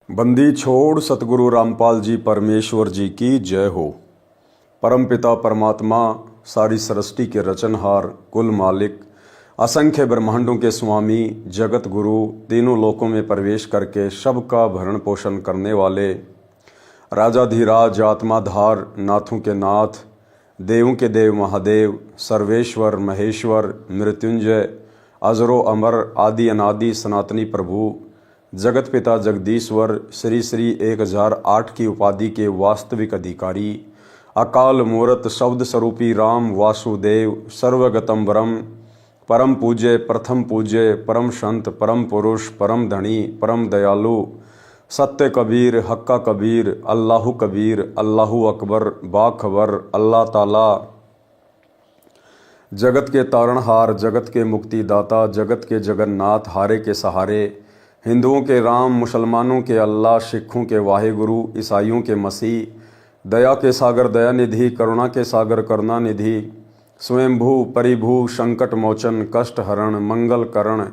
बंदी छोड़ सतगुरु रामपाल जी परमेश्वर जी की जय हो। परमपिता परमात्मा, सारी सृष्टि के रचनहार, कुल मालिक, असंख्य ब्रह्मांडों के स्वामी, जगत गुरु, तीनों लोकों में प्रवेश करके सबका भरण पोषण करने वाले, राजाधिराज, आत्माधार, नाथों के नाथ, देवों के देव महादेव, सर्वेश्वर महेश्वर, मृत्युंजय, अजरो अमर, आदि अनादि सनातनी प्रभु, जगत पिता जगदीश्वर, श्री श्री 1008 की उपाधि के वास्तविक अधिकारी, अकाल मूर्त शब्द स्वरूपी राम वासुदेव, सर्वगतम ब्रह्म, परम पूज्य, प्रथम पूज्य, परम संत, परम पुरुष, परम धनी, परम दयालु, सत्य कबीर, हक्का कबीर, अल्लाहु कबीर, अल्लाहु अकबर, बाखबर, अल्लाह ताला, जगत के तारणहार, जगत के मुक्तिदाता, जगत के जगन्नाथ, हारे के सहारे, हिंदुओं के राम, मुसलमानों के अल्लाह, सिखों के वाहेगुरु, ईसाइयों के मसीह, दया के सागर दया निधि, करुणा के सागर करुणा निधि, स्वयंभू परिभू, संकट मोचन, कष्ट हरण, मंगल करण,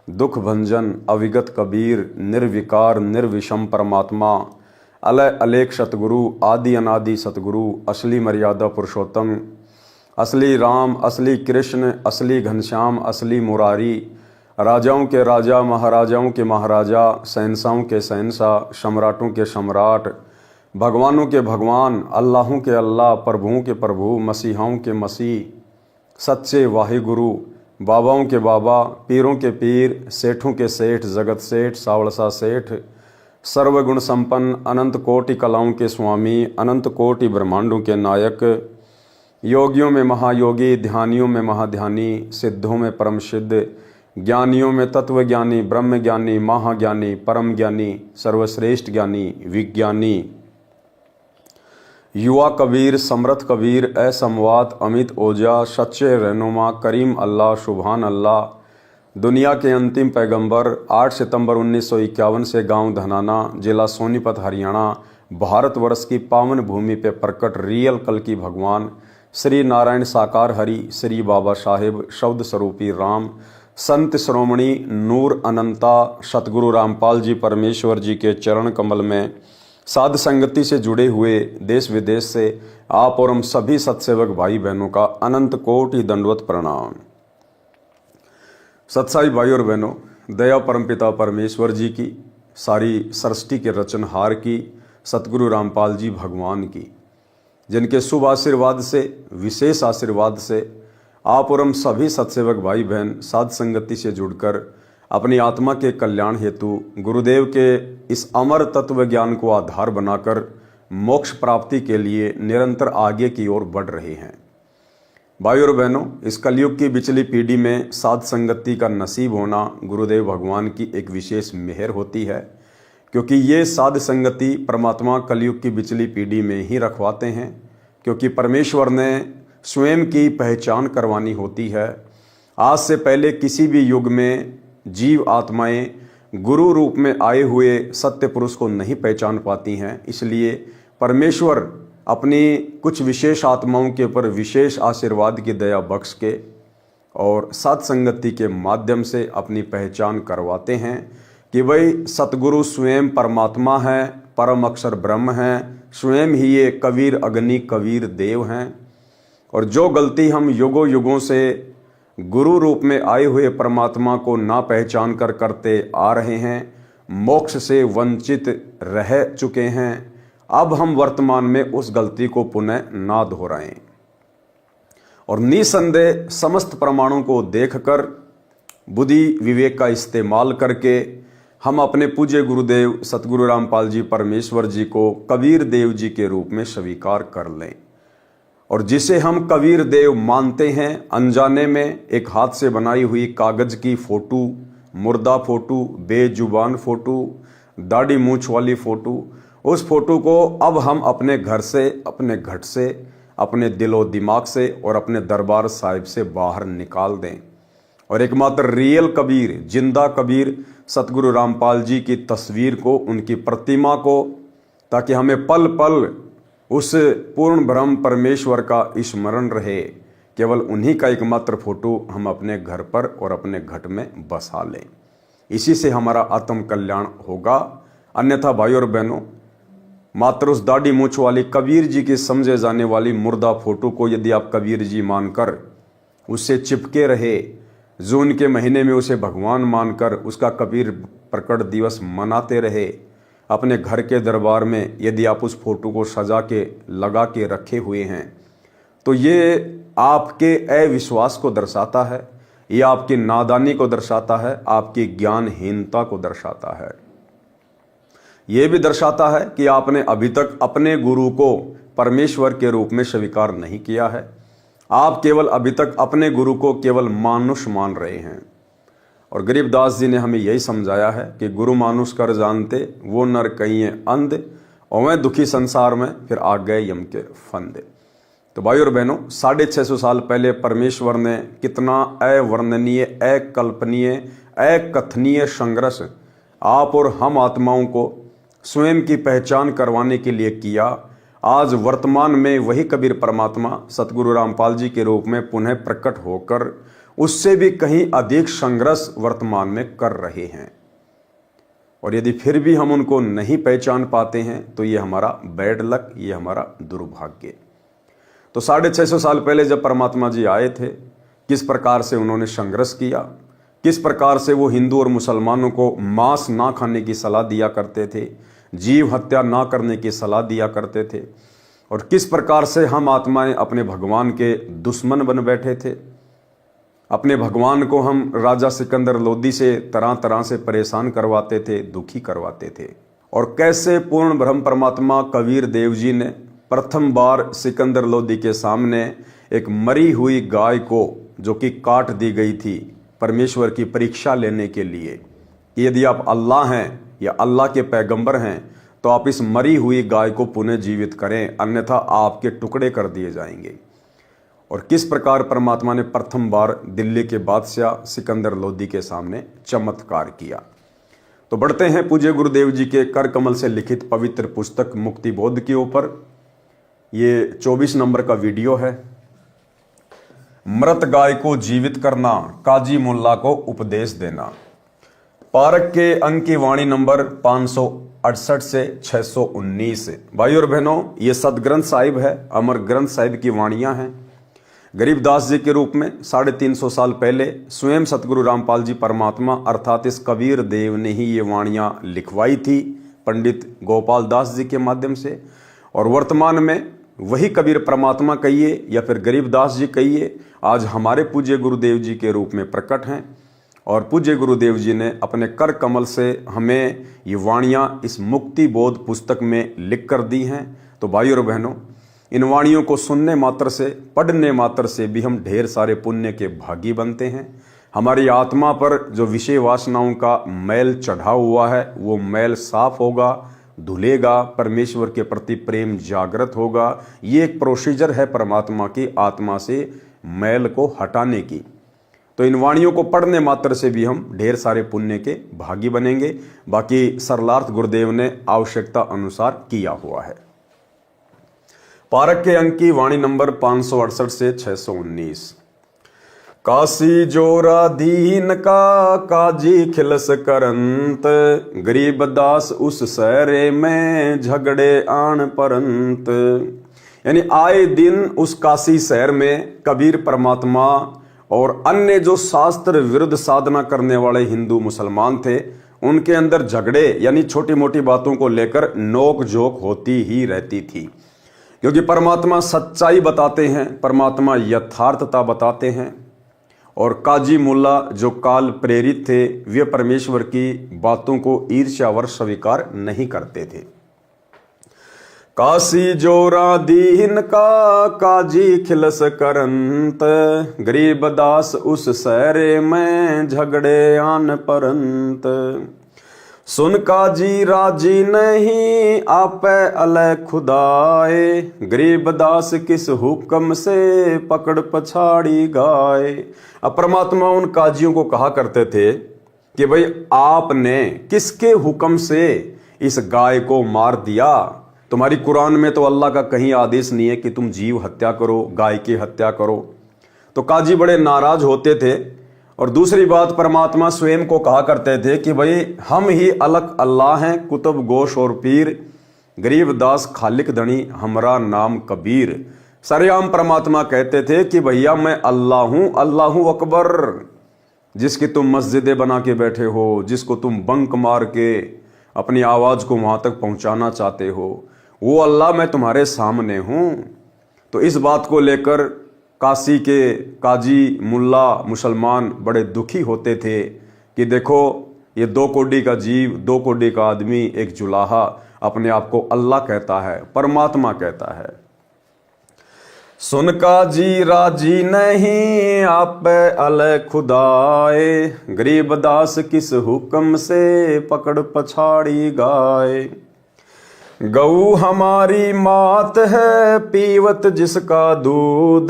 दुख भंजन, अविगत कबीर, निर्विकार निर्विषम परमात्मा, अलय अलेख सतगुरु, आदि अनादि सतगुरु, असली मर्यादा पुरुषोत्तम, असली राम, असली कृष्ण, असली घनश्याम, असली मुरारी, राजाओं के राजा, महाराजाओं के महाराजा, शहंशाहों के शहंशाह, सम्राटों के सम्राट, भगवानों के भगवान, अल्लाहों के अल्लाह, प्रभुओं के प्रभु, मसीहाओं के मसीह, सच्चे वाहिगुरु, बाबाओं के बाबा, पीरों के पीर, सेठों के सेठ, जगत सेठ, सावड़सा सेठ, सर्वगुण संपन्न, अनंत कोटि कलाओं के स्वामी, अनंत कोटि ब्रह्मांडों के नायक, योगियों में महायोगी, ध्यानियों में महाध्यानी, सिद्धों में परम सिद्ध, ज्ञानियों में तत्व ज्ञानी, ब्रह्म ज्ञानी, महाज्ञानी, परम ज्ञानी, सर्वश्रेष्ठ ज्ञानी, विज्ञानी, युवा कबीर, समर्थ कबीर, असमवात, अमित ओजा, सच्चे रहनुमा, करीम अल्लाह, सुभान अल्लाह, दुनिया के अंतिम पैगंबर, 8 सितंबर 1951 से गांव धनाना, जिला सोनीपत, हरियाणा, भारतवर्ष की पावन भूमि पे प्रकट रियल कल की भगवान श्री नारायण साकार हरि, श्री बाबा साहेब, शब्द स्वरूपी राम, संत श्रोमणी नूर अनंता सतगुरु रामपाल जी परमेश्वर जी के चरण कमल में साध संगति से जुड़े हुए देश विदेश से आप और हम सभी सत्सेवक भाई बहनों का अनंत कोटि दंडवत प्रणाम। सत्साई भाई और बहनों, दया परमपिता परमेश्वर जी की, सारी सृष्टि के रचनहार की, सतगुरु रामपाल जी भगवान की, जिनके शुभ आशीर्वाद से, विशेष आशीर्वाद से आप और हम सभी सत्सेवक भाई बहन साध संगति से जुड़कर अपनी आत्मा के कल्याण हेतु गुरुदेव के इस अमर तत्व ज्ञान को आधार बनाकर मोक्ष प्राप्ति के लिए निरंतर आगे की ओर बढ़ रहे हैं। भाई और बहनों, इस कलयुग की बिचली पीढ़ी में साध संगति का नसीब होना गुरुदेव भगवान की एक विशेष मेहर होती है, क्योंकि ये साध संगति परमात्मा कलयुग की बिचली पीढ़ी में ही रखवाते हैं, क्योंकि परमेश्वर ने स्वयं की पहचान करवानी होती है। आज से पहले किसी भी युग में जीव आत्माएं गुरु रूप में आए हुए सत्य पुरुष को नहीं पहचान पाती हैं। इसलिए परमेश्वर अपनी कुछ विशेष आत्माओं के ऊपर विशेष आशीर्वाद की दया बख्श के और साध संगति के माध्यम से अपनी पहचान करवाते हैं कि भाई सतगुरु स्वयं परमात्मा है, परम अक्षर ब्रह्म है, स्वयं ही ये कबीर अग्नि कबीर देव हैं। और जो गलती हम युगों युगों से गुरु रूप में आए हुए परमात्मा को ना पहचान कर करते आ रहे हैं, मोक्ष से वंचित रह चुके हैं, अब हम वर्तमान में उस गलती को पुनः ना दोहराएं और निसंदेह समस्त प्रमाणों को देखकर बुद्धि विवेक का इस्तेमाल करके हम अपने पूज्य गुरुदेव सतगुरु रामपाल जी परमेश्वर जी को कबीर देव जी के रूप में स्वीकार कर लें। और जिसे हम कबीर देव मानते हैं, अनजाने में एक हाथ से बनाई हुई कागज की फोटो, मुर्दा फोटो, बेजुबान फोटो, दाढ़ी मूछ वाली फोटो, उस फोटो को अब हम अपने घर से, अपने घट से, अपने दिलो दिमाग से और अपने दरबार साहिब से बाहर निकाल दें और एकमात्र रियल कबीर, जिंदा कबीर सतगुरु रामपाल जी की तस्वीर को, उनकी प्रतिमा को, ताकि हमें पल पल उस पूर्ण ब्रह्म परमेश्वर का स्मरण रहे, केवल उन्हीं का एकमात्र फोटो हम अपने घर पर और अपने घट में बसा लें। इसी से हमारा आत्म कल्याण होगा अन्यथा भाई और बहनों, मात्र उस दाढ़ी मूछ वाली कबीर जी की समझे जाने वाली मुर्दा फोटो को यदि आप कबीर जी मानकर उससे चिपके रहे, जून के महीने में उसे भगवान मानकर उसका कबीर प्रकट दिवस मनाते रहे, अपने घर के दरबार में यदि आप उस फोटो को सजा के लगा के रखे हुए हैं, तो ये आपके अविश्वास को दर्शाता है, ये आपकी नादानी को दर्शाता है, आपकी ज्ञानहीनता को दर्शाता है। ये भी दर्शाता है कि आपने अभी तक अपने गुरु को परमेश्वर के रूप में स्वीकार नहीं किया है। आप केवल अभी तक अपने गुरु को केवल मानुष मान रहे हैं। और गरीबदास जी ने हमें यही समझाया है कि गुरु मानुष कर जानते, वो नर कहिए अंध, और वह दुखी संसार में फिर आ गए यम के फंदे। तो भाई और बहनों, 650 साल पहले परमेश्वर ने कितना अवर्णनीय, अकल्पनीय, अकथनीय संघर्ष आप और हम आत्माओं को स्वयं की पहचान करवाने के लिए किया। आज वर्तमान में वही कबीर परमात्मा सतगुरु रामपाल जी के रूप में पुनः प्रकट होकर उससे भी कहीं अधिक संघर्ष वर्तमान में कर रहे हैं। और यदि फिर भी हम उनको नहीं पहचान पाते हैं तो ये हमारा बैड लक, ये हमारा दुर्भाग्य। तो 650 साल पहले जब परमात्मा जी आए थे, किस प्रकार से उन्होंने संघर्ष किया, किस प्रकार से वो हिंदू और मुसलमानों को मांस ना खाने की सलाह दिया करते थे, जीव हत्या ना करने की सलाह दिया करते थे, और किस प्रकार से हम आत्माएं अपने भगवान के दुश्मन बन बैठे थे। अपने भगवान को हम राजा सिकंदर लोदी से तरह तरह से परेशान करवाते थे, दुखी करवाते थे। और कैसे पूर्ण ब्रह्म परमात्मा कबीर देव जी ने प्रथम बार सिकंदर लोदी के सामने एक मरी हुई गाय को, जो कि काट दी गई थी, परमेश्वर की परीक्षा लेने के लिए कि यदि आप अल्लाह हैं या अल्लाह के पैगंबर हैं तो आप इस मरी हुई गाय को पुनः जीवित करें, अन्यथा आपके टुकड़े कर दिए जाएंगे। और किस प्रकार परमात्मा ने प्रथम बार दिल्ली के बादशाह सिकंदर लोदी के सामने चमत्कार किया। तो बढ़ते हैं पूज्य गुरुदेव जी के कर कमल से लिखित पवित्र पुस्तक मुक्ति बोध के ऊपर। ये 24 नंबर का वीडियो है। मृत गाय को जीवित करना, काजी मुल्ला को उपदेश देना। पारक के अंक की वाणी नंबर 568 से 619। भाई और बहनों, ये सदग्रंथ साहिब है, अमर ग्रंथ साहिब की वाणियां हैं। गरीबदास जी के रूप में 350 साल पहले स्वयं सतगुरु रामपाल जी परमात्मा अर्थात इस कबीर देव ने ही ये वाणियां लिखवाई थी पंडित गोपाल दास जी के माध्यम से। और वर्तमान में वही कबीर परमात्मा कहिए या फिर गरीबदास जी कहिए, आज हमारे पूज्य गुरुदेव जी के रूप में प्रकट हैं। और पूज्य गुरुदेव जी ने अपने कर कमल से हमें ये वाणियां इस मुक्ति बोध पुस्तक में लिख कर दी हैं। तो भाई और बहनों, इन वाणियों को सुनने मात्र से, पढ़ने मात्र से भी हम ढेर सारे पुण्य के भागी बनते हैं। हमारी आत्मा पर जो विषय वासनाओं का मैल चढ़ा हुआ है वो मैल साफ होगा, धुलेगा, परमेश्वर के प्रति प्रेम जागृत होगा। ये एक प्रोसीजर है परमात्मा की आत्मा से मैल को हटाने की। तो इन वाणियों को पढ़ने मात्र से भी हम ढेर सारे पुण्य के भागी बनेंगे। बाकी सरलार्थ गुरुदेव ने आवश्यकता अनुसार किया हुआ है। पारक के अंक की वाणी नंबर 568 से 619। काशी जोरा दीन का काजी खिलस करंत, गरीब दास उस सहरे में झगड़े आन परंत। यानी आए दिन उस काशी शहर में कबीर परमात्मा और अन्य जो शास्त्र विरुद्ध साधना करने वाले हिंदू मुसलमान थे, उनके अंदर झगड़े यानी छोटी मोटी बातों को लेकर नोक झोंक होती ही रहती थी। क्योंकि परमात्मा सच्चाई बताते हैं, परमात्मा यथार्थता बताते हैं। और काजी मुल्ला जो काल प्रेरित थे, वे परमेश्वर की बातों को ईर्ष्यावश स्वीकार नहीं करते थे। काशी जोरा दीन का काजी खिलस करंत, गरीब दास उस सहरे में झगड़े आन परंत। सुन काजी राजी नहीं आपे अलय खुदाए, गरीब दास किस हुक्म से पकड़ पछाड़ी गाय। अब परमात्मा उन काजियों को कहा करते थे कि भाई आपने किसके हुक्म से इस गाय को मार दिया। तुम्हारी कुरान में तो अल्लाह का कहीं आदेश नहीं है कि तुम जीव हत्या करो, गाय की हत्या करो। तो काजी बड़े नाराज होते थे और दूसरी बात, परमात्मा स्वयं को कहा करते थे कि भाई हम ही अलग अल्लाह हैं, कुतुब गोश और पीर, गरीब दास खालिक धनी, हमरा नाम कबीर। सरेआम परमात्मा कहते थे कि भैया मैं अल्लाह हूं, अल्लाहू अकबर। जिसकी तुम मस्जिदें बना के बैठे हो, जिसको तुम बंक मार के अपनी आवाज को वहां तक पहुंचाना चाहते हो, वो अल्लाह मैं तुम्हारे सामने हूं। तो इस बात को लेकर काशी के काजी मुल्ला मुसलमान बड़े दुखी होते थे कि देखो ये 2 कोड़ी का जीव, 2 कोड़ी का आदमी, एक जुलाहा अपने आप को अल्लाह कहता है, परमात्मा कहता है। सुन काजी राजी नहीं आप अल खुदाए, गरीब दास किस हुक्म से पकड़ पछाड़ी गाए। गऊ हमारी मात है पीवत जिसका दूध,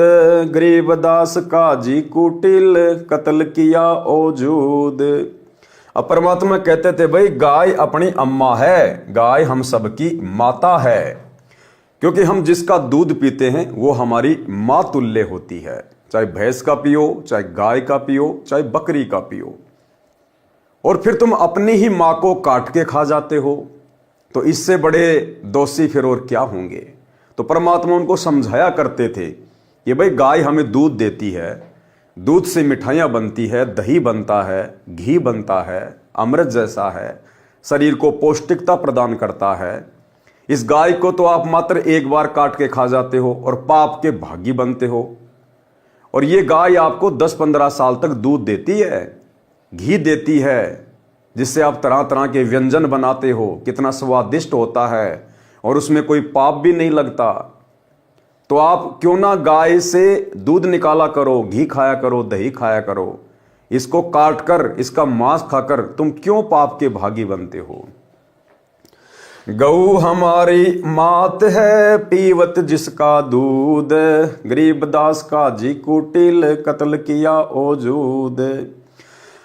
गरीब दास काजी कुटिल कत्ल किया औजूद। अब परमात्मा कहते थे भाई गाय अपनी अम्मा है, गाय हम सबकी माता है, क्योंकि हम जिसका दूध पीते हैं वो हमारी माँ तुल्य होती है। चाहे भैंस का पियो, चाहे गाय का पियो, चाहे बकरी का पियो। और फिर तुम अपनी ही माँ को काट के खा जाते हो, तो इससे बड़े दोषी फिर और क्या होंगे। तो परमात्मा उनको समझाया करते थे कि भाई गाय हमें दूध देती है, दूध से मिठाइयाँ बनती है, दही बनता है, घी बनता है, अमृत जैसा है, शरीर को पौष्टिकता प्रदान करता है। इस गाय को तो आप मात्र एक बार काट के खा जाते हो और पाप के भागी बनते हो। और ये गाय आपको 10-15 साल तक दूध देती है, घी देती है, जिससे आप तरह तरह के व्यंजन बनाते हो, कितना स्वादिष्ट होता है और उसमें कोई पाप भी नहीं लगता। तो आप क्यों ना गाय से दूध निकाला करो, घी खाया करो, दही खाया करो। इसको काट कर, इसका मांस खाकर तुम क्यों पाप के भागी बनते हो। गऊ हमारी मात है पीवत जिसका दूध, गरीब दास काजी कुटिल कत्ल किया औजूद।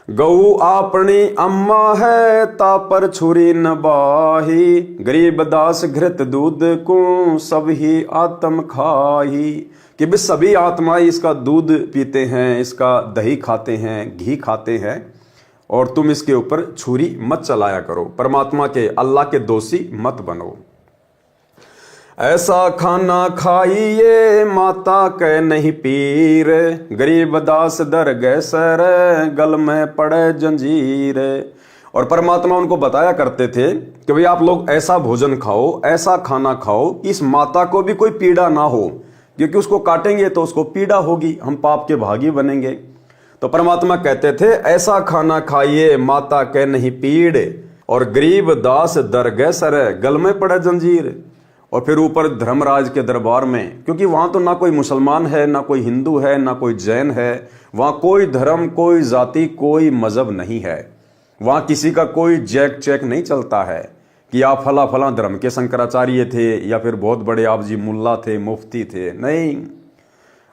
गऊ आपनी अम्मा है तापर छुरी न बाही, गरीब दास घृत दूध को सब ही आत्म खाही। कि भी सभी आत्माएं इसका दूध पीते हैं, इसका दही खाते हैं, घी खाते हैं, और तुम इसके ऊपर छुरी मत चलाया करो। परमात्मा के, अल्लाह के दोषी मत बनो। ऐसा खाना खाइए माता के नहीं पीर, गरीब दास दर गए सर गल में पड़े जंजीर। और परमात्मा उनको बताया करते थे कि भाई आप लोग ऐसा भोजन खाओ, ऐसा खाना खाओ कि इस माता को भी कोई पीड़ा ना हो, क्योंकि उसको काटेंगे तो उसको पीड़ा होगी, हम पाप के भागी बनेंगे। तो परमात्मा कहते थे ऐसा खाना खाइए माता के नहीं पीड़, और गरीब दास दर गए सर गल में पड़े जंजीर। और फिर ऊपर धर्मराज के दरबार में, क्योंकि वहां तो ना कोई मुसलमान है, ना कोई हिंदू है, ना कोई जैन है, वहां कोई धर्म, कोई जाति, कोई मजहब नहीं है। वहां किसी का कोई जैक चेक नहीं चलता है कि आप फला फला धर्म के शंकराचार्य थे या फिर बहुत बड़े आप जी मुल्ला थे, मुफ्ती थे। नहीं,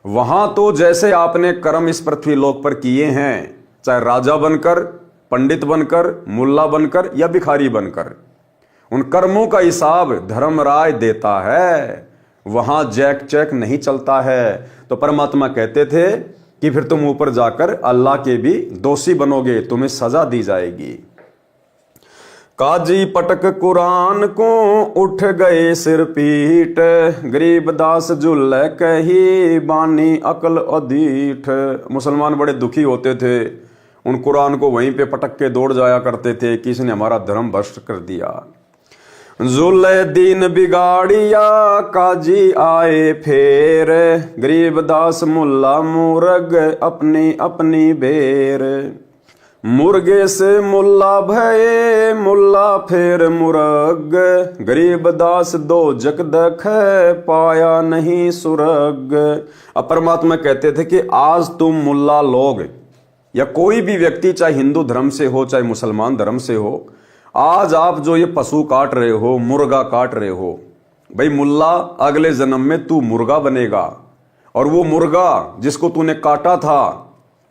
वहां तो जैसे आपने कर्म इस पृथ्वी लोक पर किए हैं, चाहे राजा बनकर, पंडित बनकर, मुल्ला बनकर या भिखारी बनकर, उन कर्मों का हिसाब धर्मराज देता है। वहां जैक चेक नहीं चलता है। तो परमात्मा कहते थे कि फिर तुम ऊपर जाकर अल्लाह के भी दोषी बनोगे, तुम्हें सजा दी जाएगी। काजी पटक कुरान को उठ गए सिर पीट, गरीब दास जुल्ल कही बानी अकल अधीठ। मुसलमान बड़े दुखी होते थे, उन कुरान को वहीं पे पटक के दौड़ जाया करते थे कि इसने हमारा धर्म भ्रष्ट कर दिया। जुल्ले दीन बिगाड़िया काजी आए फेर, गरीब दास मुल्ला मुर्ग अपनी अपनी बेर। मुर्गे से मुल्ला भये मुल्ला फेर मुर्ग, गरीब दास दो जक दख पाया नहीं सुरग। अब परमात्मा कहते थे कि आज तुम मुल्ला लोग या कोई भी व्यक्ति, चाहे हिंदू धर्म से हो चाहे मुसलमान धर्म से हो, आज आप जो ये पशु काट रहे हो, मुर्गा काट रहे हो, भाई मुल्ला अगले जन्म में तू मुर्गा बनेगा, और वो मुर्गा जिसको तूने काटा था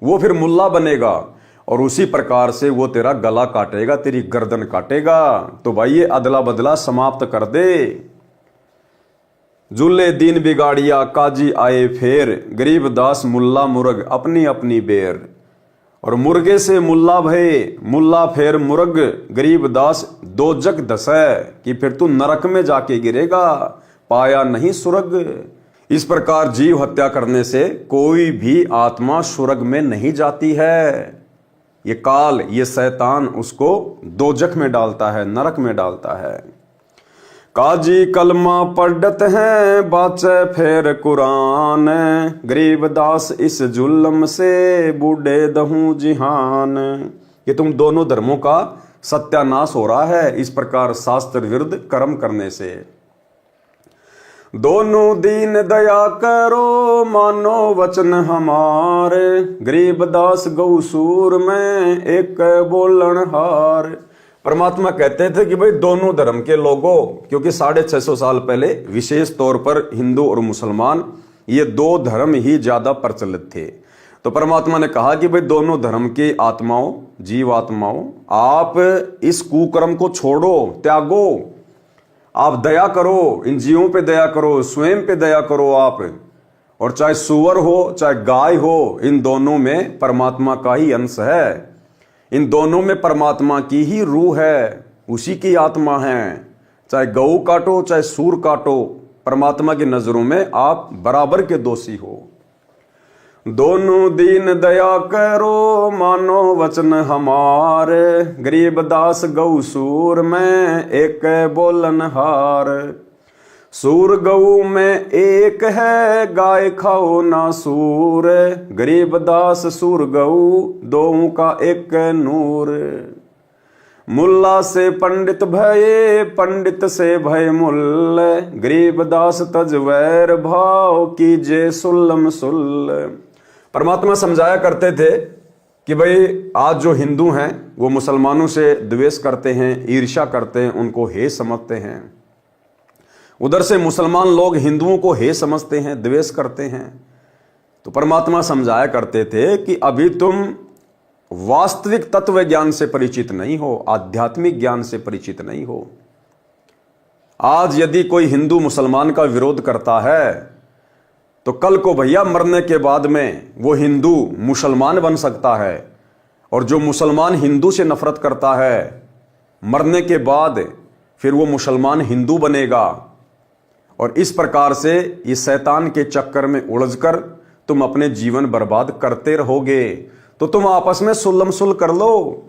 वो फिर मुल्ला बनेगा, और उसी प्रकार से वो तेरा गला काटेगा, तेरी गर्दन काटेगा। तो भाई ये अदला बदला समाप्त कर दे। जुल्ले दीन बिगाड़िया काजी आए फेर, गरीब दास मुल्ला मुर्ग अपनी अपनी बेर। और मुर्गे से मुल्ला भय, मुल्ला फेर मुर्ग, गरीबदास दोजक दसै, कि फिर तू नरक में जाके गिरेगा, पाया नहीं सुरग। इस प्रकार जीव हत्या करने से कोई भी आत्मा स्वर्ग में नहीं जाती है। ये काल, ये शैतान उसको दोजख में डालता है, नरक में डालता है। काजी कलमा पढ़त हैं, बाचे फेर कुरान, गरीबदास इस जुल्म से बूढ़े दहूं जिहान। ये तुम दोनों धर्मों का सत्यानाश हो रहा है इस प्रकार शास्त्र विरुद्ध कर्म करने से। दोनों दीन दया करो, मानो वचन हमारे, गरीबदास गौसूर में एक बोलन हार। परमात्मा कहते थे कि भाई दोनों धर्म के लोगों, क्योंकि 650 साल पहले विशेष तौर पर हिंदू और मुसलमान ये दो धर्म ही ज्यादा प्रचलित थे। तो परमात्मा ने कहा कि भाई दोनों धर्म की आत्माओं, जीव आत्माओं, आप इस कुकर्म को छोड़ो, त्यागो, आप दया करो, इन जीवों पे दया करो, स्वयं पे दया करो आप। और चाहे सुअर हो चाहे गाय हो, इन दोनों में परमात्मा का ही अंश है, इन दोनों में परमात्मा की ही रूह है, उसी की आत्मा है। चाहे गऊ काटो चाहे सूर काटो, परमात्मा की नजरों में आप बराबर के दोषी हो। दोनों दीन दया करो, मानो वचन हमारे, गरीबदास गौसूर में एक बोलन हार। सूर गऊ में एक है, गाय खाओ ना सूर, गरीबदास सूर गऊ दों का एक नूर। मुल्ला से पंडित भये, पंडित से भय मुल्ल, गरीबदास तज वैर भाव कीजे सुल्लम सुल्ल। परमात्मा समझाया करते थे कि भाई आज जो हिंदू हैं वो मुसलमानों से द्वेष करते हैं, ईर्ष्या करते हैं, उनको हे समझते हैं। उधर से मुसलमान लोग हिंदुओं को हे समझते हैं, द्वेष करते हैं। तो परमात्मा समझाया करते थे कि अभी तुम वास्तविक तत्व ज्ञान से परिचित नहीं हो, आध्यात्मिक ज्ञान से परिचित नहीं हो। आज यदि कोई हिंदू मुसलमान का विरोध करता है तो कल को भैया मरने के बाद में वो हिंदू मुसलमान बन सकता है, और जो मुसलमान हिंदू से नफरत करता है मरने के बाद फिर वो मुसलमान हिंदू बनेगा। और इस प्रकार से ये शैतान के चक्कर में उलझकर तुम अपने जीवन बर्बाद करते रहोगे। तो तुम आपस में सुलम सुल कर लो,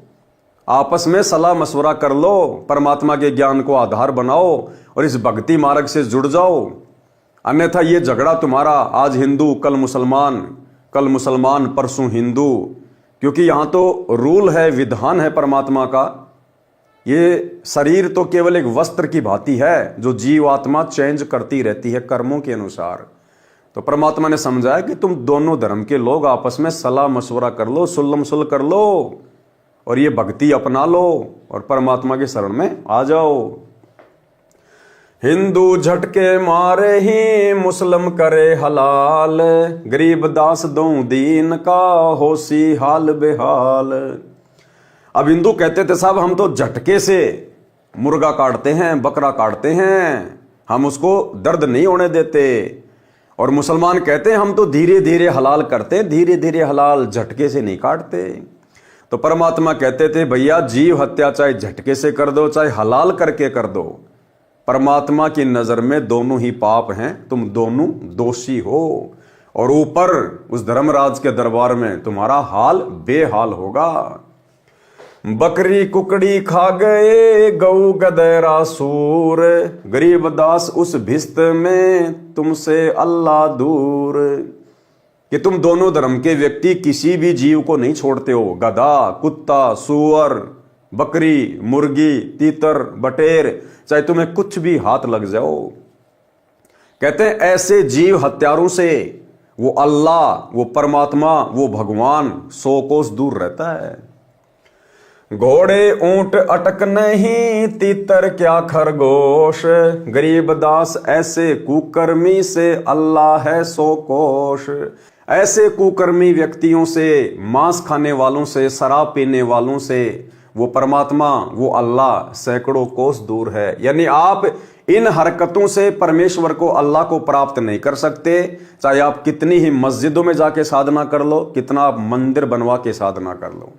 आपस में सलाह मशवरा कर लो, परमात्मा के ज्ञान को आधार बनाओ और इस भक्ति मार्ग से जुड़ जाओ। अन्यथा ये झगड़ा तुम्हारा आज हिंदू कल मुसलमान परसों हिंदू, क्योंकि यहां तो रूल है, विधान है परमात्मा का। ये शरीर तो केवल एक वस्त्र की भांति है जो जीव आत्मा चेंज करती रहती है कर्मों के अनुसार। तो परमात्मा ने समझाया कि तुम दोनों धर्म के लोग आपस में सलाह मशवरा कर लो, सुल्लम सुल कर लो और ये भक्ति अपना लो और परमात्मा के शरण में आ जाओ। हिंदू झटके मारे ही मुस्लिम करे हलाल, गरीबदास दो दीन का होसी हाल बेहाल। अब हिंदू कहते थे साहब हम तो झटके से मुर्गा काटते हैं, बकरा काटते हैं, हम उसको दर्द नहीं होने देते। और मुसलमान कहते हैं हम तो धीरे धीरे हलाल करते हैं, धीरे धीरे हलाल, झटके से नहीं काटते। तो परमात्मा कहते थे भैया जीव हत्या चाहे झटके से कर दो चाहे हलाल करके कर दो, परमात्मा की नजर में दोनों ही पाप हैं, तुम दोनों दोषी हो। और ऊपर उस धर्मराज के दरबार में तुम्हारा हाल बेहाल होगा। बकरी कुकड़ी खा गए गऊ गदैरा सूर, गरीबदास उस भिस्त में तुमसे अल्लाह दूर। कि तुम दोनों धर्म के व्यक्ति किसी भी जीव को नहीं छोड़ते हो, गधा, कुत्ता, सूअर, बकरी, मुर्गी, तीतर, बटेर, चाहे तुम्हें कुछ भी हाथ लग जाओ। कहते हैं ऐसे जीव हत्यारों से वो अल्लाह, वो परमात्मा, वो भगवान 100 कोस दूर रहता है। घोड़े ऊंट अटक नहीं, तीतर क्या खरगोश, गरीबदास ऐसे कुकर्मी से अल्लाह है 100 कोश। ऐसे कुकर्मी व्यक्तियों से, मांस खाने वालों से, शराब पीने वालों से, वो परमात्मा, वो अल्लाह सैकड़ों कोस दूर है। यानी आप इन हरकतों से परमेश्वर को, अल्लाह को प्राप्त नहीं कर सकते। चाहे आप कितनी ही मस्जिदों में जाके साधना कर लो, कितना आप मंदिर बनवा के साधना कर लो।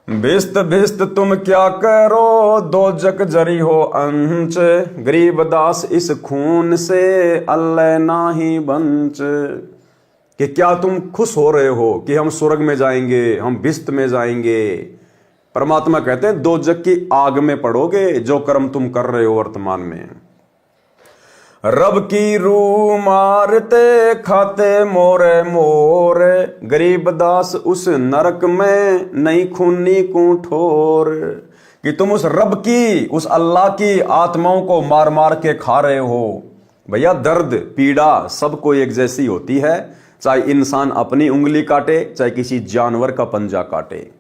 भिस्त भिस्त तुम क्या करो, दोजक जरी हो अंच, गरीबदास इस खून से अल्लाह नाही बंच। कि क्या तुम खुश हो रहे हो कि हम स्वर्ग में जाएंगे, हम भिस्त में जाएंगे? परमात्मा कहते हैं दोजक की आग में पड़ोगे जो कर्म तुम कर रहे हो वर्तमान में। रब की रूह मारते खाते मोरे मोरे, गरीबदास उस नरक में नहीं खूनी को ठोर। कि तुम उस रब की, उस अल्लाह की आत्माओं को मार मार के खा रहे हो। भैया दर्द पीड़ा सबको एक जैसी होती है, चाहे इंसान अपनी उंगली काटे, चाहे किसी जानवर का पंजा काटे।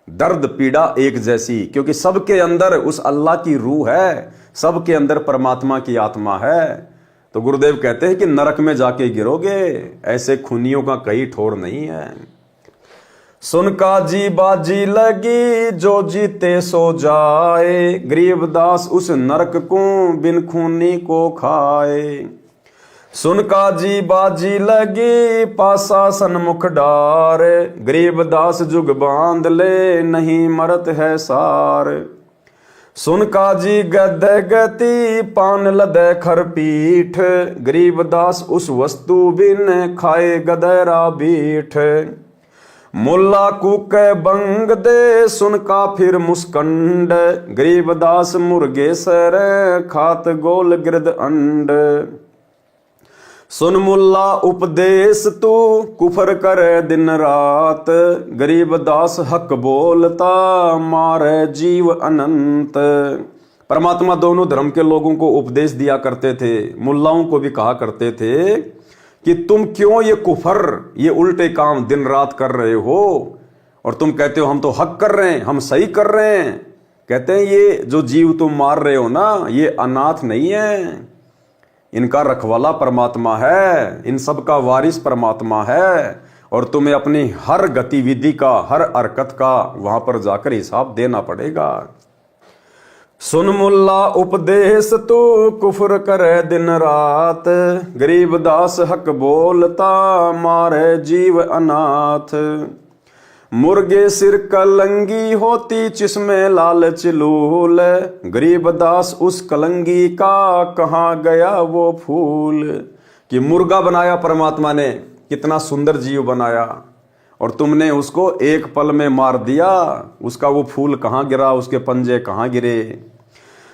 दर्द पीड़ा एक जैसी, क्योंकि सबके अंदर उस अल्लाह की रूह है, सबके अंदर परमात्मा की आत्मा है। तो गुरुदेव कहते हैं कि नरक में जाके गिरोगे, ऐसे खूनियों का कहीं ठोर नहीं है। सुन का जी बाजी लगी जो जीते सो जाए, गरीबदास उस नरक को बिन खूनी को खाए। सुन का जी बाजी लगी पासा सन्मुख डार, गरीबदास जुग बांध ले नहीं मरत है सार। सुन का जी गद गति पान लदे खर पीठ, गरीबदास उस वस्तु बिन खाए गदरा बीठ। मुल्ला कुके बंग दे सुन का फिर मुस्कंड, गरीबदास मुर्गे सर खात गोल गिरद अंड। सुन मुल्ला उपदेश तू कुफर करे दिन रात, गरीबदास हक बोलता मारे जीव अनंत। परमात्मा दोनों धर्म के लोगों को उपदेश दिया करते थे, मुल्लाओं को भी कहा करते थे कि तुम क्यों ये कुफर, ये उल्टे काम दिन रात कर रहे हो, और तुम कहते हो हम तो हक कर रहे हैं, हम सही कर रहे हैं। कहते हैं ये जो जीव तुम मार रहे हो ना, ये अनाथ नहीं है, इनका रखवाला परमात्मा है, इन सब का वारिस परमात्मा है, और तुम्हें अपनी हर गतिविधि का, हर हरकत का वहां पर जाकर हिसाब देना पड़ेगा। सुन मुल्ला उपदेश तू कुफर करे दिन रात, गरीबदास हक बोलता मारे जीव अनाथ। मुर्गे सिर कलंगी होती जिसमें लालच लूल, गरीबदास उस कलंगी का कहाँ गया वो फूल। कि मुर्गा बनाया परमात्मा ने, कितना सुंदर जीव बनाया, और तुमने उसको एक पल में मार दिया, उसका वो फूल कहाँ गिरा, उसके पंजे कहाँ गिरे।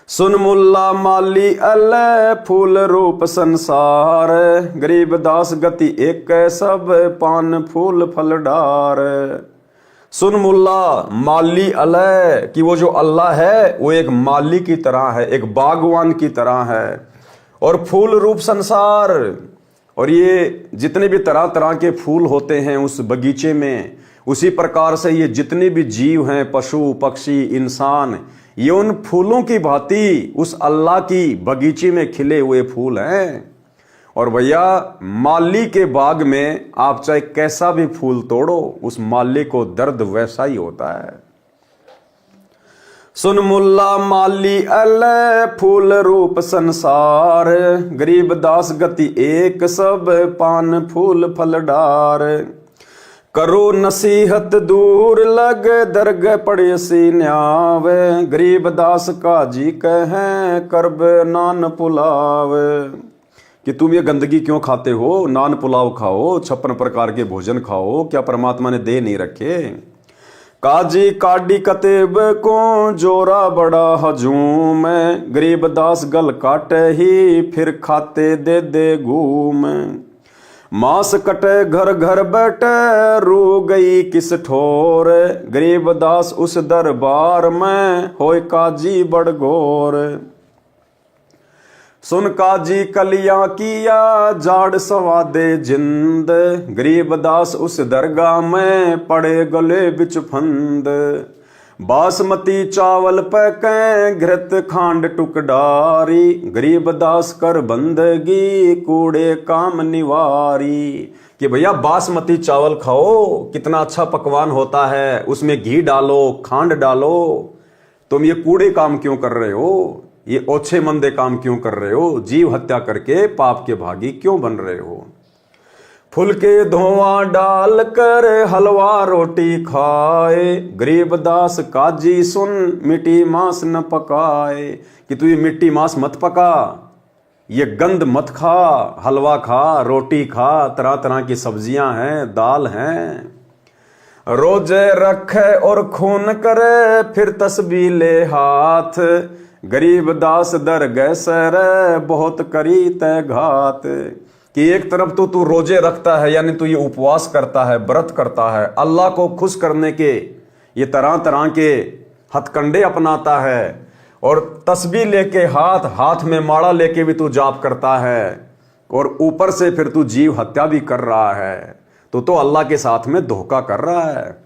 सुन मुल्ला माली अल्लाह फूल रूप संसार, गरीबदास गति एक सब पान फूल फल डार। सुन मुल्ला माली अलह, कि वो जो अल्लाह है वो एक माली की तरह है, एक बागवान की तरह है, और फूल रूप संसार, और ये जितने भी तरह तरह के फूल होते हैं उस बगीचे में, उसी प्रकार से ये जितने भी जीव हैं, पशु पक्षी इंसान, ये उन फूलों की भांति उस अल्लाह की बगीचे में खिले हुए फूल हैं। और भैया माली के बाग में आप चाहे कैसा भी फूल तोड़ो, उस माली को दर्द वैसा ही होता है। सुन मुल्ला माली अल्लाह फूल रूप संसार, गरीबदास गति एक सब पान फूल फल डार। करो नसीहत दूर लग दरग पड़े सी न्याव, गरीबदास का जी कहे करब नान पुलाव। कि तुम ये गंदगी क्यों खाते हो, नान पुलाव खाओ, 56 प्रकार के भोजन खाओ, क्या परमात्मा ने दे नहीं रखे। काजी काडी कतेब को जोरा बड़ा हजूम, गरीबदास गल काटे ही फिर खाते दे दे घूम। मांस कटे घर घर बैठे रू गई किस ठोर, गरीबदास उस दरबार में होय काजी बड़ घोर। सुन काजी कलियां किया जाड़ सवादे जिंद, गरीबदास उस दरगाह में पड़े गले बिच फंद। बासमती चावल पैके घृत खांड टुकडारी, गरीबदास कर बंदगी कूड़े काम निवारी। कि भैया बासमती चावल खाओ, कितना अच्छा पकवान होता है, उसमें घी डालो, खांड डालो, तुम ये कूड़े काम क्यों कर रहे हो, ये ओछे मंदे काम क्यों कर रहे हो, जीव हत्या करके पाप के भागी क्यों बन रहे हो। फुलके धुआं डाल कर हलवा रोटी खाए, गरीबदास काजी सुन मिट्टी मांस न पकाए, कि तू ये मिट्टी मांस मत पका, ये गंद मत खा, हलवा खा, रोटी खा, तरह तरह की सब्जियां हैं, दाल हैं। रोजे रखे और खून करे फिर तस्बीह ले हाथ, गरीबदास दर गए सर बहुत करी तय घात। कि एक तरफ तो तू रोजे रखता है, यानी तू ये उपवास करता है, व्रत करता है, अल्लाह को खुश करने के ये तरह तरह के हथकंडे अपनाता है, और तस्बीह लेके हाथ में माड़ा लेके भी तू जाप करता है, और ऊपर से फिर तू जीव हत्या भी कर रहा है, तो अल्लाह के साथ में धोखा कर रहा है।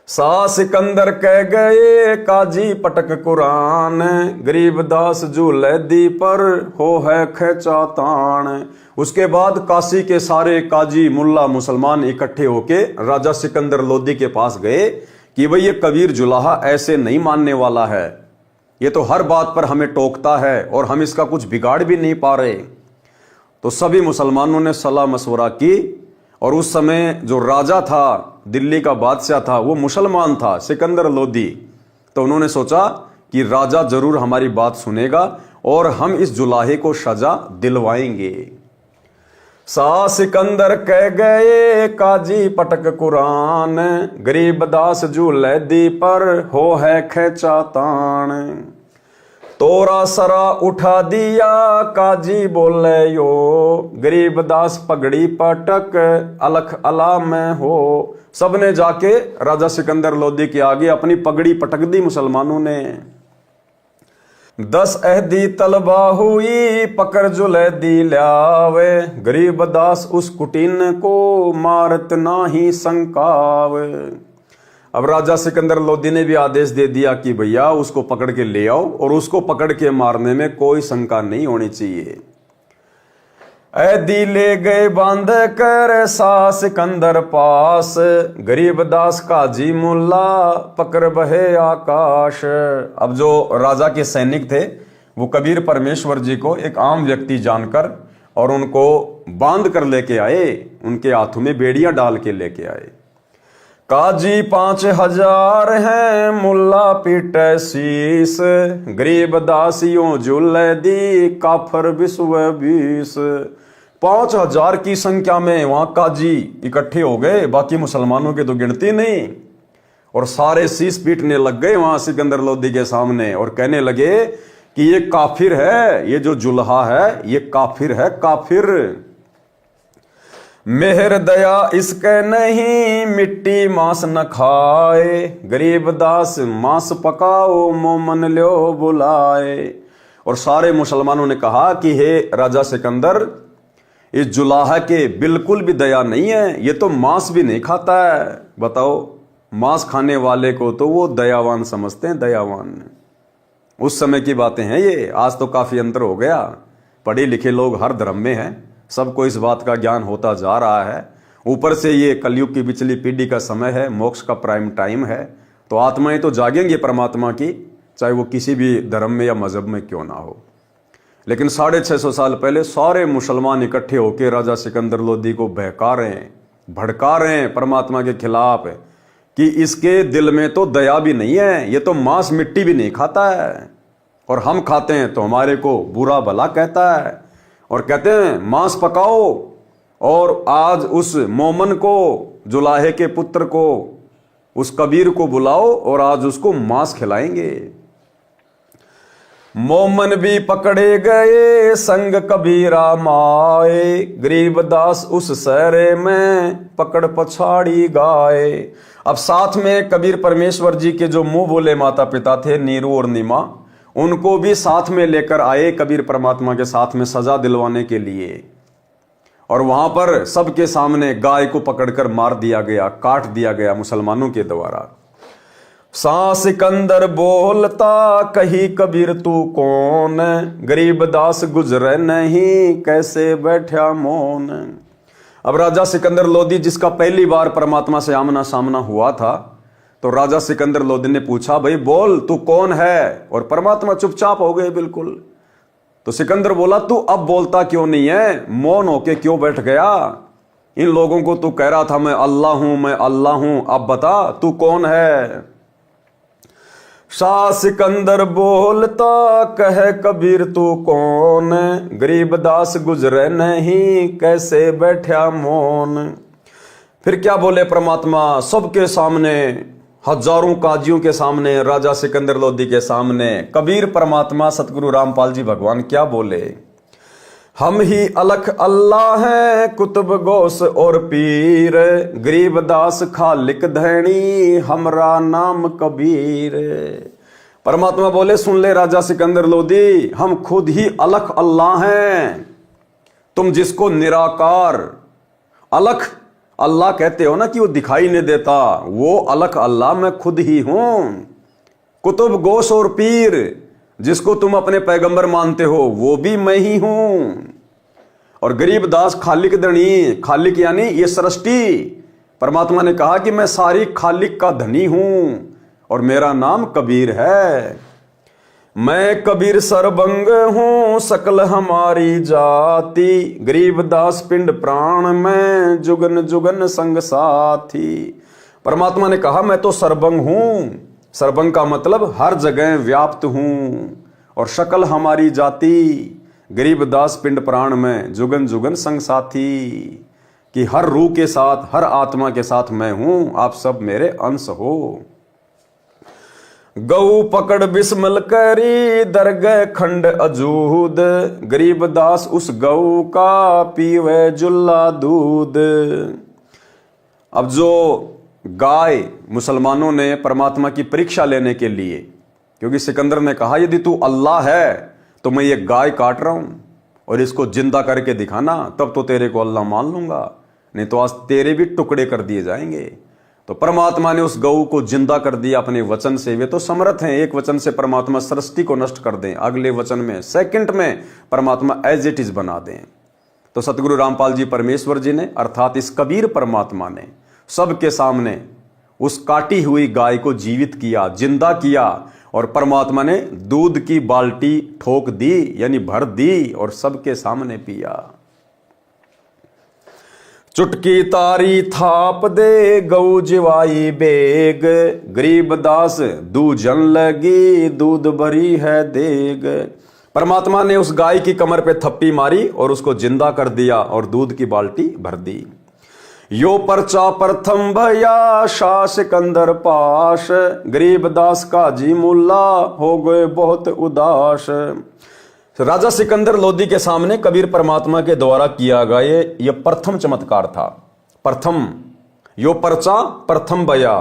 सा सिकंदर कह गए काजी पटक कुरान, गरीबदास झूले दी पर हो है खेचा तान। उसके बाद काशी के सारे काजी मुल्ला मुसलमान इकट्ठे होके राजा सिकंदर लोदी के पास गए कि भाई ये कबीर जुलाहा ऐसे नहीं मानने वाला है, ये तो हर बात पर हमें टोकता है और हम इसका कुछ बिगाड़ भी नहीं पा रहे। तो सभी मुसलमानों ने सलाह मशवरा की, और उस समय जो राजा था, दिल्ली का बादशाह था, वो मुसलमान था, सिकंदर लोदी। तो उन्होंने सोचा कि राजा जरूर हमारी बात सुनेगा और हम इस जुलाहे को सजा दिलवाएंगे। सा सिकंदर कह गए काजी पटक कुरान, गरीबदास झूले दी पर हो है खेचा तान। तोरा सरा उठा दिया काजी बोले यो, गरीबदास पगड़ी पटक अलख अला में हो। सबने जाके राजा सिकंदर लोदी के आगे अपनी पगड़ी पटक दी मुसलमानों ने। 10 अहदी तलबा हुई पकड़ जुले दी ल्यावे, गरीबदास उस कुटीन को मारत नाही संकावे। अब राजा सिकंदर लोदी ने भी आदेश दे दिया कि भैया उसको पकड़ के ले आओ, और उसको पकड़ के मारने में कोई शंका नहीं होनी चाहिए। ऐदी ले गए बांध कर सा सिकंदर पास, गरीबदास काजी मुल्ला पकड़ बहे आकाश। अब जो राजा के सैनिक थे वो कबीर परमेश्वर जी को एक आम व्यक्ति जानकर और उनको बांध कर लेके आए, उनके हाथों में बेड़ियां डाल के लेके आए। काजी 5000 हैं मुल्ला पीटे शीस, गरीबदासियों झूले दी काफर विश्व 20। 5000 की संख्या में वहां काजी इकट्ठे हो गए, बाकी मुसलमानों की तो गिनती नहीं, और सारे शीस पीटने लग गए वहां सिकंदर लोदी के सामने, और कहने लगे कि ये काफिर है, ये जो जुल्हा है ये काफिर है, काफिर। मेहर दया इसके नहीं मिट्टी मांस न खाए, गरीबदास मांस पकाओ मोमन लो बुलाए। और सारे मुसलमानों ने कहा कि हे राजा सिकंदर, इस जुलाहा के बिल्कुल भी दया नहीं है, ये तो मांस भी नहीं खाता है। बताओ, मांस खाने वाले को तो वो दयावान समझते हैं, दयावान। उस समय की बातें हैं ये, आज तो काफी अंतर हो गया, पढ़े लिखे लोग हर धर्म में हैं, सबको इस बात का ज्ञान होता जा रहा है। ऊपर से ये कलयुग की पिछली पीढ़ी का समय है, मोक्ष का प्राइम टाइम है, तो आत्माएं तो जागेंगी परमात्मा की, चाहे वो किसी भी धर्म में या मजहब में क्यों ना हो। लेकिन 650 साल पहले सारे मुसलमान इकट्ठे होकर राजा सिकंदर लोदी को बहका रहे हैं, भड़का रहे हैं परमात्मा के खिलाफ, कि इसके दिल में तो दया भी नहीं है, ये तो मांस मिट्टी भी नहीं खाता है, और हम खाते हैं तो हमारे को बुरा भला कहता है, और कहते हैं मांस पकाओ, और आज उस मोमन को, जुलाहे के पुत्र को, उस कबीर को बुलाओ और आज उसको मांस खिलाएंगे। मोमन भी पकड़े गए संग कबीरा माए, गरीबदास उस सहरे में पकड़ पछाड़ी गाए। अब साथ में कबीर परमेश्वर जी के जो मुंह बोले माता पिता थे, नीरू और नीमा, उनको भी साथ में लेकर आए कबीर परमात्मा के साथ में सजा दिलवाने के लिए, और वहां पर सबके सामने गाय को पकड़कर मार दिया गया, काट दिया गया मुसलमानों के द्वारा। सा सिकंदर बोलता कही कबीर तू कौन, गरीबदास गुजरे नहीं कैसे बैठा मौन। अब राजा सिकंदर लोदी, जिसका पहली बार परमात्मा से आमना सामना हुआ था, तो राजा सिकंदर लोदी ने पूछा, भाई बोल तू कौन है? और परमात्मा चुपचाप हो गए बिल्कुल। तो सिकंदर बोला, तू अब बोलता क्यों नहीं है? मौन होके क्यों बैठ गया? इन लोगों को तू कह रहा था मैं अल्लाह हूं, मैं अल्लाह हूं, अब बता तू कौन है? शाह सिकंदर बोलता, कहे कबीर तू कौन? गरीबदास गुजरे नहीं, कैसे बैठा मौन। फिर क्या बोले परमात्मा? सबके सामने, हजारों काजियों के सामने, राजा सिकंदर लोदी के सामने कबीर परमात्मा सतगुरु रामपाल जी भगवान क्या बोले? हम ही अलख अल्लाह हैं, कुतुब गौस और पीर, गरीबदास खालिक धैनी, हमरा नाम कबीर। परमात्मा बोले, सुन ले राजा सिकंदर लोदी, हम खुद ही अलख अल्लाह हैं। तुम जिसको निराकार अलख अल्लाह कहते हो ना, कि वो दिखाई नहीं देता, वो अलख अल्लाह मैं खुद ही हूं। कुतुब गौस और पीर, जिसको तुम अपने पैगंबर मानते हो, वो भी मैं ही हूं। और गरीबदास खालिक धनी, खालिक यानी ये सृष्टि। परमात्मा ने कहा कि मैं सारी खालिक का धनी हूं और मेरा नाम कबीर है। मैं कबीर सरबंग हूं, सकल हमारी जाति, गरीबदास पिंड प्राण में, जुगन जुगन संग साथी। परमात्मा ने कहा मैं तो सरबंग हूं। सरबंग का मतलब हर जगह व्याप्त हूं। और शकल हमारी जाति, गरीबदास पिंड प्राण में, जुगन जुगन संग साथी, कि हर रूह के साथ, हर आत्मा के साथ मैं हूं, आप सब मेरे अंश हो। गऊ पकड़ बिस्मल करी, दरगह खंड अजूद, गरीबदास उस गऊ का पीवे जुल्ला दूध। अब जो गाय मुसलमानों ने परमात्मा की परीक्षा लेने के लिए, क्योंकि सिकंदर ने कहा यदि तू अल्लाह है तो मैं ये गाय काट रहा हूं और इसको जिंदा करके दिखाना, तब तो तेरे को अल्लाह मान लूंगा, नहीं तो आज तेरे भी टुकड़े कर दिए जाएंगे। तो परमात्मा ने उस गऊ को जिंदा कर दिया अपने वचन से। वे तो समर्थ हैं, एक वचन से परमात्मा सृष्टि को नष्ट कर दें, अगले वचन में सेकंड में परमात्मा एज इट इज बना दें। तो सतगुरु रामपाल जी परमेश्वर जी ने, अर्थात इस कबीर परमात्मा ने सबके सामने उस काटी हुई गाय को जीवित किया, जिंदा किया, और परमात्मा ने दूध की बाल्टी ठोक दी, यानी भर दी, और सबके सामने पिया। चुटकी तारी थाप दे, गऊ जिवाई बेग, गरीबदास दूजन लगी, दूध भरी है देग। परमात्मा ने उस गाय की कमर पे थप्पी मारी और उसको जिंदा कर दिया और दूध की बाल्टी भर दी। यो परचा प्रथम भया, शाह सिकंदर पाश, गरीबदास काजी मुल्ला हो गए बहुत उदास। राजा सिकंदर लोदी के सामने कबीर परमात्मा के द्वारा किया गया ये प्रथम चमत्कार था। प्रथम, यो परचा प्रथम भया,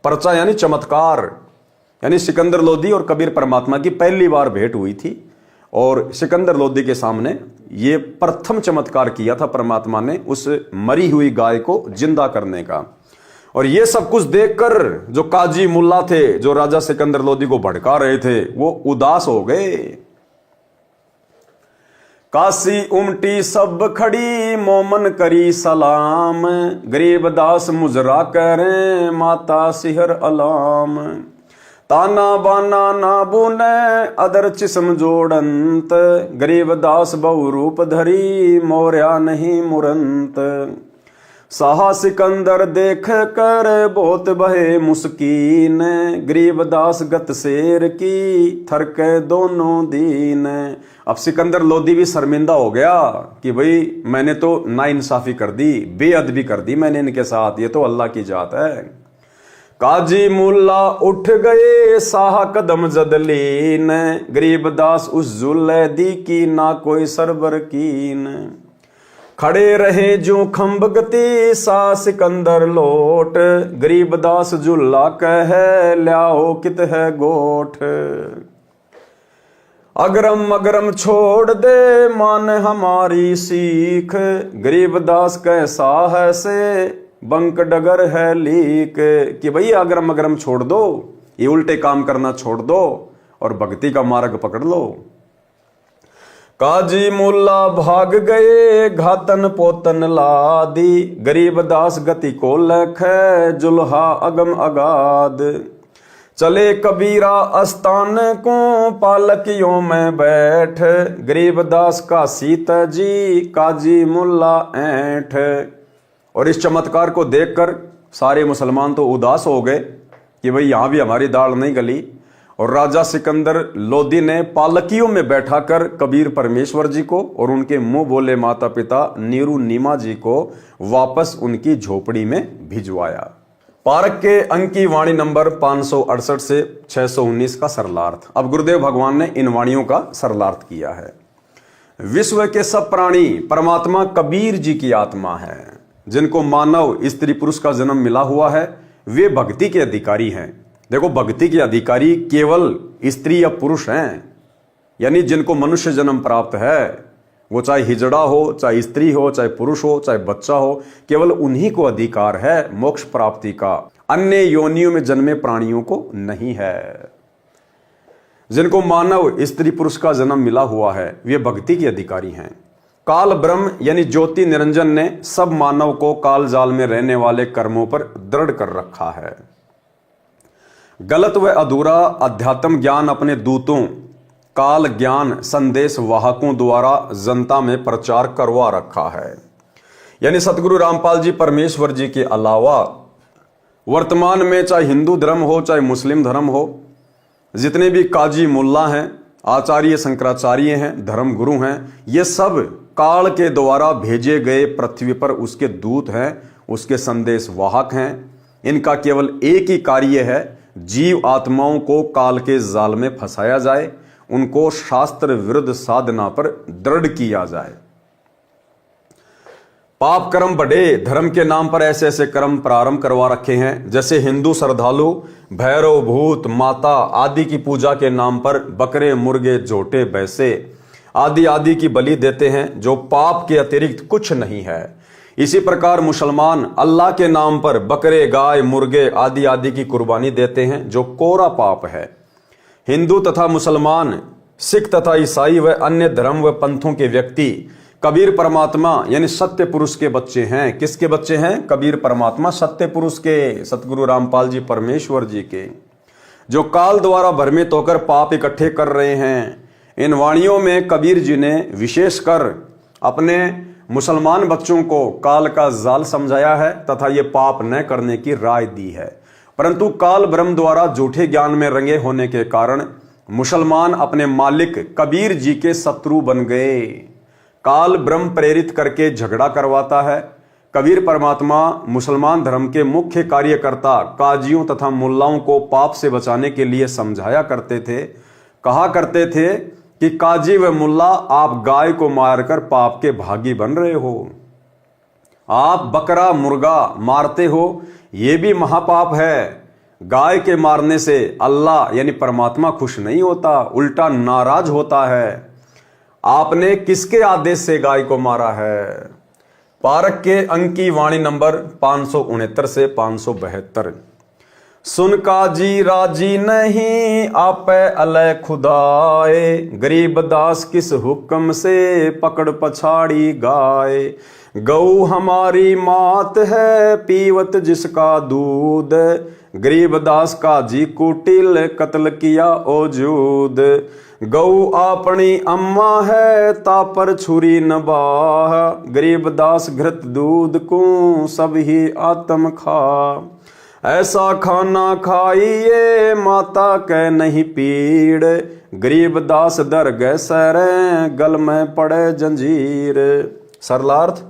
परचा यानी चमत्कार, यानी सिकंदर लोदी और कबीर परमात्मा की पहली बार भेंट हुई थी, और सिकंदर लोदी के सामने ये प्रथम चमत्कार किया था परमात्मा ने, उस मरी हुई गाय को जिंदा करने का। और ये सब कुछ देखकर जो काजी मुल्ला थे, जो राजा सिकंदर लोदी को भड़का रहे थे, वो उदास हो गए। काशी उमटी सब खड़ी, मोमन करी सलाम, गरीबदास मुजरा करें, माता सिहर अलाम। ताना बाना ना बुने, अदर चिस्म जोड़ंत, गरीबदास बहु रूप धरी, मोर्या नहीं मुरंत। साहा सिकंदर देख कर बहुत बहे मुस्कीन, गरीबदास गत शेर की, थरके दोनों दीन। अब सिकंदर लोदी भी शर्मिंदा हो गया कि भाई मैंने तो नाइंसाफी कर दी, बेअदबी कर दी मैंने इनके साथ, ये तो अल्लाह की जात है। काजी मुल्ला उठ गए, साहा कदम जदलीन, गरीबदास उस जुल्ले दी की, ना कोई सरबर कीन। खड़े रहे जो खंब गति, सा सिकंदर लोट, गरीबदास जुल्ला कहे, ल्याओ कित है गोठ। अगरम अगरम छोड़ दे, मान हमारी सीख, गरीबदास कैसा है से, बंक डगर है लीक। कि भाई अगरम अगरम छोड़ दो, ये उल्टे काम करना छोड़ दो और भक्ति का मार्ग पकड़ लो। काजी मुल्ला भाग गए घातन पोतन लादी, गरीबदास गति को लख जुल्हा अगम अगाध। चले कबीरा अस्तान को पालकियों में बैठ, गरीबदास का सीता जी काजी मुल्ला ऐठ। और इस चमत्कार को देखकर सारे मुसलमान तो उदास हो गए कि भाई यहां भी हमारी दाल नहीं गली। और राजा सिकंदर लोदी ने पालकियों में बैठाकर कबीर परमेश्वर जी को और उनके मुंह बोले माता पिता नीरू नीमा जी को वापस उनकी झोपड़ी में भिजवाया। पारक के अंक की वाणी नंबर 568 से 619 का सरलार्थ। अब गुरुदेव भगवान ने इन वाणियों का सरलार्थ किया है। विश्व के सब प्राणी परमात्मा कबीर जी की आत्मा है। जिनको मानव स्त्री पुरुष का जन्म मिला हुआ है वे भक्ति के अधिकारी हैं। देखो, भक्ति के अधिकारी केवल स्त्री या पुरुष हैं, यानी जिनको मनुष्य जन्म प्राप्त है, वो चाहे हिजड़ा हो, चाहे स्त्री हो, चाहे पुरुष हो, चाहे बच्चा हो, केवल उन्हीं को अधिकार है मोक्ष प्राप्ति का। अन्य योनियों में जन्मे प्राणियों को नहीं है। जिनको मानव स्त्री पुरुष का जन्म मिला हुआ है वे भक्ति के अधिकारी हैं। काल ब्रह्म यानी ज्योति निरंजन ने सब मानव को काल जाल में रहने वाले कर्मों पर दृढ़ कर रखा है। गलत व अधूरा अध्यात्म ज्ञान अपने दूतों काल ज्ञान संदेश वाहकों द्वारा जनता में प्रचार करवा रखा है। यानी सतगुरु रामपाल जी परमेश्वर जी के अलावा वर्तमान में चाहे हिंदू धर्म हो चाहे मुस्लिम धर्म हो, जितने भी काजी मुल्ला हैं, आचार्य शंकराचार्य हैं, धर्म गुरु हैं, ये सब काल के द्वारा भेजे गए पृथ्वी पर उसके दूत हैं, उसके संदेश वाहक हैं। इनका केवल एक ही कार्य है, जीव आत्माओं को काल के जाल में फंसाया जाए, उनको शास्त्र विरुद्ध साधना पर दृढ़ किया जाए। पाप कर्म बढ़े, धर्म के नाम पर ऐसे ऐसे कर्म प्रारंभ करवा रखे हैं। जैसे हिंदू श्रद्धालु भैरव भूत माता आदि की पूजा के नाम पर बकरे मुर्गे झोटे भैंसे आदि आदि की बलि देते हैं, जो पाप के अतिरिक्त कुछ नहीं है। इसी प्रकार मुसलमान अल्लाह के नाम पर बकरे गाय मुर्गे आदि आदि की कुर्बानी देते हैं, जो कोरा पाप है। हिंदू तथा मुसलमान, सिख तथा ईसाई व अन्य धर्म व पंथों के व्यक्ति कबीर परमात्मा यानी सत्य पुरुष के बच्चे हैं। किसके बच्चे हैं? कबीर परमात्मा सत्य पुरुष के, सतगुरु रामपाल जी परमेश्वर जी के, जो काल द्वारा भ्रमित होकर पाप इकट्ठे कर रहे हैं। इन वाणियों में कबीर जी ने विशेषकर अपने मुसलमान बच्चों को काल का जाल समझाया है तथा ये पाप न करने की राय दी है। परंतु काल ब्रह्म द्वारा झूठे ज्ञान में रंगे होने के कारण मुसलमान अपने मालिक कबीर जी के शत्रु बन गए। काल ब्रह्म प्रेरित करके झगड़ा करवाता है। कबीर परमात्मा मुसलमान धर्म के मुख्य कार्यकर्ता काजियों तथा मुल्लाओं को पाप से बचाने के लिए समझाया करते थे। कहा करते थे कि काजी व मुल्ला, आप गाय को मारकर पाप के भागी बन रहे हो, आप बकरा मुर्गा मारते हो, ये भी महापाप है। गाय के मारने से अल्लाह यानी परमात्मा खुश नहीं होता, उल्टा नाराज होता है। आपने किसके आदेश से गाय को मारा है? पारक के अंक की वाणी नंबर 569 से 572। सुन काजी राजी नहीं आपे अलय खुदाए, गरीब दास किस हुक्म से पकड़ पछाड़ी गाय। गऊ हमारी मात है पीवत जिसका दूध, गरीब दास का जी कुटिल कत्ल किया ओजूद। गऊ अपनी अम्मा है तापर छुरी न बाह, गरीब दास घृत दूध को सब ही आत्म खा। ऐसा खाना खाइए माता के नहीं पीड़, गरीब दास दर गए सरे गल में पड़े जंजीर। सरलार्थ।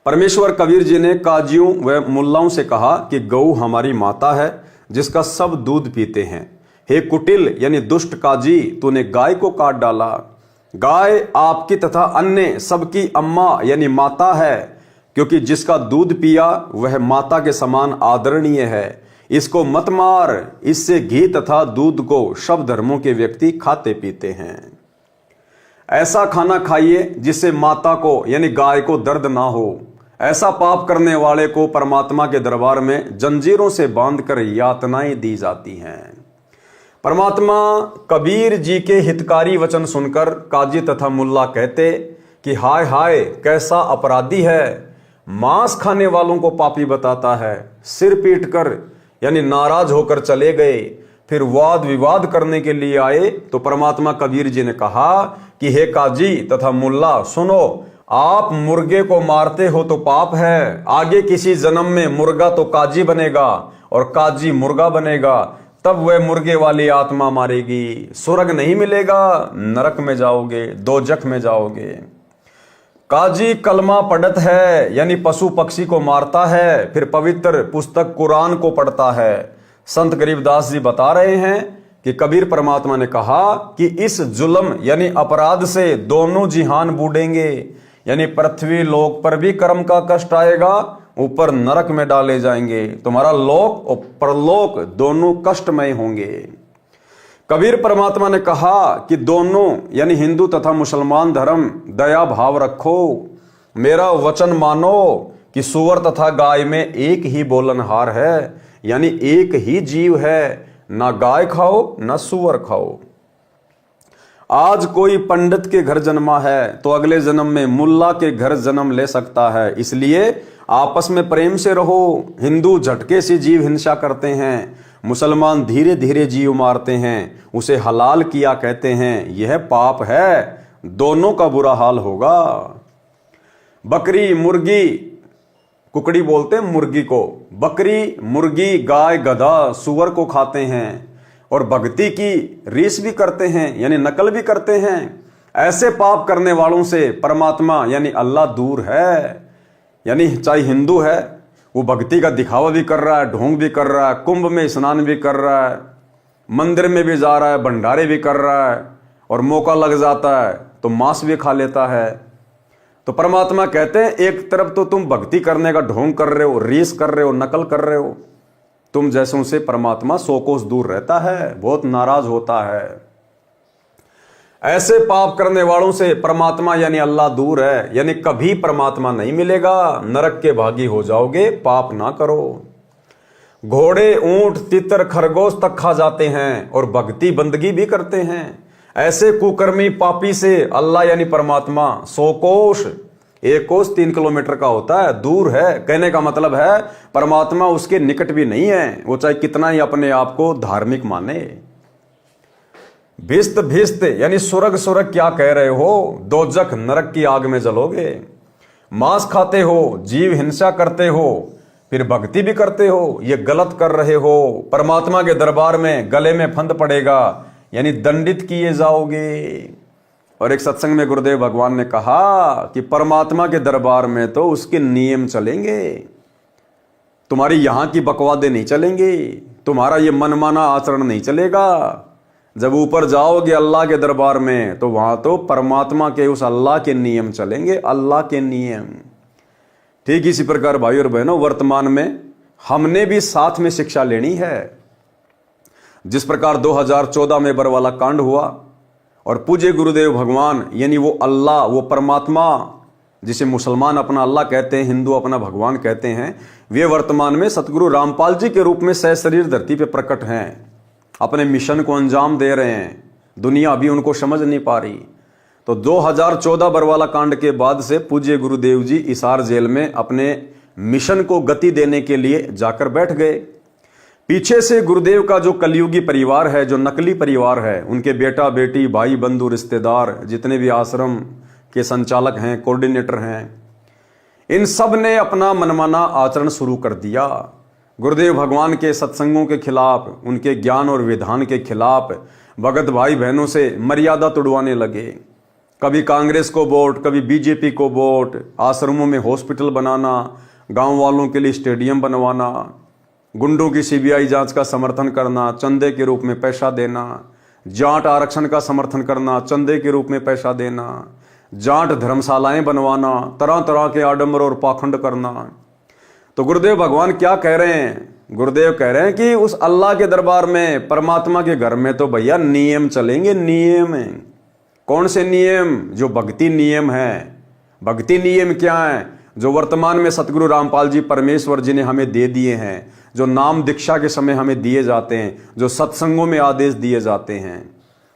परमेश्वर कबीर जी ने काजियों व मुल्लाओं से कहा कि गऊ हमारी माता है जिसका सब दूध पीते हैं। हे कुटिल यानी दुष्ट काजी, तूने गाय को काट डाला। गाय आपकी तथा अन्य सबकी अम्मा यानी माता है, क्योंकि जिसका दूध पिया वह माता के समान आदरणीय है। इसको मत मार। इससे घी तथा दूध को सब धर्मों के व्यक्ति खाते पीते हैं। ऐसा खाना खाइए जिससे माता को यानी गाय को दर्द ना हो। ऐसा पाप करने वाले को परमात्मा के दरबार में जंजीरों से बांधकर यातनाएं दी जाती हैं। परमात्मा कबीर जी के हितकारी वचन सुनकर काजी तथा मुल्ला कहते कि हाय हाय कैसा अपराधी है, मांस खाने वालों को पापी बताता है। सिर पीटकर यानी नाराज होकर चले गए। फिर वाद विवाद करने के लिए आए तो परमात्मा कबीर जी ने कहा कि हे काजी तथा मुल्ला सुनो, आप मुर्गे को मारते हो तो पाप है, आगे किसी जन्म में मुर्गा तो काजी बनेगा और काजी मुर्गा बनेगा, तब वह मुर्गे वाली आत्मा मारेगी, स्वर्ग नहीं मिलेगा, नरक में जाओगे, दोजख में जाओगे। काजी कलमा पढ़त है यानी पशु पक्षी को मारता है, फिर पवित्र पुस्तक कुरान को पढ़ता है। संत गरीबदास जी बता रहे हैं कि कबीर परमात्मा ने कहा कि इस जुल्म यानी अपराध से दोनों जिहान बूढ़ेंगे, यानी पृथ्वी लोक पर भी कर्म का कष्ट आएगा, ऊपर नरक में डाले जाएंगे, तुम्हारा लोक और परलोक दोनों कष्टमय होंगे। कबीर परमात्मा ने कहा कि दोनों यानी हिंदू तथा मुसलमान धर्म दया भाव रखो, मेरा वचन मानो कि सुअर तथा गाय में एक ही बोलनहार है, यानी एक ही जीव है, ना गाय खाओ ना सुअर खाओ। आज कोई पंडित के घर जन्मा है तो अगले जन्म में मुल्ला के घर जन्म ले सकता है, इसलिए आपस में प्रेम से रहो। हिंदू झटके से जीव हिंसा करते हैं, मुसलमान धीरे धीरे जीव मारते हैं, उसे हलाल किया कहते हैं, यह पाप है, दोनों का बुरा हाल होगा। बकरी मुर्गी, कुकड़ी बोलते हैं मुर्गी को, बकरी मुर्गी गाय गधा सुअर को खाते हैं और भक्ति की रीस भी करते हैं यानी नकल भी करते हैं। ऐसे पाप करने वालों से परमात्मा यानी अल्लाह दूर है। यानी चाहे हिंदू है वो भक्ति का दिखावा भी कर रहा है, ढोंग भी कर रहा है, कुंभ में स्नान भी कर रहा है, मंदिर में भी जा रहा है, भंडारे भी कर रहा है, और मौका लग जाता है तो मांस भी खा लेता है। तो परमात्मा कहते हैं एक तरफ तो तुम भक्ति करने का ढोंग कर रहे हो, रीस कर रहे हो, नकल कर रहे हो, तुम जैसों से परमात्मा 100 कोस दूर रहता है, बहुत नाराज होता है। ऐसे पाप करने वालों से परमात्मा यानी अल्लाह दूर है, यानी कभी परमात्मा नहीं मिलेगा, नरक के भागी हो जाओगे, पाप ना करो। घोड़े ऊंट तितर खरगोश तक खा जाते हैं और भक्ति बंदगी भी करते हैं। ऐसे कुकर्मी पापी से अल्लाह यानी परमात्मा 100 कोस, 1 कोस 3 किलोमीटर का होता है, दूर है। कहने का मतलब है परमात्मा उसके निकट भी नहीं है, वो चाहे कितना ही अपने आप को धार्मिक माने। भिस्त भिस्त यानी सुरग सुरग क्या कह रहे हो, दोजख नरक की आग में जलोगे। मांस खाते हो, जीव हिंसा करते हो, फिर भक्ति भी करते हो, ये गलत कर रहे हो। परमात्मा के दरबार में गले में फंद पड़ेगा यानी दंडित किए जाओगे। और एक सत्संग में गुरुदेव भगवान ने कहा कि परमात्मा के दरबार में तो उसके नियम चलेंगे, तुम्हारी यहां की बकवादे नहीं चलेंगी, तुम्हारा ये मनमाना आचरण नहीं चलेगा। जब ऊपर जाओगे अल्लाह के दरबार में तो वहां तो परमात्मा के उस अल्लाह के नियम चलेंगे, अल्लाह के नियम। ठीक इसी प्रकार भाई और बहनों, वर्तमान में हमने भी साथ में शिक्षा लेनी है। जिस प्रकार 2014 में बरवाला कांड हुआ और पूज्य गुरुदेव भगवान यानी वो अल्लाह, वो परमात्मा जिसे मुसलमान अपना अल्लाह कहते हैं, हिंदू अपना भगवान कहते हैं, वे वर्तमान में सतगुरु रामपाल जी के रूप में सशरीर धरती पे प्रकट हैं, अपने मिशन को अंजाम दे रहे हैं। दुनिया अभी उनको समझ नहीं पा रही। तो 2014 बरवाला कांड के बाद से पूज्य गुरुदेव जी हिसार जेल में अपने मिशन को गति देने के लिए जाकर बैठ गए। पीछे से गुरुदेव का जो कलयुगी परिवार है, जो नकली परिवार है, उनके बेटा बेटी भाई बंधु रिश्तेदार जितने भी आश्रम के संचालक हैं, कोऑर्डिनेटर हैं, इन सब ने अपना मनमाना आचरण शुरू कर दिया। गुरुदेव भगवान के सत्संगों के खिलाफ, उनके ज्ञान और विधान के खिलाफ भगत भाई बहनों से मर्यादा तुड़वाने लगे। कभी कांग्रेस को वोट, कभी बीजेपी को वोट, आश्रमों में हॉस्पिटल बनाना, गांव वालों के लिए स्टेडियम बनवाना, गुंडों की सीबीआई जांच का समर्थन करना, चंदे के रूप में पैसा देना, जाट आरक्षण का समर्थन करना, चंदे के रूप में पैसा देना, जाट धर्मशालाएं बनवाना, तरह तरह के आडंबर और पाखंड करना। तो गुरुदेव भगवान क्या कह रहे हैं? गुरुदेव कह रहे हैं कि उस अल्लाह के दरबार में, परमात्मा के घर में तो भैया नियम चलेंगे, नियम। कौन से नियम? जो भक्ति नियम है। भक्ति नियम क्या है? जो वर्तमान में सतगुरु रामपाल जी परमेश्वर जी ने हमें दे दिए हैं, जो नाम दीक्षा के समय हमें दिए जाते हैं, जो सत्संगों में आदेश दिए जाते हैं,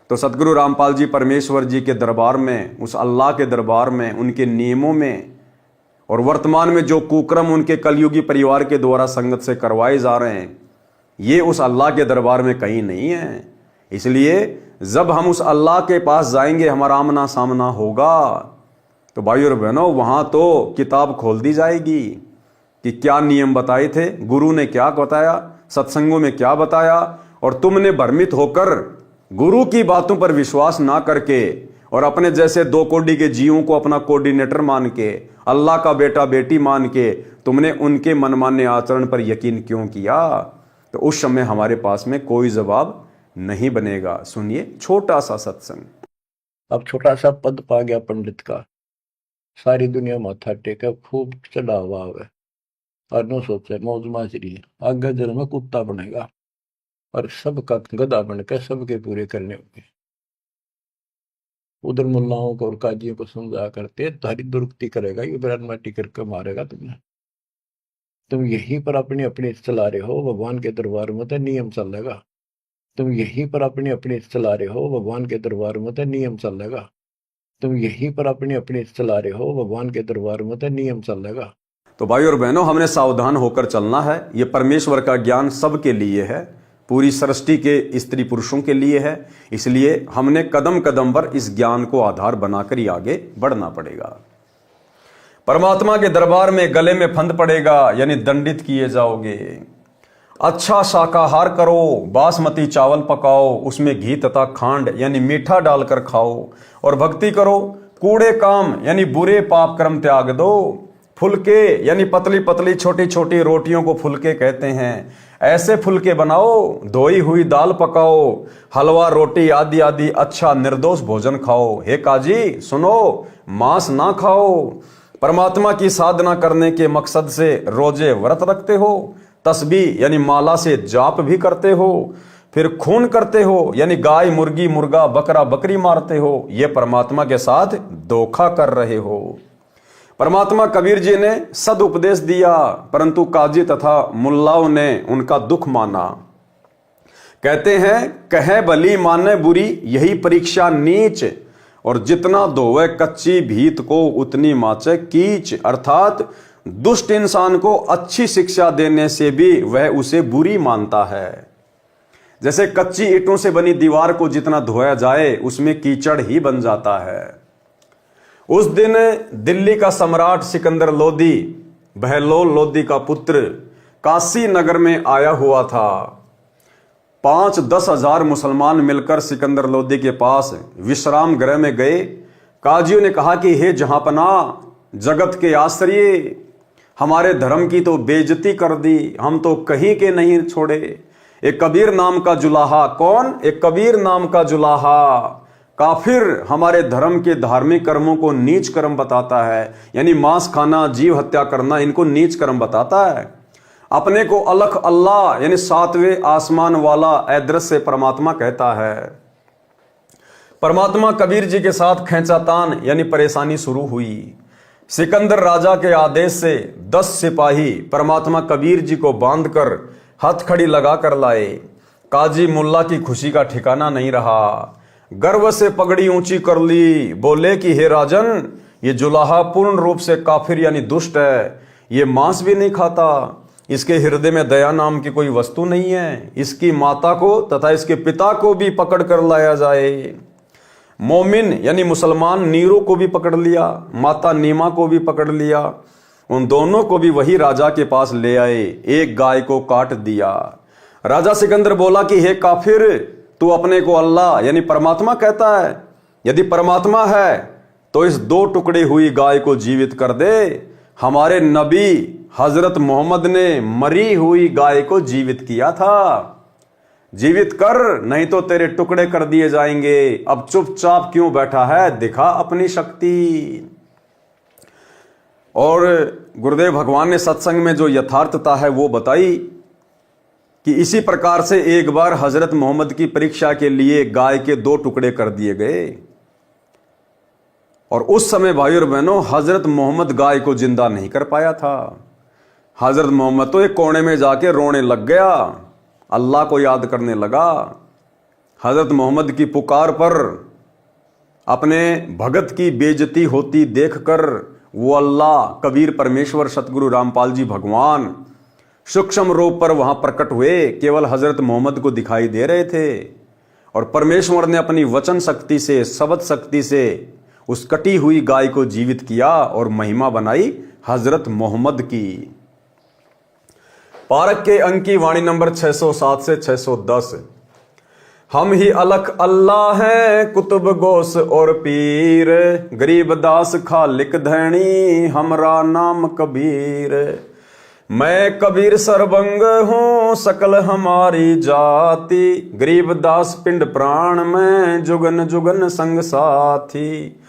तो सतगुरु रामपाल जी परमेश्वर जी के दरबार में, उस अल्लाह के दरबार में, उनके नियमों में, और वर्तमान में जो कुक्रम उनके कलयुगी परिवार के द्वारा संगत से करवाए जा रहे हैं, ये उस अल्लाह के दरबार में कहीं नहीं है। इसलिए जब हम उस अल्लाह के पास जाएंगे, हमारा आमना सामना होगा, तो भाई और बहनों वहां तो किताब खोल दी जाएगी कि क्या नियम बताए थे, गुरु ने क्या बताया, सत्संगों में क्या बताया, और तुमने भ्रमित होकर गुरु की बातों पर विश्वास ना करके और अपने जैसे 2 कोड़ी के जीवों को अपना कोऑर्डिनेटर मान के, अल्लाह का बेटा बेटी मान के तुमने उनके मनमाने आचरण पर यकीन क्यों किया, तो उस समय हमारे पास में कोई जवाब नहीं बनेगा। सुनिए छोटा सा सत्संग। अब छोटा सा पद पा गया पंडित का, सारी दुनिया माथा टेका, खूब चढ़ा हुआ है और नो सोचे मौज माजरी, आगे जन्म में कुत्ता बनेगा और सबका गधा बनकर सबके पूरे करने होंगे। उधर मुल्लाओं को और काजियों को समझा करते तारी दुरुक्ति करेगा, ये बरान माटी करके मारेगा तुम्हें। तुम यहीं पर अपनी अपनी चला रहे हो, भगवान के दरबार में तो नियम चलेगा। तुम यहीं पर अपनी अपनी चला रहे हो, भगवान के दरबार में तो नियम चलेगा। तुम यहीं पर अपनी अपनी चला रहे हो, भगवान के दरबार में तो नियम चलेगा। तो भाई और बहनों हमने सावधान होकर चलना है। ये परमेश्वर का ज्ञान सबके लिए है, पूरी सृष्टि के स्त्री पुरुषों के लिए है। इसलिए हमने कदम कदम पर इस ज्ञान को आधार बनाकर ही आगे बढ़ना पड़ेगा। परमात्मा के दरबार में गले में फंद पड़ेगा, यानी दंडित किए जाओगे। अच्छा शाकाहार करो, बासमती चावल पकाओ, उसमें घी तथा खांड यानी मीठा डालकर खाओ, और भक्ति करो। कूड़े काम यानी बुरे पाप कर्म त्याग दो। फुलके यानी पतली पतली छोटी छोटी रोटियों को फुलके कहते हैं, ऐसे फुलके बनाओ। धोई हुई दाल पकाओ, हलवा रोटी आदि आदि अच्छा निर्दोष भोजन खाओ। हे काजी सुनो, मांस ना खाओ। परमात्मा की साधना करने के मकसद से रोजे व्रत रखते हो, तस्बीह यानी माला से जाप भी करते हो, फिर खून करते हो यानी गाय मुर्गी मुर्गा बकरा बकरी मारते हो। ये परमात्मा के साथ धोखा कर रहे हो। परमात्मा कबीर जी ने सदुपदेश दिया, परंतु काजी तथा मुल्लाओं ने उनका दुख माना। कहते हैं कहे भली माने बुरी, यही परीक्षा नीच, और जितना धोवे कच्ची भीत को उतनी माचे कीच। अर्थात दुष्ट इंसान को अच्छी शिक्षा देने से भी वह उसे बुरी मानता है। जैसे कच्ची ईंटों से बनी दीवार को जितना धोया जाए उसमें कीचड़ ही बन जाता है। उस दिन दिल्ली का सम्राट सिकंदर लोदी, बहलोल लोदी का पुत्र, काशी नगर में आया हुआ था। 5-10 हजार मुसलमान मिलकर सिकंदर लोदी के पास विश्राम गृह में गए। काजियों ने कहा कि हे जहांपना, जगत के आश्रय, हमारे धर्म की तो बेइज्जती कर दी, हम तो कहीं के नहीं छोड़े। एक कबीर नाम का जुलाहा, कौन? एक कबीर नाम का जुलाहा काफिर हमारे धर्म के धार्मिक कर्मों को नीच कर्म बताता है, यानी मांस खाना, जीव हत्या करना, इनको नीच कर्म बताता है। अपने को अलख अल्लाह यानी 7वें आसमान वाला अदृश्य परमात्मा कहता है। परमात्मा कबीर जी के साथ खींचातान यानी परेशानी शुरू हुई। सिकंदर राजा के आदेश से 10 सिपाही परमात्मा कबीर जी को बांधकर हथकड़ी लगा कर लाए। काजी मुल्ला की खुशी का ठिकाना नहीं रहा, गर्व से पगड़ी ऊंची कर ली, बोले कि हे राजन, ये जुलाहा पूर्ण रूप से काफिर यानी दुष्ट है, ये मांस भी नहीं खाता, इसके हृदय में दया नाम की कोई वस्तु नहीं है, इसकी माता को तथा इसके पिता को भी पकड़ कर लाया जाए। मोमिन यानी मुसलमान नीरो को भी पकड़ लिया, माता नीमा को भी पकड़ लिया, उन दोनों को भी वही राजा के पास ले आए। एक गाय को काट दिया। राजा सिकंदर बोला कि हे काफिर, तू अपने को अल्लाह यानी परमात्मा कहता है, यदि परमात्मा है तो इस 2 टुकड़े हुई गाय को जीवित कर दे। हमारे नबी हजरत मोहम्मद ने मरी हुई गाय को जीवित किया था, जीवित कर, नहीं तो तेरे टुकड़े कर दिए जाएंगे। अब चुपचाप क्यों बैठा है, दिखा अपनी शक्ति। और गुरुदेव भगवान ने सत्संग में जो यथार्थता है वो बताई कि इसी प्रकार से एक बार हजरत मोहम्मद की परीक्षा के लिए गाय के 2 टुकड़े कर दिए गए और उस समय भाई और बहनों हजरत मोहम्मद गाय को जिंदा नहीं कर पाया था। हजरत मोहम्मद तो एक कोने में जाके रोने लग गया, अल्लाह को याद करने लगा। हजरत मोहम्मद की पुकार पर अपने भगत की बेइज्जती होती देखकर वो अल्लाह, कबीर परमेश्वर, सतगुरु रामपाल जी भगवान सूक्ष्म रूप पर वहां प्रकट हुए, केवल हजरत मोहम्मद को दिखाई दे रहे थे। और परमेश्वर ने अपनी वचन शक्ति से, शब्द शक्ति से उस कटी हुई गाय को जीवित किया और महिमा बनाई हजरत मोहम्मद की। पारक के अंक की वाणी नंबर 607 से 610। हम ही अलख अल्लाह हैं, कुतुब गोस और पीर, गरीब दास खालिक धैनी, हमरा नाम कबीर। मैं कबीर सरबंग हूँ, सकल हमारी जाति, गरीब दास पिंड प्राण में, जुगन जुगन संग साथी।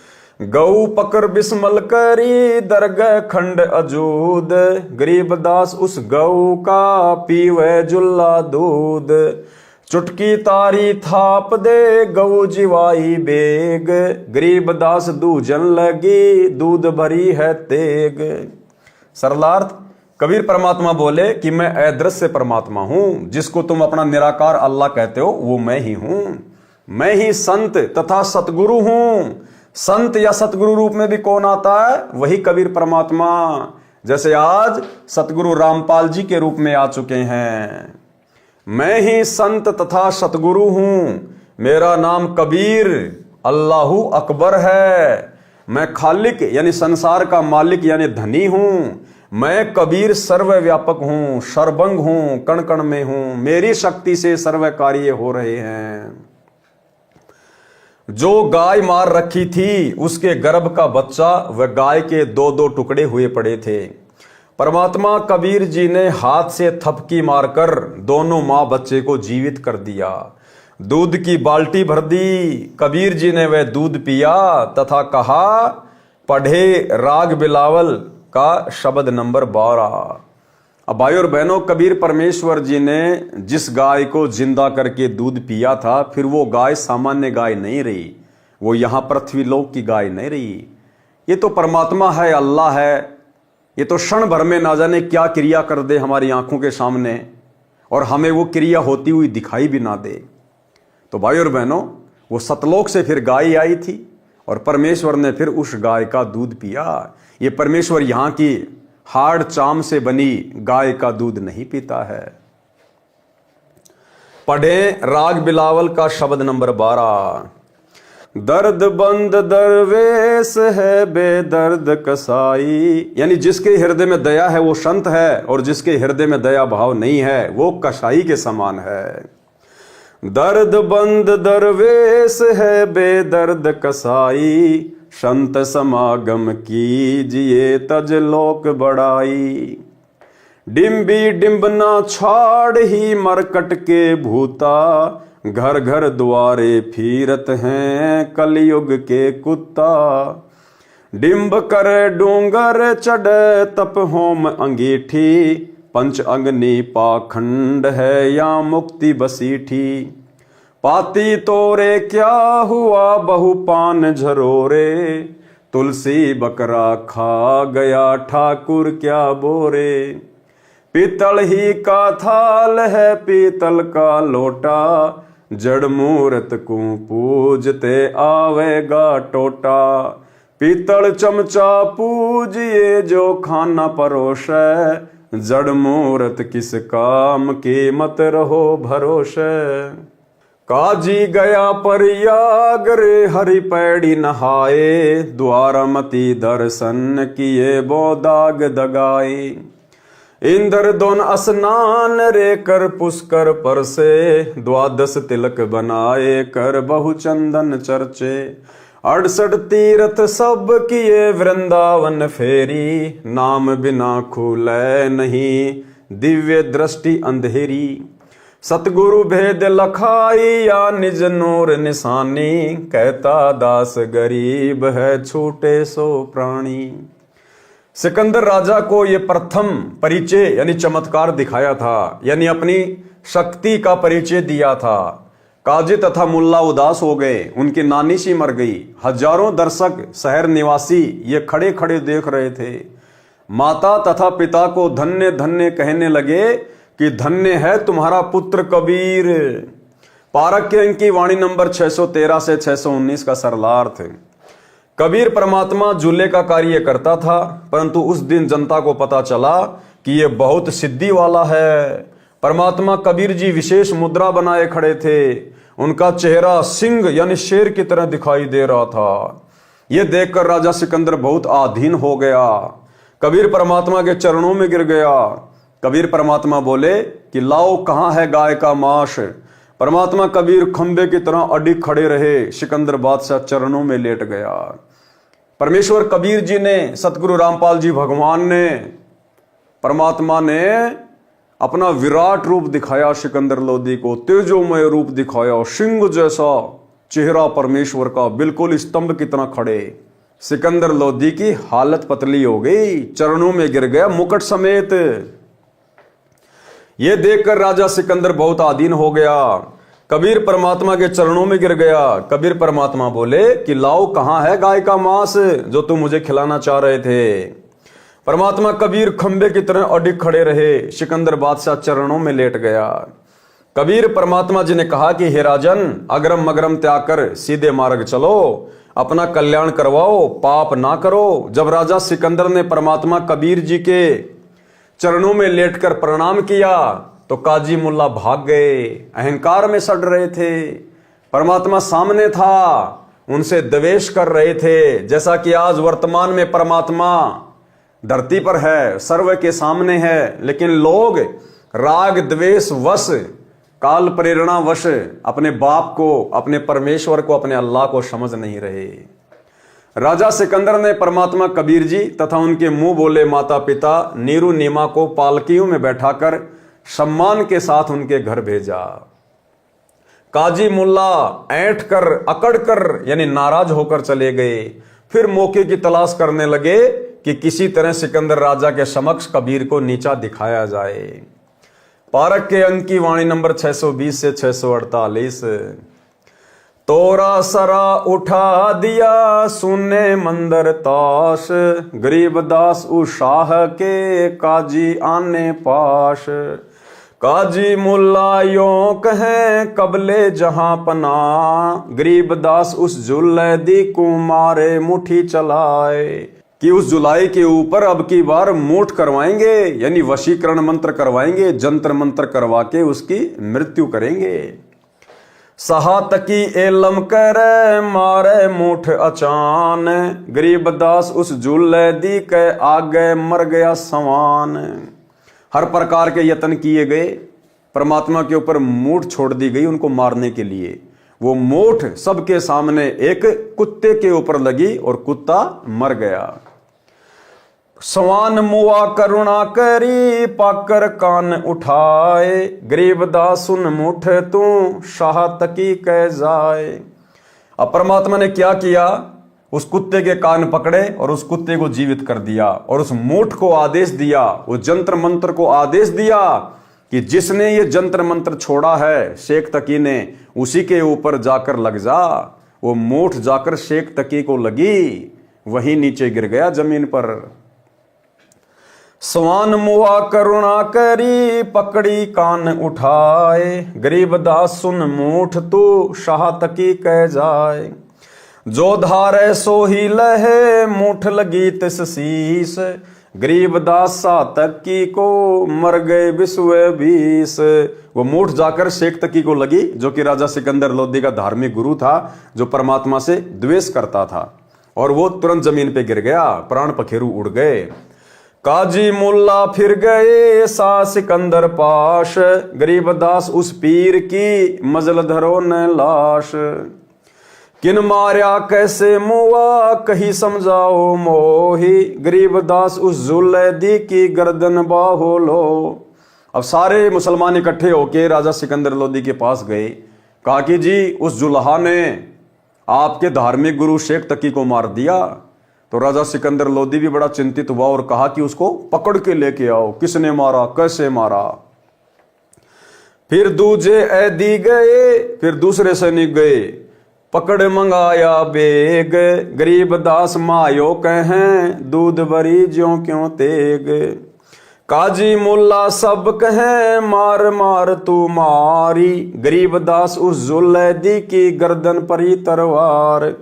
गौ पकर बिस्मल करी, दरगह खंड अजूद, गरीब दास उस गौ का पीवे जुल्ला दूध। चुटकी तारी थाप दे, गौ जिवाई बेग, गरीब दास दूजन लगी, दूध भरी है तेग। सरलार्थ, कबीर परमात्मा बोले कि मैं अदृश्य परमात्मा हूं, जिसको तुम अपना निराकार अल्लाह कहते हो, वो मैं ही हूं। मैं ही संत तथा सतगुरु हूं। संत या सतगुरु रूप में भी कौन आता है? वही कबीर परमात्मा, जैसे आज सतगुरु रामपाल जी के रूप में आ चुके हैं। मैं ही संत तथा सतगुरु हूं, मेरा नाम कबीर अल्लाहू अकबर है। मैं खालिक यानी संसार का मालिक यानी धनी हूं। मैं कबीर सर्वव्यापक हूं, सर्वंग हूं, कण कण में हूं, मेरी शक्ति से सर्व कार्य हो रहे हैं। जो गाय मार रखी थी उसके गर्भ का बच्चा वह गाय के दो दो टुकड़े हुए पड़े थे। परमात्मा कबीर जी ने हाथ से थपकी मारकर दोनों मां बच्चे को जीवित कर दिया। दूध की बाल्टी भर दी, कबीर जी ने वह दूध पिया तथा कहा, पढ़े राग बिलावल का शब्द नंबर 12। अब भाई और बहनों, कबीर परमेश्वर जी ने जिस गाय को जिंदा करके दूध पिया था, फिर वो गाय सामान्य गाय नहीं रही, वो यहां पृथ्वी लोक की गाय नहीं रही। ये तो परमात्मा है, अल्लाह है। ये तो क्षण भर में ना जाने क्या क्रिया कर दे हमारी आंखों के सामने, और हमें वो क्रिया होती हुई दिखाई भी ना दे। तो भाई और बहनों, वो सतलोक से फिर गाय आई थी और परमेश्वर ने फिर उस गाय का दूध पिया। ये परमेश्वर यहां की हाड़ चाम से बनी गाय का दूध नहीं पीता है। पढ़े राग बिलावल का शब्द नंबर 12। दर्द बंद दरवेश है बेदर्द कसाई, यानी जिसके हृदय में दया है वो संत है, और जिसके हृदय में दया भाव नहीं है वो कसाई के समान है। दर्द बंद दरवेश है बेदर्द कसाई, संत समागम कीजिए तज लोक बड़ाई। डिम्बी डिम्बना छाड़ ही मरकट के भूता, घर घर द्वारे फिरत हैं कलयुग के कुत्ता। डिम्ब कर डूंगर चढ़ तप होम अंगीठी, पंच अग्नि पाखंड है या मुक्ति बसीठी। पाती तोरे क्या हुआ बहुपान झरोरे, तुलसी बकरा खा गया ठाकुर क्या बोरे। पीतल ही का थाल है पीतल का लोटा, जड़ मूरत को पूजते आवेगा टोटा। पीतल चमचा पूजिए जो खाना परोसे, जड़ मूरत किस काम की मत रहो भरोसे। काजी गया प्रयाग रे हरि पैड़ी नहाए, द्वारमती दर्शन किए बो दाग दगाए। इंद्र दोन स्नान रे कर पुष्कर पर से, द्वादश तिलक बनाए कर बहु चंदन चर्चे। 68 तीर्थ सब किए वृंदावन फेरी, नाम बिना खुले नहीं दिव्य दृष्टि अंधेरी। सतगुरु भेद लखाई या निज नूर निशानी, कहता दास गरीब है छूटे सो प्राणी। सिकंदर राजा को ये प्रथम परिचय यानी चमत्कार दिखाया था, यानी अपनी शक्ति का परिचय दिया था। काजी तथा मुल्ला उदास हो गए, उनकी नानी सी मर गई। हजारों दर्शक शहर निवासी ये खड़े खड़े देख रहे थे। माता तथा पिता को धन्य धन्य कहने लगे कि धन्य है तुम्हारा पुत्र कबीर। पारक के अंक की वाणी नंबर 613 से 619 का सरलार्थ। कबीर परमात्मा झूले का कार्य करता था, परंतु उस दिन जनता को पता चला कि ये बहुत सिद्धि वाला है। परमात्मा कबीर जी विशेष मुद्रा बनाए खड़े थे। उनका चेहरा सिंह यानी शेर की तरह दिखाई दे रहा था। यह देखकर राजा सिकंदर बहुत आधीन हो गया, कबीर परमात्मा के चरणों में गिर गया। कबीर परमात्मा बोले कि लाओ कहाँ है गाय का मांस। परमात्मा कबीर खंबे की तरह अडिग खड़े रहे। सिकंदर बादशाह चरणों में लेट गया। परमेश्वर कबीर जी ने, सतगुरु रामपाल जी भगवान ने, परमात्मा ने अपना विराट रूप दिखाया सिकंदर लोधी को, तेजोमय रूप दिखाया, सिंह जैसा चेहरा परमेश्वर का, बिल्कुल स्तंभ की तरह खड़े। सिकंदर लोधी की हालत पतली हो गई, चरणों में गिर गया मुकुट समेत। यह देखकर राजा सिकंदर बहुत आधीन हो गया, कबीर परमात्मा के चरणों में गिर गया। कबीर परमात्मा बोले कि लाओ कहाँ है गाय का मांस जो तुम मुझे खिलाना चाह रहे थे। परमात्मा कबीर खंबे की तरह अडिग खड़े रहे। सिकंदर बादशाह चरणों में लेट गया। कबीर परमात्मा जी ने कहा कि हे राजन, अगरम मगरम त्याग कर सीधे मार्ग चलो, अपना कल्याण करवाओ, पाप ना करो। जब राजा सिकंदर ने परमात्मा कबीर जी के चरणों में लेटकर प्रणाम किया तो काजी मुल्ला भाग गए, अहंकार में सड़ रहे थे। परमात्मा सामने था, उनसे द्वेष कर रहे थे। जैसा कि आज वर्तमान में परमात्मा धरती पर है, सर्व के सामने है, लेकिन लोग राग द्वेष वश, काल प्रेरणा वश अपने बाप को, अपने परमेश्वर को, अपने अल्लाह को समझ नहीं रहे। राजा सिकंदर ने परमात्मा कबीर जी तथा उनके मुंह बोले माता पिता नीरू नीमा को पालकियों में बैठाकर सम्मान के साथ उनके घर भेजा। काजी मुल्ला ऐंठ कर, अकड़ कर यानी नाराज होकर चले गए। फिर मौके की तलाश करने लगे कि किसी तरह सिकंदर राजा के समक्ष कबीर को नीचा दिखाया जाए। पारक के अंक की वाणी नंबर 620 से 648। तोरा सरा उठा दिया सुने मंदिर ताश, गरीब दास उशाह के काजी आने पाश। काजी मुल्ला यों कहे कबले जहां पना, गरीब दास उस जुल्ले दी कुमारे मुठी चलाए। कि उस जुलाई के ऊपर अब की बार मूठ करवाएंगे, यानी वशीकरण मंत्र करवाएंगे, जंत्र मंत्र करवा के उसकी मृत्यु करेंगे। सहातकी एलम करे मारे मूठ अचान, गरीब दास उस जुल्ले दी के आगे मर गया सवान। हर प्रकार के यत्न किए गए, परमात्मा के ऊपर मूठ छोड़ दी गई उनको मारने के लिए। वो मूठ सबके सामने एक कुत्ते के ऊपर लगी और कुत्ता मर गया। सवान मुआ करुणा करी पाकर कान उठाए, गरीब दास सुन मुठ तू शाह तकी कह जाए। अब परमात्मा ने क्या किया, उस कुत्ते के कान पकड़े और उस कुत्ते को जीवित कर दिया और उस मूठ को आदेश दिया, उस जंत्र मंत्र को आदेश दिया कि जिसने ये जंत्र मंत्र छोड़ा है शेख तकी ने, उसी के ऊपर जाकर लग जा। वो मूठ जाकर शेख तकी को लगी, वहीं नीचे गिर गया जमीन पर। स्वान मुआ करुणा करी पकड़ी कान उठाए, गरीब दास सुन मूठ तू शाह तकी कह जाए। जो धारे सो ही लहे मूठ लगी तिस शीस, गरीब दास सा तकी को मर गए बिस्वे 20। वो मूठ जाकर शेख तकी को लगी, जो कि राजा सिकंदर लोधी का धार्मिक गुरु था, जो परमात्मा से द्वेष करता था, और वो तुरंत जमीन पे गिर गया, प्राण पखेरु उड़ गए। काजी मुल्ला फिर गए सा सिकंदर पाश, गरीब दास उस पीर की मजल धरो न लाश। किन मार्या कैसे मुआ कही समझाओ मोही, गरीब दास उस जुल्ले दी की गर्दन बाहो लो। अब सारे मुसलमान इकट्ठे होके राजा सिकंदर लोधी के पास गए, कहा कि जी उस जुल्हा ने आपके धार्मिक गुरु शेख तकी को मार दिया। तो राजा सिकंदर लोधी भी बड़ा चिंतित हुआ और कहा कि उसको पकड़ के लेके आओ, किसने मारा, कैसे मारा। फिर दूजे ऐदी गए, फिर दूसरे सैनिक गए, पकड़ मंगाया बेग, गरीब दास मायो कहें, दूध भरी ज्यों क्यों तेग। काजी मुल्ला सब कहें, मार मार तू मारी, गरीब दास उस जुलैदी की गर्दन परी तरवार।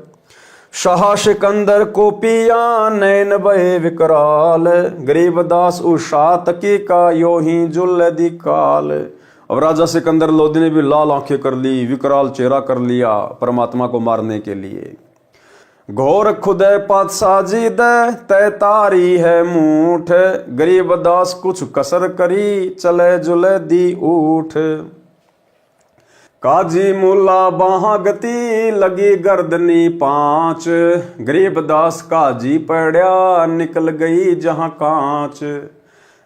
शाह सिकंदर को पिया, नैन बहे विकराल, गरीब दास उस शाह तकी का यो ही जुलैदी काल। अब राजा सिकंदर लोदी ने भी लाल आंखें कर ली, विकराल चेहरा कर लिया परमात्मा को मारने के लिए। घोर खुदे पातशाही दे, तय तारी है मूठ, गरीब दास कुछ कसर करी, चले जुले दी उठ। काजी मुल्ला बाहा गति, लगी गर्दनी पांच, गरीब दास काजी पड़ा, निकल गई जहां कांच।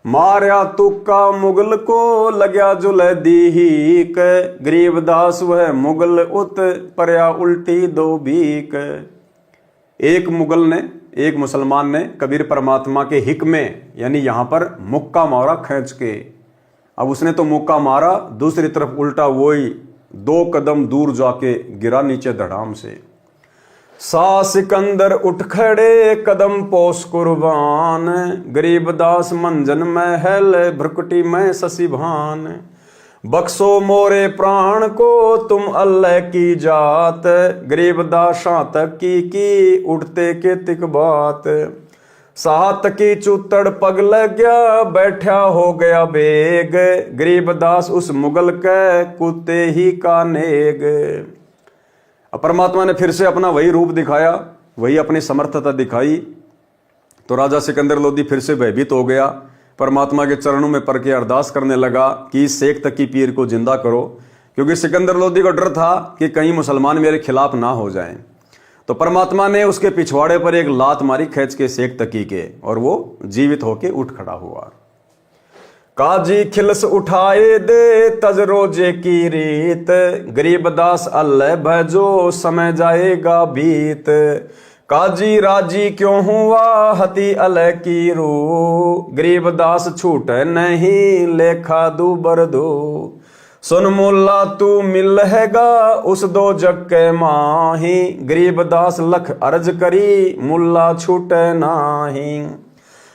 मारया तुक्का मुगल को, लग्या जुलैदी हीक, गरीब दास वह मुगल उत, परया उल्टी दो बीक। एक मुगल ने, एक मुसलमान ने कबीर परमात्मा के हिक में यानी यहां पर मुक्का मारा खींच के। अब उसने तो मुक्का मारा, दूसरी तरफ उल्टा वही 2 कदम दूर जाके गिरा नीचे धड़ाम से। सा सिकंदर उठ खड़े, कदम पोस कुर्बान, गरीब दास मंजन महल, भ्रकुटी में शशि भान। बख्शो मोरे प्राण को, तुम अल्लाह की जात, गरीब दास तक की उठते के तिक बात। साहत की चुतड़ पग लग गया, बैठा हो गया बेग, गरीब दास उस मुगल के कुत्ते ही का नेग। अब परमात्मा ने फिर से अपना वही रूप दिखाया, वही अपनी समर्थता दिखाई, तो राजा सिकंदर लोदी फिर से भयभीत हो गया। परमात्मा के चरणों में पड़ के अरदास करने लगा कि इस शेख तकी पीर को जिंदा करो, क्योंकि सिकंदर लोदी को डर था कि कहीं मुसलमान मेरे खिलाफ ना हो जाएं। तो परमात्मा ने उसके पिछवाड़े पर एक लात मारी खींच के शेख तकी के, और वो जीवित होके उठ खड़ा हुआ। काजी खिलस उठाए दे, तज रोजे की रीत, गरीब दास अल्लाह भजो, समय जाएगा बीत। काजी राजी क्यों हुआ, हती अल्लाह की रू, गरीब दास छूट नहीं, लेखा दू बरदू। सुन मुल्ला तू मिल हैगा, उस दो जग के माही, गरीब दास लख अर्ज करी, मुल्ला छूटे नाही।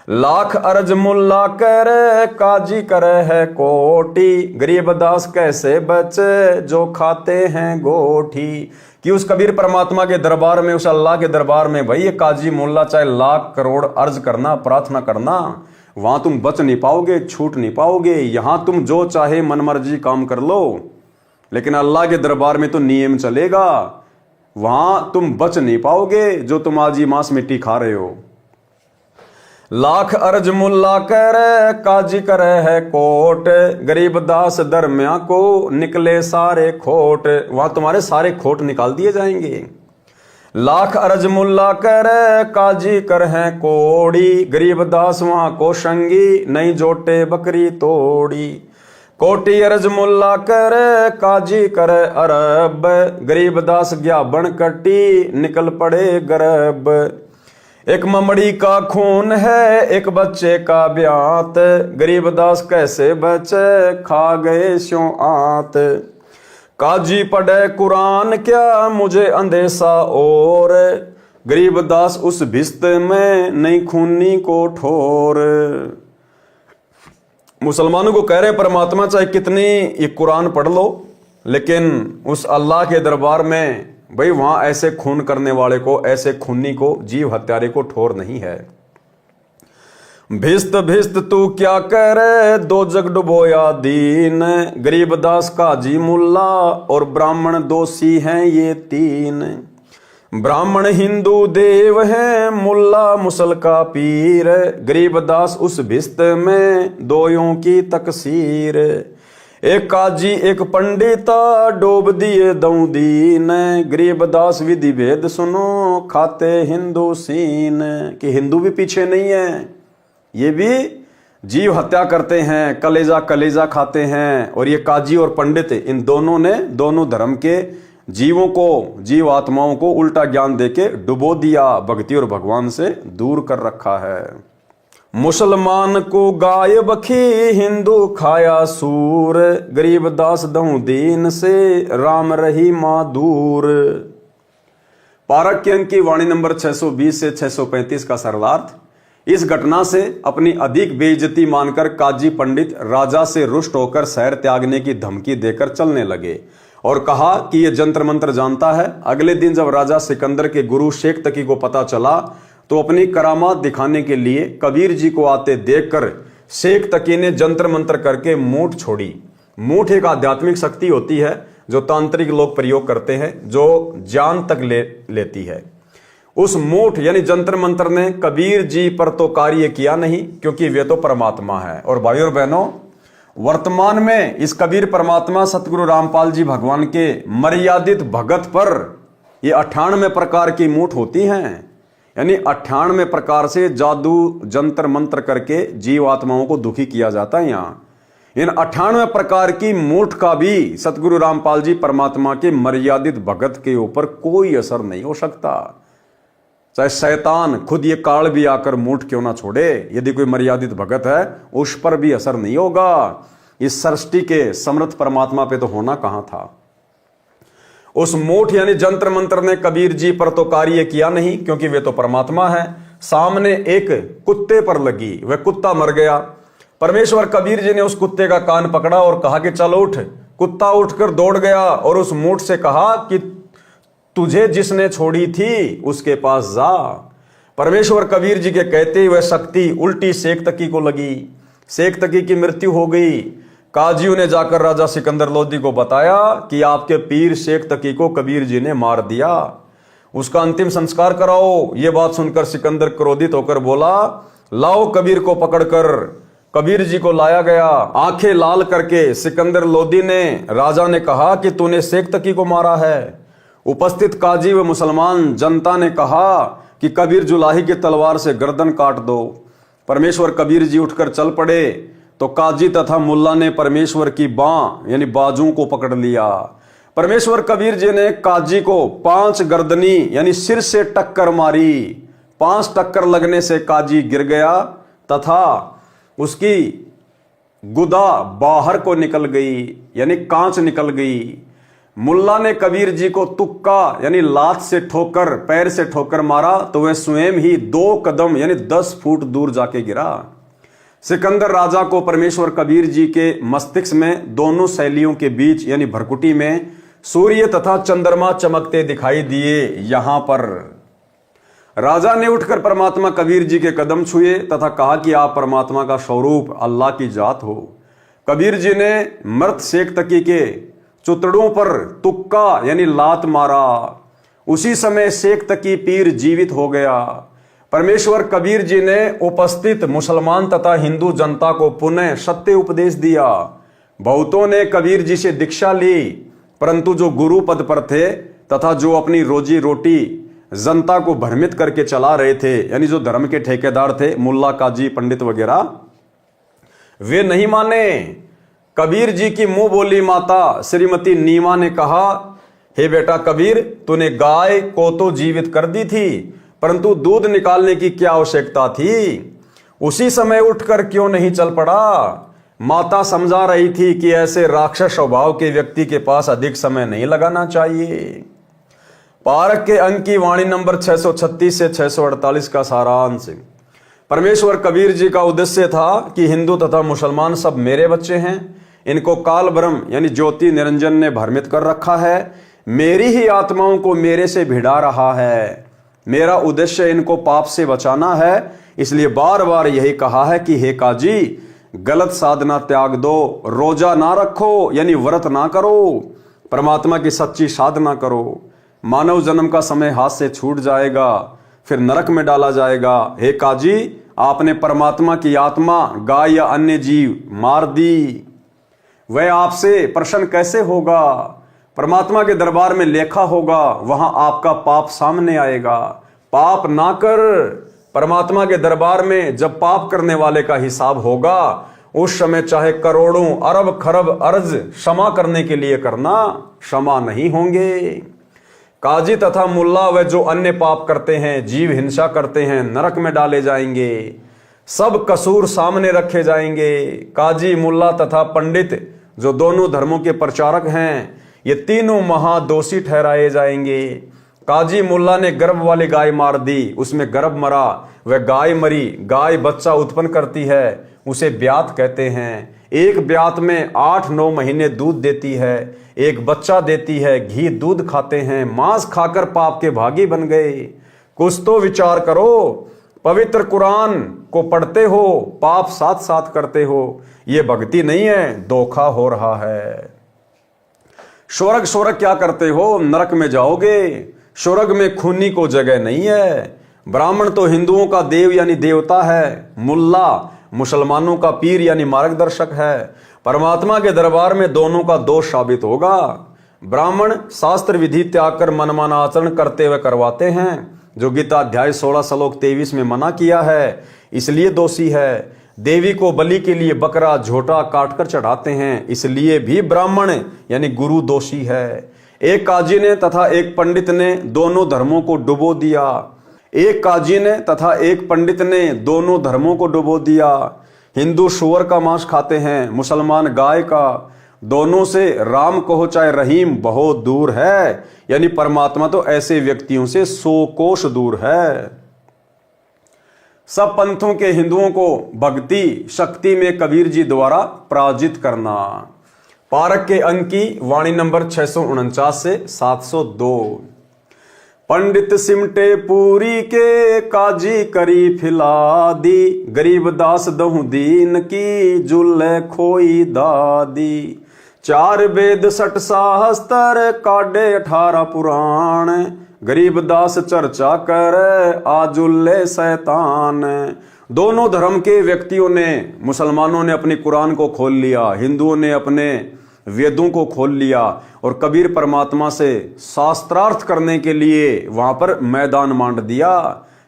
लाख अर्ज मुल्ला करे, काजी करे है कोटी, गरीब दास कैसे बचे, जो खाते हैं गोठी। कि उस कबीर परमात्मा के दरबार में, उस अल्लाह के दरबार में भाई ये काजी मुल्ला चाहे लाख करोड़ अर्ज करना, प्रार्थना करना, वहां तुम बच नहीं पाओगे, छूट नहीं पाओगे। यहां तुम जो चाहे मनमर्जी काम कर लो, लेकिन अल्लाह के दरबार में तो नियम चलेगा, वहां तुम बच नहीं पाओगे, जो तुम आज ही मांस मिट्टी खा रहे हो। लाख अर्ज मुल्ला करे, काजी करे है कोट, गरीब दास दरमिया को, निकले सारे खोट। वहां तुम्हारे सारे खोट निकाल दिए जाएंगे। लाख अर्ज मुल्ला करे, काजी कर है कोड़ी, गरीब दास वहां को शंगी, नहीं जोटे बकरी तोड़ी। कोटी अर्ज मुल्ला करे, काजी करे अरब, गरीब दास गया बन कटी, निकल पड़े गरब। एक ममड़ी का खून है, एक बच्चे का ब्यात, गरीब दास कैसे बचे, खा गए स्यों आत। काजी पढ़े कुरान क्या, मुझे अंदेशा और, गरीब दास उस भिस्त में, नहीं खूनी को ठोर। मुसलमानों को कह रहे परमात्मा चाहे कितनी ये कुरान पढ़ लो, लेकिन उस अल्लाह के दरबार में भाई वहां ऐसे खून करने वाले को, ऐसे खूनी को, जीव हत्यारे को ठोर नहीं है। भिस्त भिस्त तू क्या करे, दो जग डुबोया दीन, गरीब दास काजी मुल्ला, और ब्राह्मण दोषी हैं ये 3। ब्राह्मण हिंदू देव है, मुल्ला मुसल का पीर, गरीब दास उस भिस्त में, दोयों की तकसीर। एक काजी एक पंडिता, डोब दिए दऊ दीन, गरीब दास विधि भेद सुनो, खाते हिंदू सीन। कि हिंदू भी पीछे नहीं है, ये भी जीव हत्या करते हैं, कलेजा कलेजा खाते हैं। और ये काजी और पंडित, इन दोनों ने दोनों धर्म के जीवों को, जीव आत्माओं को उल्टा ज्ञान देके डुबो दिया, भक्ति और भगवान से दूर कर रखा है। मुसलमान को गाय बखी, हिंदू खाया सूर, गरीब दास दहु दीन से, राम रही माँ दूर। पारक के अंक की वाणी नंबर 620 से 635 का सरलार्थ। इस घटना से अपनी अधिक बेइज्जती मानकर काजी पंडित राजा से रुष्ट होकर शहर त्यागने की धमकी देकर चलने लगे और कहा कि यह जंत्र मंत्र जानता है। अगले दिन जब राजा सिकंदर के गुरु शेख तकी को पता चला तो अपनी करामात दिखाने के लिए कबीर जी को आते देखकर शेख तकी ने जंत्र मंत्र करके मूठ छोड़ी। मूठ एक आध्यात्मिक शक्ति होती है जो तांत्रिक लोग प्रयोग करते हैं, जो जान तक लेती है। उस मूठ यानी जंत्र मंत्र ने कबीर जी पर तो कार्य किया नहीं, क्योंकि वे तो परमात्मा है। और भाइयों और बहनों, वर्तमान में इस कबीर परमात्मा सतगुरु रामपाल जी भगवान के मर्यादित भगत पर ये 98 प्रकार की मूठ होती हैं। यानी 98 प्रकार से जादू जंत्र मंत्र करके जीव आत्माओं को दुखी किया जाता है। यहाँ इन 98 प्रकार की मूठ का भी सतगुरु रामपाल जी परमात्मा के मर्यादित भगत के ऊपर कोई असर नहीं हो सकता। चाहे शैतान खुद ये काल भी आकर मूठ क्यों ना छोड़े, यदि कोई मर्यादित भगत है उस पर भी असर नहीं होगा। इस सृष्टि के समर्थ परमात्मा पे तो होना कहां था। उस मूठ यानी जंत्र मंत्र ने कबीर जी पर तो कार्य किया नहीं, क्योंकि वे तो परमात्मा है। सामने एक कुत्ते पर लगी, वह कुत्ता मर गया। परमेश्वर कबीर जी ने उस कुत्ते का कान पकड़ा और कहा कि चल उठ। कुत्ता उठकर दौड़ गया और उस मूठ से कहा कि तुझे जिसने छोड़ी थी उसके पास जा। परमेश्वर कबीर जी के कहते वह शक्ति उल्टी शेख तकी को लगी। शेख तकी की मृत्यु हो गई। काजियों ने जाकर राजा सिकंदर लोदी को बताया कि आपके पीर शेख तकी को कबीर जी ने मार दिया, उसका अंतिम संस्कार कराओ। यह बात सुनकर सिकंदर क्रोधित होकर बोला, लाओ कबीर को पकड़कर। कबीर जी को लाया गया। आंखें लाल करके सिकंदर लोदी ने राजा ने कहा कि तूने शेख तकी को मारा है। उपस्थित काजी व मुसलमान जनता ने कहा कि कबीर जुलाही की तलवार से गर्दन काट दो। परमेश्वर कबीर जी उठकर चल पड़े तो काजी तथा मुल्ला ने परमेश्वर की बाँ यानी बाजू को पकड़ लिया। परमेश्वर कबीर जी ने काजी को 5 गर्दनी यानी सिर से टक्कर मारी। 5 टक्कर लगने से काजी गिर गया तथा उसकी गुदा बाहर को निकल गई यानी कांच निकल गई। मुल्ला ने कबीर जी को तुक्का यानी लात से ठोकर, पैर से ठोकर मारा तो वह स्वयं ही 2 कदम यानी 10 फुट दूर जाके गिरा। सिकंदर राजा को परमेश्वर कबीर जी के मस्तिष्क में दोनों शैलियों के बीच यानी भरकुटी में सूर्य तथा चंद्रमा चमकते दिखाई दिए। यहां पर राजा ने उठकर परमात्मा कबीर जी के कदम छुए तथा कहा कि आप परमात्मा का स्वरूप अल्लाह की जात हो। कबीर जी ने मृत शेख तकी के चुतड़ों पर तुक्का यानी लात मारा। उसी समय शेख तकी पीर जीवित हो गया। परमेश्वर कबीर जी ने उपस्थित मुसलमान तथा हिंदू जनता को पुनः सत्य उपदेश दिया। बहुतों ने कबीर जी से दीक्षा ली, परंतु जो गुरु पद पर थे तथा जो अपनी रोजी रोटी जनता को भ्रमित करके चला रहे थे यानी जो धर्म के ठेकेदार थे, मुल्ला काजी पंडित वगैरह, वे नहीं माने। कबीर जी की मुंह बोली माता श्रीमती नीमा ने कहा, हे बेटा कबीर, तूने गाय को तो जीवित कर दी थी, परंतु दूध निकालने की क्या आवश्यकता थी? उसी समय उठकर क्यों नहीं चल पड़ा? माता समझा रही थी कि ऐसे राक्षस स्वभाव के व्यक्ति के पास अधिक समय नहीं लगाना चाहिए। पारक के अंक की वाणी नंबर 636 से 648 का सारांश। परमेश्वर कबीर जी का उद्देश्य था कि हिंदू तथा मुसलमान सब मेरे बच्चे हैं। इनको काल ब्रह्म यानी ज्योति निरंजन ने भ्रमित कर रखा है। मेरी ही आत्माओं को मेरे से भिड़ा रहा है। मेरा उद्देश्य इनको पाप से बचाना है। इसलिए बार बार यही कहा है कि हे काजी, गलत साधना त्याग दो, रोजा ना रखो यानी व्रत ना करो, परमात्मा की सच्ची साधना करो। मानव जन्म का समय हाथ से छूट जाएगा, फिर नरक में डाला जाएगा। हे काजी, आपने परमात्मा की आत्मा गाय या अन्य जीव मार दी, वह आपसे प्रसन्न कैसे होगा? परमात्मा के दरबार में लेखा होगा, वहां आपका पाप सामने आएगा। पाप ना कर। परमात्मा के दरबार में जब पाप करने वाले का हिसाब होगा, उस समय चाहे करोड़ों अरब खरब अर्ज क्षमा करने के लिए करना, क्षमा नहीं होंगे। काजी तथा मुल्ला व जो अन्य पाप करते हैं, जीव हिंसा करते हैं, नरक में डाले जाएंगे। सब कसूर सामने रखे जाएंगे। काजी, मुल्ला तथा पंडित जो दोनों धर्मों के प्रचारक हैं, ये तीनों महादोषी ठहराए जाएंगे। काजी मुल्ला ने गर्भ वाली गाय मार दी, उसमें गर्भ मरा, वह गाय मरी। गाय बच्चा उत्पन्न करती है, उसे ब्यात कहते हैं। एक ब्यात में 8-9 महीने दूध देती है, एक बच्चा देती है। घी दूध खाते हैं, मांस खाकर पाप के भागी बन गए। कुछ तो विचार करो, पवित्र कुरान को पढ़ते हो, पाप साथ साथ करते हो। ये भक्ति नहीं है, धोखा हो रहा है। स्वर्ग क्या करते हो, नरक में जाओगे। स्वर्ग में खूनी को जगह नहीं है। ब्राह्मण तो हिंदुओं का देव यानी देवता है, मुल्ला मुसलमानों का पीर यानी मार्गदर्शक है। परमात्मा के दरबार में दोनों का दोष साबित होगा। ब्राह्मण शास्त्र विधि त्याग कर मनमाना आचरण करते हुए करवाते हैं, जो गीता अध्याय 16 श्लोक 23 में मना किया है, इसलिए दोषी है। देवी को बलि के लिए बकरा झोटा काटकर चढ़ाते हैं, इसलिए भी ब्राह्मण यानी गुरु दोषी है। एक काजी ने तथा एक पंडित ने दोनों धर्मों को डुबो दिया। एक काजी ने तथा एक पंडित ने दोनों धर्मों को डुबो दिया। हिंदू सूअर का मांस खाते हैं, मुसलमान गाय का। दोनों से राम कहो चाहे रहीम बहुत दूर है, यानी परमात्मा तो ऐसे व्यक्तियों से 100 कोस दूर है। सब पंथों के हिंदुओं को भक्ति शक्ति में कबीर जी द्वारा पराजित करना। पारक के अंक की वाणी नंबर 649 से 702। पंडित सिमटे पूरी के, काजी करी फिला दी। गरीब दास दहु दीन की, जुल्ले खोई दादी। 4 वेद 60 शास्त्र, काढ़े 18 पुराण। गरीब दास चर्चा कर, आजुल्ले शैतान। दोनों धर्म के व्यक्तियों ने, मुसलमानों ने अपनी कुरान को खोल लिया, हिंदुओं ने अपने वेदों को खोल लिया, और कबीर परमात्मा से शास्त्रार्थ करने के लिए वहां पर मैदान मांड दिया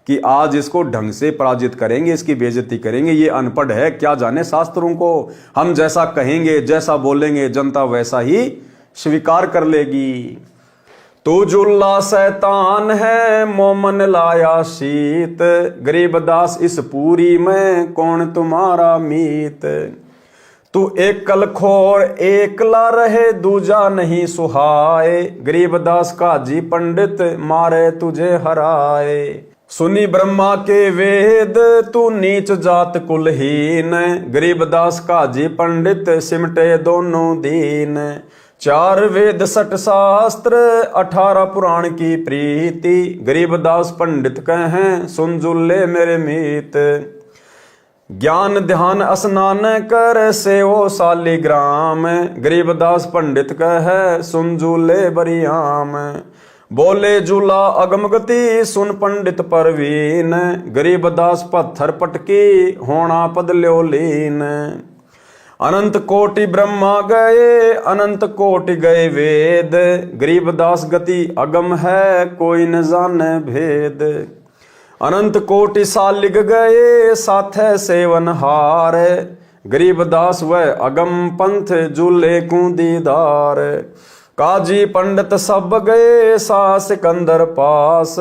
कि आज इसको ढंग से पराजित करेंगे, इसकी बेइज्जती करेंगे। ये अनपढ़ है, क्या जाने शास्त्रों को। हम जैसा कहेंगे, जैसा बोलेंगे, जनता वैसा ही स्वीकार कर लेगी। तू जुल्ला शैतान है, मोमन लाया शीत। गरीब दास इस पूरी में, कौन तुम्हारा मीत। तू एक कलखोर एकला रहे, दूजा नहीं सुहाए। गरीब दास काजी पंडित, मारे तुझे हराए। सुनी ब्रह्मा के वेद, तू नीच जात कुलहीन। गरीब दास काजी पंडित, सिमटे दोनों दीन। 4 वेद 60 शास्त्र, 18 पुराण की प्रीति। गरीब दास पंडित कहें, सुन जुल्ले मेरे मीत। ज्ञान ध्यान स्नान कर, सेवो शालिग्राम। गरीब दास पंडित कहे, सुन जूले बरियाम। बोले जूला अगम गति, सुन पंडित परवीन। गरीब दास पत्थर पटकी, होना पद ल्योलीन। अनंत कोटि ब्रह्मा गए, अनंत कोटि गए वेद। गरीब दास गति अगम है, कोई न जाने भेद। अनंत कोटि सालिग गए, साथे सेवन हार। गरीब दास वह अगम पंथ, जूले को दीदार। काजी पंडित सब गए, सा सिकंदर पास।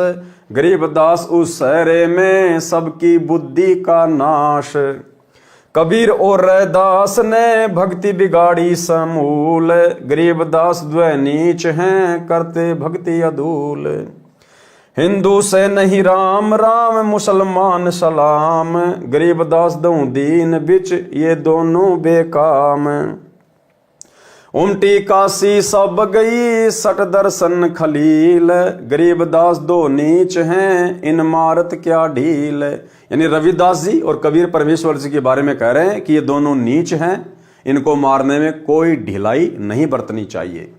गरीब दास उस सहरे में, सबकी बुद्धि का नाश। कबीर और रैदास ने, भक्ति बिगाड़ी समूल। गरीब दास द्वै नीच हैं, करते भक्ति अधूल। हिंदू से नहीं राम राम, मुसलमान सलाम। गरीब दास दऊं दीन बिच, ये दोनों बेकाम। उमटी काशी सब गई, 60 दर्शन खलील। गरीब दास दो नीच हैं, इन मारत क्या ढील। यानी रविदास जी और कबीर परमेश्वर जी के बारे में कह रहे हैं कि ये दोनों नीच हैं, इनको मारने में कोई ढिलाई नहीं बरतनी चाहिए।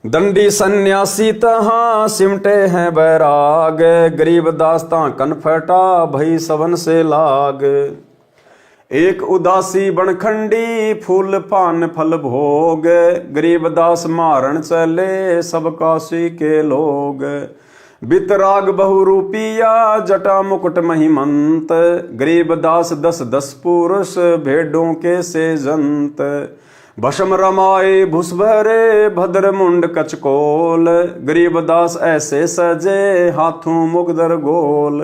दंडी सन्यासी तहां, सिमटे हैं बैराग। गरीब दास तां कन फटा, भई सबन से लाग। एक उदासी बनखंडी, फूल पान फल भोग। गरीब दास मारण चले, सब काशी के लोग। बितराग बहुरूपिया, जटा मुकुट महिमंत। गरीब दास 10-10 पुरुष, भेड़ों के से जंत। भस्म रमाए भुसभरे, भद्र मुंड कचकोल। गरीब दास ऐसे सजे, हाथों मुगदर गोल।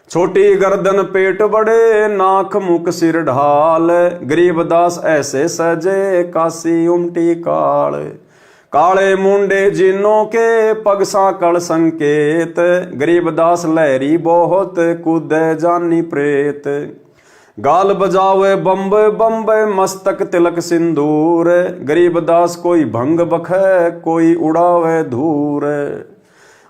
छोटी गर्दन पेट बड़े, नाक मुख सिर ढाल, गरीबदास ऐसे सजे, काशी उमटी काल। काले मुंडे जिनों के, पग साकड़ संकेत, गरीबदास लहरी बहुत, कूदे जानी प्रेत। गाल बजावे बम्बे बम्बे, मस्तक तिलक सिंदूर, गरीबदास कोई भंग बखे, कोई उड़ावे धूर।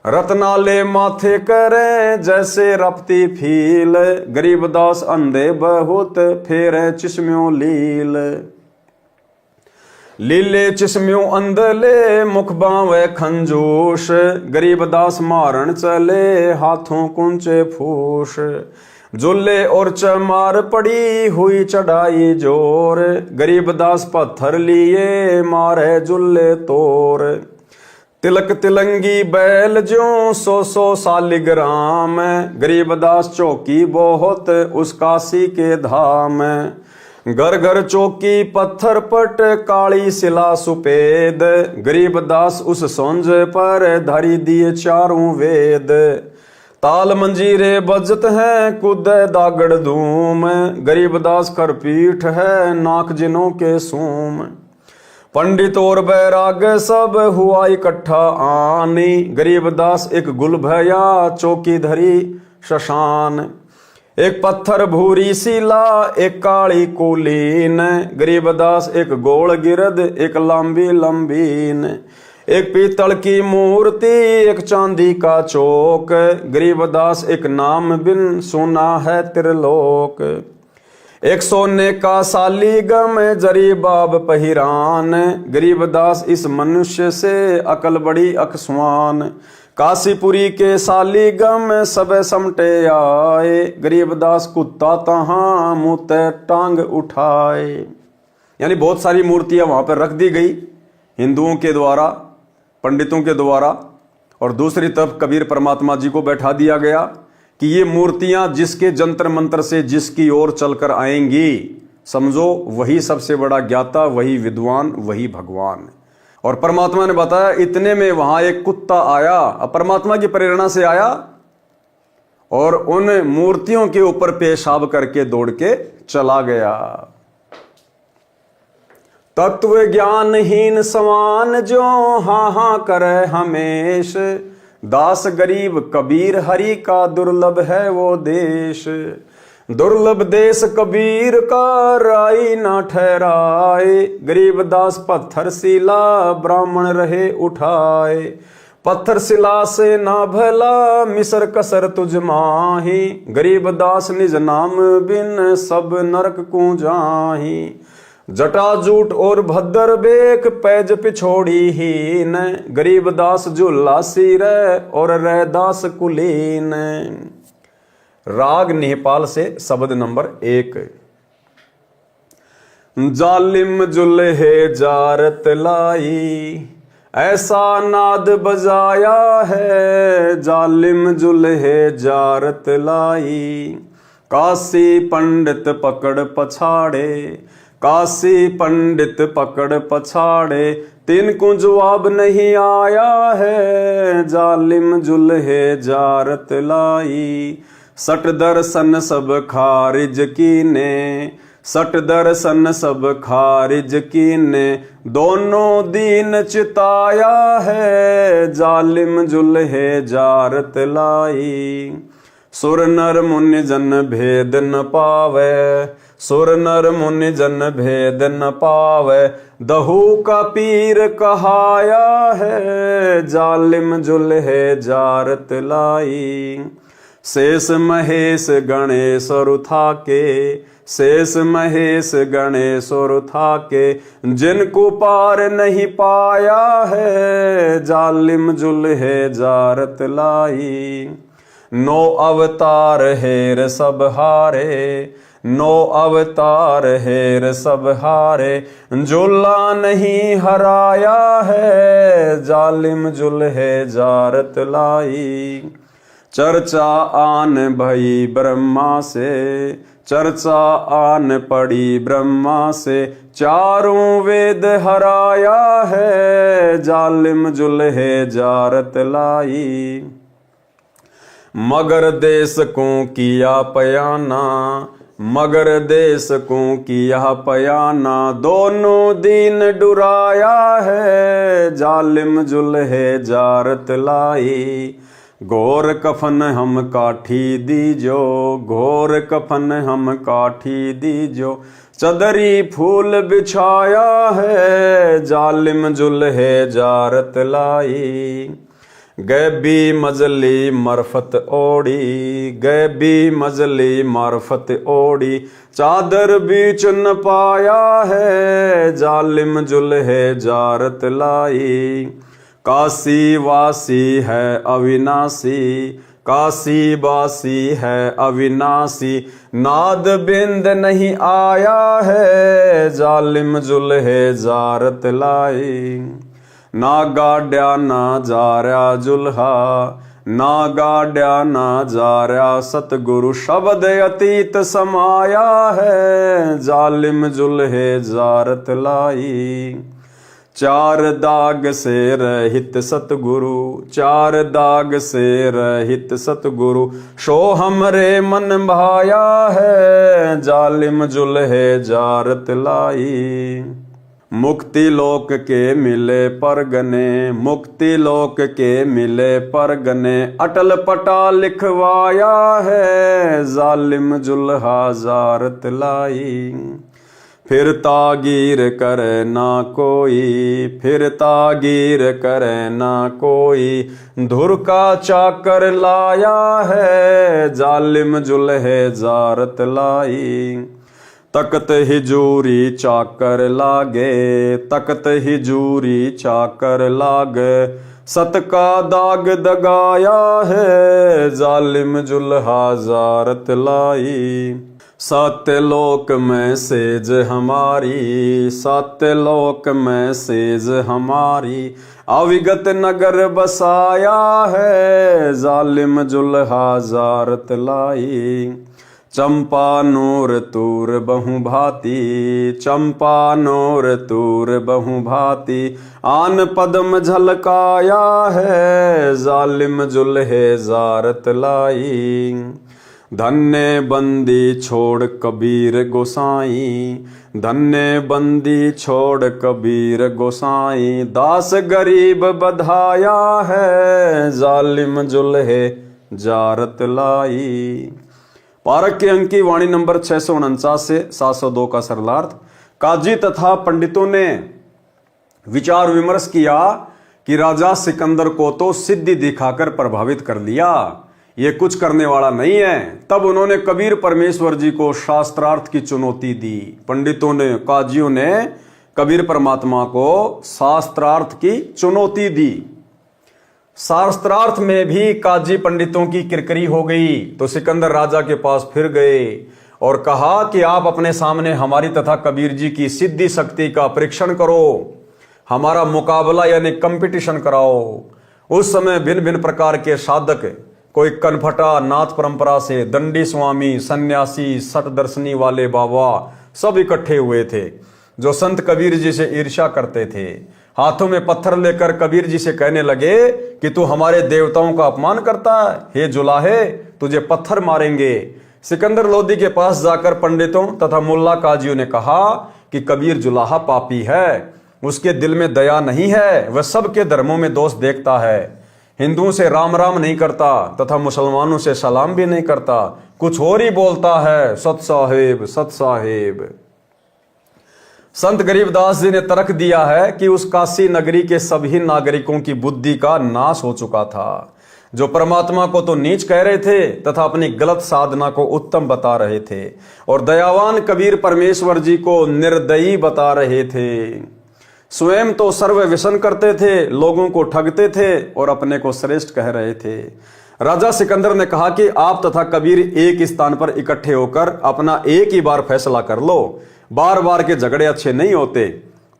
रत्नाले माथे करे, जैसे रपती फील, गरीबदास अंधे बहुत, फेरे चिश्म्यों लील। लीले चिश्म्यों अंधले, मुख बावे खंजूश, गरीबदास मारण चले, हाथों कुंचे फूस। जुल्ले और चमार पड़ी, हुई चढ़ाई जोर, गरीबदास पत्थर लिए, मारे जुल्ले तोर। तिलक तिलंगी बैल ज्यों, 100 सालिग्राम, गरीबदास चौकी बहुत, उस काशी के धाम। घर घर चौकी पत्थर पट, काली शिला सुपेद, गरीबदास उस सोंज पर, धरी दिए चारों वेद। ताल मंजीरे बजत हैं, कूदे दागड़ धूम, गरीबदास कर पीठ है, नाक जिनों के सूम। पंडित और बैराग सब, हुआ इकट्ठा आनी, गरीबदास एक गुल भया, चौकी धरी शशान। एक पत्थर भूरी शिला, एक काली कुलीन, गरीबदास एक गोल गिरद, एक लंबी लंबीन। एक पीतल की मूर्ति, एक चांदी का चौक, गरीबदास एक नाम बिन, सुना है त्रिलोक। एक सोने का सालीगम, जरी बाब पहिरान, गरीबदास इस मनुष्य से, अकल बड़ी अकस्वान। काशीपुरी के सालीगम, सब समटे आए, गरीबदास कुत्ता तहां, मुँह टांग उठाए। यानी बहुत सारी मूर्तियां वहां पर रख दी गई हिंदुओं के द्वारा, पंडितों के द्वारा, और दूसरी तरफ कबीर परमात्मा जी को बैठा दिया गया कि ये मूर्तियां जिसके जंतर मंत्र से जिसकी ओर चलकर आएंगी, समझो वही सबसे बड़ा ज्ञाता, वही विद्वान, वही भगवान। और परमात्मा ने बताया, इतने में वहां एक कुत्ता आया, अब परमात्मा की प्रेरणा से आया, और उन मूर्तियों के ऊपर पेशाब करके दौड़ के चला गया। तत्व ज्ञानहीन समान जो, हाँ हाँ करे हमेश, दास गरीब कबीर हरि का, दुर्लभ है वो देश। दुर्लभ देश कबीर का, राई ना ठहराए, गरीबदास पत्थर शिला, ब्राह्मण रहे उठाए। पत्थर शिला से ना भला, मिसर कसर तुझ माही, गरीबदास निज नाम बिन, सब नरक को जाही। जटाजूट और भद्र बेक, पैज पिछोड़ी हीन, गरीबदास झूला सिर, और रैदास कुलीन। राग नेपाल से शब्द नंबर 1। जालिम जुल्हे जारत लाई, ऐसा नाद बजाया है, जालिम जुल्हे जारत लाई। काशी पंडित पकड़ पछाड़े, काशी पंडित पकड़ पछाड़े, तिनको जवाब नहीं आया है, जालिम जुल्हे जारत लाई। सट दर्शन सब खारिज कीने, सट दर्शन सब खारिज कीने, दोनों दीन चिताया है, जालिम जुल्हे जारत लाई। सुर नर मुनि जन भेद न पावे, सुर नर मुनि जन भेद न पावे, दहू का पीर कहाया है, जालिम जुल्हे जारत लाई। शेष महेश गणेश रुथा के, शेष महेश गणेश रुथा के, जिनको पार नहीं पाया है, जालिम जुल्हे जारत लाई। 9 अवतार हेर सब हारे, 9 अवतार हेर सब हारे, जुल्ला नहीं हराया है, जालिम जुल्हे जारत लाई। चर्चा आन भई ब्रह्मा से, चर्चा आन पड़ी ब्रह्मा से, चारों वेद हराया है, जालिम जुल्हे जारत लाई। मगर देश को किया पयाना, मगर देश को किया पयाना, दोनों दीन डुराया है, जालिम जुल्हे जारत लाई। घोर कफन हम काठी दीजो, घोर कफन हम काठी दीजो, चदरी फूल बिछाया है, जालिम जुल्हे जारत लाई। गैबी मजली मरफत ओढ़ी, गैबी मजली मरफत ओढ़ी, चादर बीच न पाया है, जालिम जुल्हे जारत लाई। काशी वासी है अविनाशी, काशी वासी है अविनाशी, नाद बिंद नहीं आया है, जालिम जुल्हे जारत लाई। ना गाड्या ना जार्या जुल्हा, ना गाड्या ना जार्या सतगुरु, शब्द अतीत समाया है, जालिम जुल्हे जारत लाई। चार दाग से रहित सतगुरु, चार दाग से रहित सतगुरु, शो हमरे मन भाया है, जालिम जुल्हे जारत लाई। मुक्ति लोक के मिले परगने, मुक्ति लोक के मिले परगने, अटल पटा लिखवाया है, जालिम जुल्हा जारत लाई। फिर तागीर करे ना कोई, फिर तागीर करे ना कोई, धुर का चाकर लाया है, जालिम जुल्हे जारत लाई। तकत हिजूरी चाकर लागे, तकत हिजूरी चाकर लागे, सत का दाग दगाया है, जालिम जुल्हा जारत लाई। सत्यलोक में सेज हमारी, सत्यलोक में सेज हमारी, अविगत नगर बसाया है, जालिम जुल्हा जारत लाई। चंपा नूर तूर बहु भांति, चंपा नूर तूर बहु भांति, आन पद्म झलकाया है, जालिम जुल्हे जारत लाई। धन्य बंदी छोड़ कबीर गोसाई, धन्य बंदी छोड़ कबीर गोसाई, दास गरीब बधाया है, जालिम जुल्हे जारत लाई। पारक के अंक की वाणी नंबर 649 से 702 का सरलार्थ। काजी तथा पंडितों ने विचार विमर्श किया कि राजा सिकंदर को तो सिद्धि दिखाकर प्रभावित कर लिया, ये कुछ करने वाला नहीं है। तब उन्होंने कबीर परमेश्वर जी को शास्त्रार्थ की चुनौती दी। पंडितों ने, काजियों ने कबीर परमात्मा को शास्त्रार्थ की चुनौती दी। शास्त्रार्थ में भी काजी पंडितों की किरकिरी हो गई, तो सिकंदर राजा के पास फिर गए और कहा कि आप अपने सामने हमारी तथा कबीर जी की सिद्धि शक्ति का परीक्षण करो, हमारा मुकाबला यानी कंपटीशन कराओ। उस समय भिन्न भिन्न प्रकार के साधक, कोई कनफटा नाथ परंपरा से, दंडी स्वामी, सन्यासी, सतदर्शनी वाले बाबा सब इकट्ठे हुए थे, जो संत कबीर जी से ईर्ष्या करते थे। हाथों में पत्थर लेकर कबीर जी से कहने लगे कि तू हमारे देवताओं का अपमान करता है, हे जुलाहे तुझे पत्थर मारेंगे। सिकंदर लोदी के पास जाकर पंडितों तथा मुल्ला काजियों ने कहा कि कबीर जुलाहा पापी है, उसके दिल में दया नहीं है, वह सबके धर्मों में दोष देखता है, हिंदुओं से राम राम नहीं करता तथा मुसलमानों से सलाम भी नहीं करता, कुछ और ही बोलता है, सत साहेब सत साहेब। संत गरीबदास जी ने तर्क दिया है कि उस काशी नगरी के सभी नागरिकों की बुद्धि का नाश हो चुका था, जो परमात्मा को तो नीच कह रहे थे तथा अपनी गलत साधना को उत्तम बता रहे थे, और दयावान कबीर परमेश्वर जी को निर्दयी बता रहे थे। स्वयं तो सर्व व्यसन करते थे, लोगों को ठगते थे और अपने को श्रेष्ठ कह रहे थे। राजा सिकंदर ने कहा कि आप तथा कबीर एक स्थान पर इकट्ठे होकर अपना एक ही बार फैसला कर लो, बार बार के झगड़े अच्छे नहीं होते।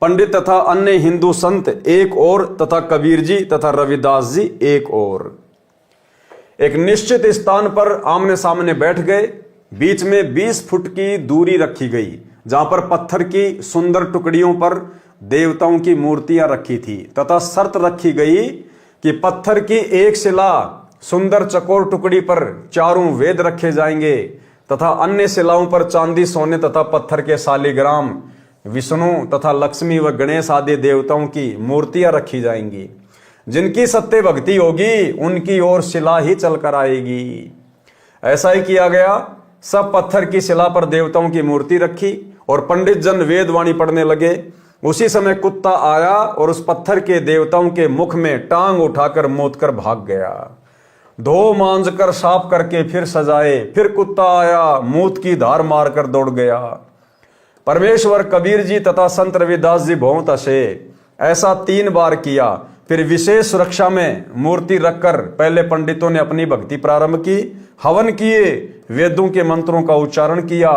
पंडित तथा अन्य हिंदू संत एक और तथा कबीर जी तथा रविदास जी एक और। एक निश्चित स्थान पर आमने सामने बैठ गए। बीच में 20 फुट की दूरी रखी गई, जहां पर पत्थर की सुंदर टुकड़ियों पर देवताओं की मूर्तियां रखी थी तथा शर्त रखी गई कि पत्थर की एक शिला सुंदर चकोर टुकड़ी पर चारों वेद रखे जाएंगे तथा अन्य शिलाओं पर चांदी, सोने तथा पत्थर के शालिग्राम, विष्णु तथा लक्ष्मी व गणेश आदि देवताओं की मूर्तियां रखी जाएंगी। जिनकी सत्य भक्ति होगी उनकी ओर शिला ही चलकर आएगी। ऐसा ही किया गया। सब पत्थर की शिला पर देवताओं की मूर्ति रखी और पंडित जन वेदवाणी पढ़ने लगे। उसी समय कुत्ता आया और उस पत्थर के देवताओं के मुख में टांग उठाकर मोद कर भाग गया। धो मांझ कर साफ करके फिर सजाए, फिर कुत्ता आया, मूत की धार मारकर दौड़ गया। परमेश्वर कबीर जी तथा संत रविदास जी बहुत हंसे। ऐसा 3 बार किया। फिर विशेष सुरक्षा में मूर्ति रखकर पहले पंडितों ने अपनी भक्ति प्रारंभ की, हवन किए, वेदों के मंत्रों का उच्चारण किया।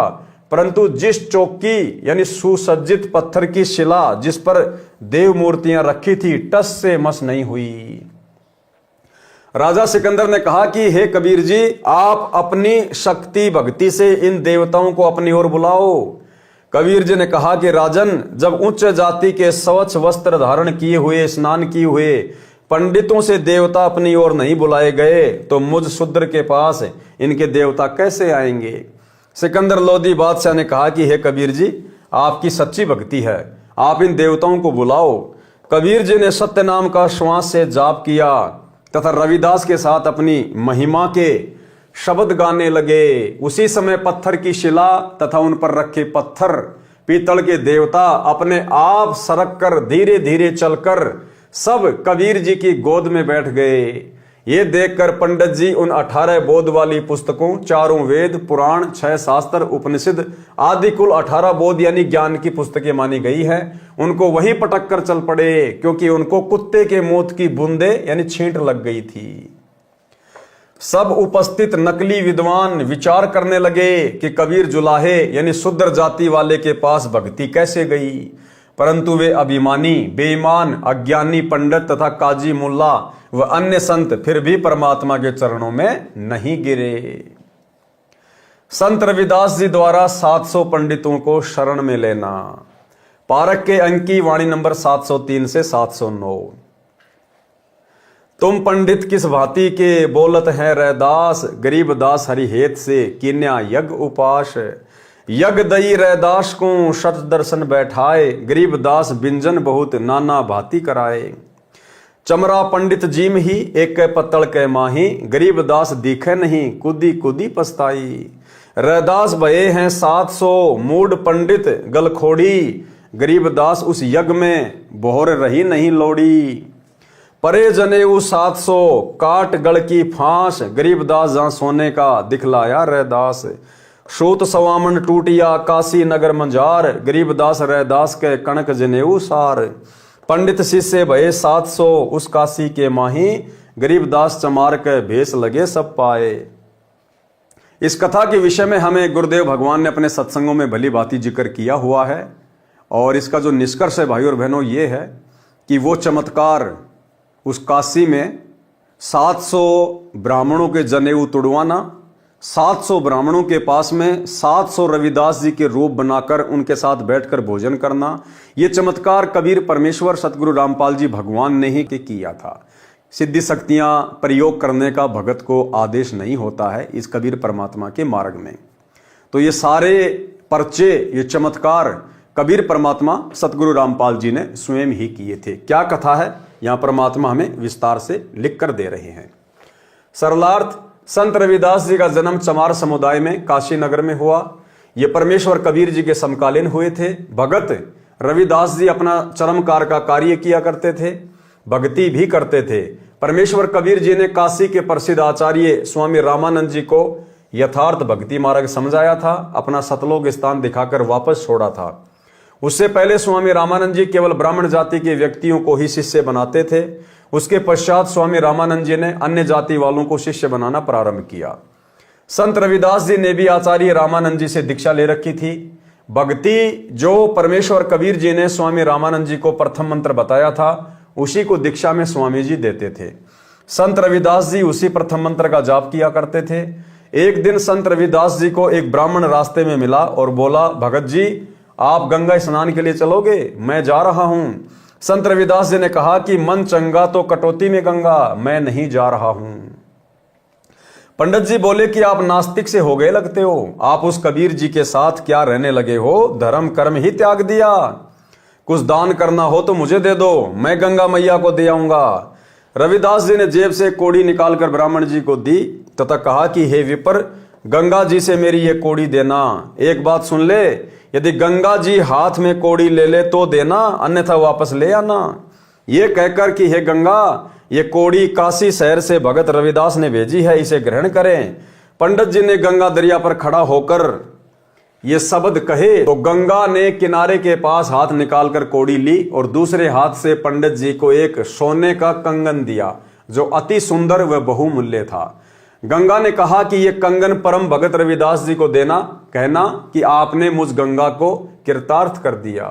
परंतु जिस चौकी यानी सुसज्जित पत्थर की शिला जिस पर देव मूर्तियां रखी थी टस से मस नहीं हुई। राजा सिकंदर ने कहा कि हे कबीर जी, आप अपनी शक्ति भक्ति से इन देवताओं को अपनी ओर बुलाओ। कबीर जी ने कहा कि राजन, जब उच्च जाति के स्वच्छ वस्त्र धारण किए हुए, स्नान किए हुए पंडितों से देवता अपनी ओर नहीं बुलाए गए तो मुझ शूद्र के पास इनके देवता कैसे आएंगे। सिकंदर लोदी बादशाह ने कहा कि हे कबीर जी, आपकी सच्ची भक्ति है, आप इन देवताओं को बुलाओ। कबीर जी ने सत्य नाम का श्वास से जाप किया तथा रविदास के साथ अपनी महिमा के शब्द गाने लगे। उसी समय पत्थर की शिला तथा उन पर रखे पत्थर पीतल के देवता अपने आप सरक कर धीरे धीरे चलकर सब कबीर जी की गोद में बैठ गए। ये देखकर पंडित जी उन 18 बोध वाली पुस्तकों, 4 वेद, पुराण, 6 शास्त्र, उपनिषद आदि कुल 18 बोध यानी ज्ञान की पुस्तकें मानी गई है, उनको वही पटक कर चल पड़े, क्योंकि उनको कुत्ते के मौत की बूंदे यानी छींट लग गई थी। सब उपस्थित नकली विद्वान विचार करने लगे कि कबीर जुलाहे यानी शूद्र जाति वाले के पास भक्ति कैसे गई। परंतु वे अभिमानी, बेईमान, अज्ञानी पंडित तथा काजी मुल्ला व अन्य संत फिर भी परमात्मा के चरणों में नहीं गिरे। संत रविदास जी द्वारा 700 पंडितों को शरण में लेना। पारक के अंक की वाणी नंबर 703 से 709। तुम पंडित किस भांति के बोलत हैं रैदास, गरीब दास हरिहेत से किन्या यज्ञ उपास। यज्ञ दई रैदास को सत दर्शन बैठाए, गरीब दास बिंजन बहुत नाना भांति कराए। चमरा पंडित जीम ही एक पत्तल के माही, गरीब दास दिखे नहीं कुदी कुदी पछताई। रैदास भये हैं 700 मूड पंडित गलखोड़ी, गरीब दास उस यज्ञ में बोहर रही नहीं लोड़ी। परे जनेऊ 700 काट गढ़ की फांस, गरीब दास जहां सोने का दिखलाया रैदास। सूत सवामन टूटिया काशी नगर मंजार, गरीब दास रैदास के कणक जनेऊ सार। पंडित शिष्य भये 700 उस काशी के माही, गरीब दास चमार के भेष लगे सब पाए। इस कथा के विषय में हमें गुरुदेव भगवान ने अपने सत्संगों में भली भांति जिक्र किया हुआ है, और इसका जो निष्कर्ष है भाई और बहनों ये है कि वो चमत्कार उस काशी में 700 ब्राह्मणों के जनेऊ तुड़वाना, 700 ब्राह्मणों के पास में 700 रविदास जी के रूप बनाकर उनके साथ बैठकर भोजन करना, ये चमत्कार कबीर परमेश्वर सतगुरु रामपाल जी भगवान ने ही किया था। सिद्धि शक्तियां प्रयोग करने का भगत को आदेश नहीं होता है इस कबीर परमात्मा के मार्ग में। तो ये सारे पर्चे, ये चमत्कार कबीर परमात्मा सतगुरु रामपाल जी ने स्वयं ही किए थे। क्या कथा है यहां परमात्मा हमें विस्तार से लिख कर दे रहे हैं। सरलार्थ, संत रविदास जी का जन्म चमार समुदाय में काशी नगर में हुआ। ये परमेश्वर कबीर जी के समकालीन हुए थे। भगत रविदास जी अपना चरमकार का कार्य किया करते थे, भक्ति भी करते थे। परमेश्वर कबीर जी ने काशी के प्रसिद्ध आचार्य स्वामी रामानंद जी को यथार्थ भक्ति मार्ग समझाया था, अपना सतलोक स्थान दिखाकर वापस छोड़ा था। उससे पहले स्वामी रामानंद जी केवल ब्राह्मण जाति के व्यक्तियों को ही शिष्य बनाते थे। उसके पश्चात स्वामी रामानंद जी ने अन्य जाति वालों को शिष्य बनाना प्रारंभ किया। संत रविदास जी ने भी आचार्य रामानंद जी से दीक्षा ले रखी थी। भक्ति जो परमेश्वर कबीर जी ने स्वामी रामानंद जी को प्रथम मंत्र बताया था, उसी को दीक्षा में स्वामी जी देते थे। संत रविदास जी उसी प्रथम मंत्र का जाप किया करते थे। एक दिन संत रविदास जी को एक ब्राह्मण रास्ते में मिला और बोला, भगत जी आप गंगा स्नान के लिए चलोगे? मैं जा रहा हूं। संत रविदास जी ने कहा कि मन चंगा तो कटौती में गंगा, मैं नहीं जा रहा हूं। पंडित जी बोले कि आप नास्तिक से हो गए लगते हो, आप उस कबीर जी के साथ क्या रहने लगे हो, धर्म कर्म ही त्याग दिया। कुछ दान करना हो तो मुझे दे दो, मैं गंगा मैया को दे आऊंगा। रविदास जी ने जेब से कोड़ी निकालकर ब्राह्मण जी को दी तथा कहा कि हे विपर, गंगा जी से मेरी ये कोड़ी देना। एक बात सुन ले, यदि गंगा जी हाथ में कोड़ी ले ले तो देना, अन्यथा वापस ले आना। ये कहकर कि हे गंगा, ये कोड़ी काशी शहर से भगत रविदास ने भेजी है, इसे ग्रहण करें। पंडित जी ने गंगा दरिया पर खड़ा होकर ये शब्द कहे तो गंगा ने किनारे के पास हाथ निकालकर कोड़ी ली और दूसरे हाथ से पंडित जी को एक सोने का कंगन दिया जो अति सुंदर व बहुमूल्य था। गंगा ने कहा कि ये कंगन परम भगत रविदास जी को देना, कहना कि आपने मुझ गंगा को कृतार्थ कर दिया।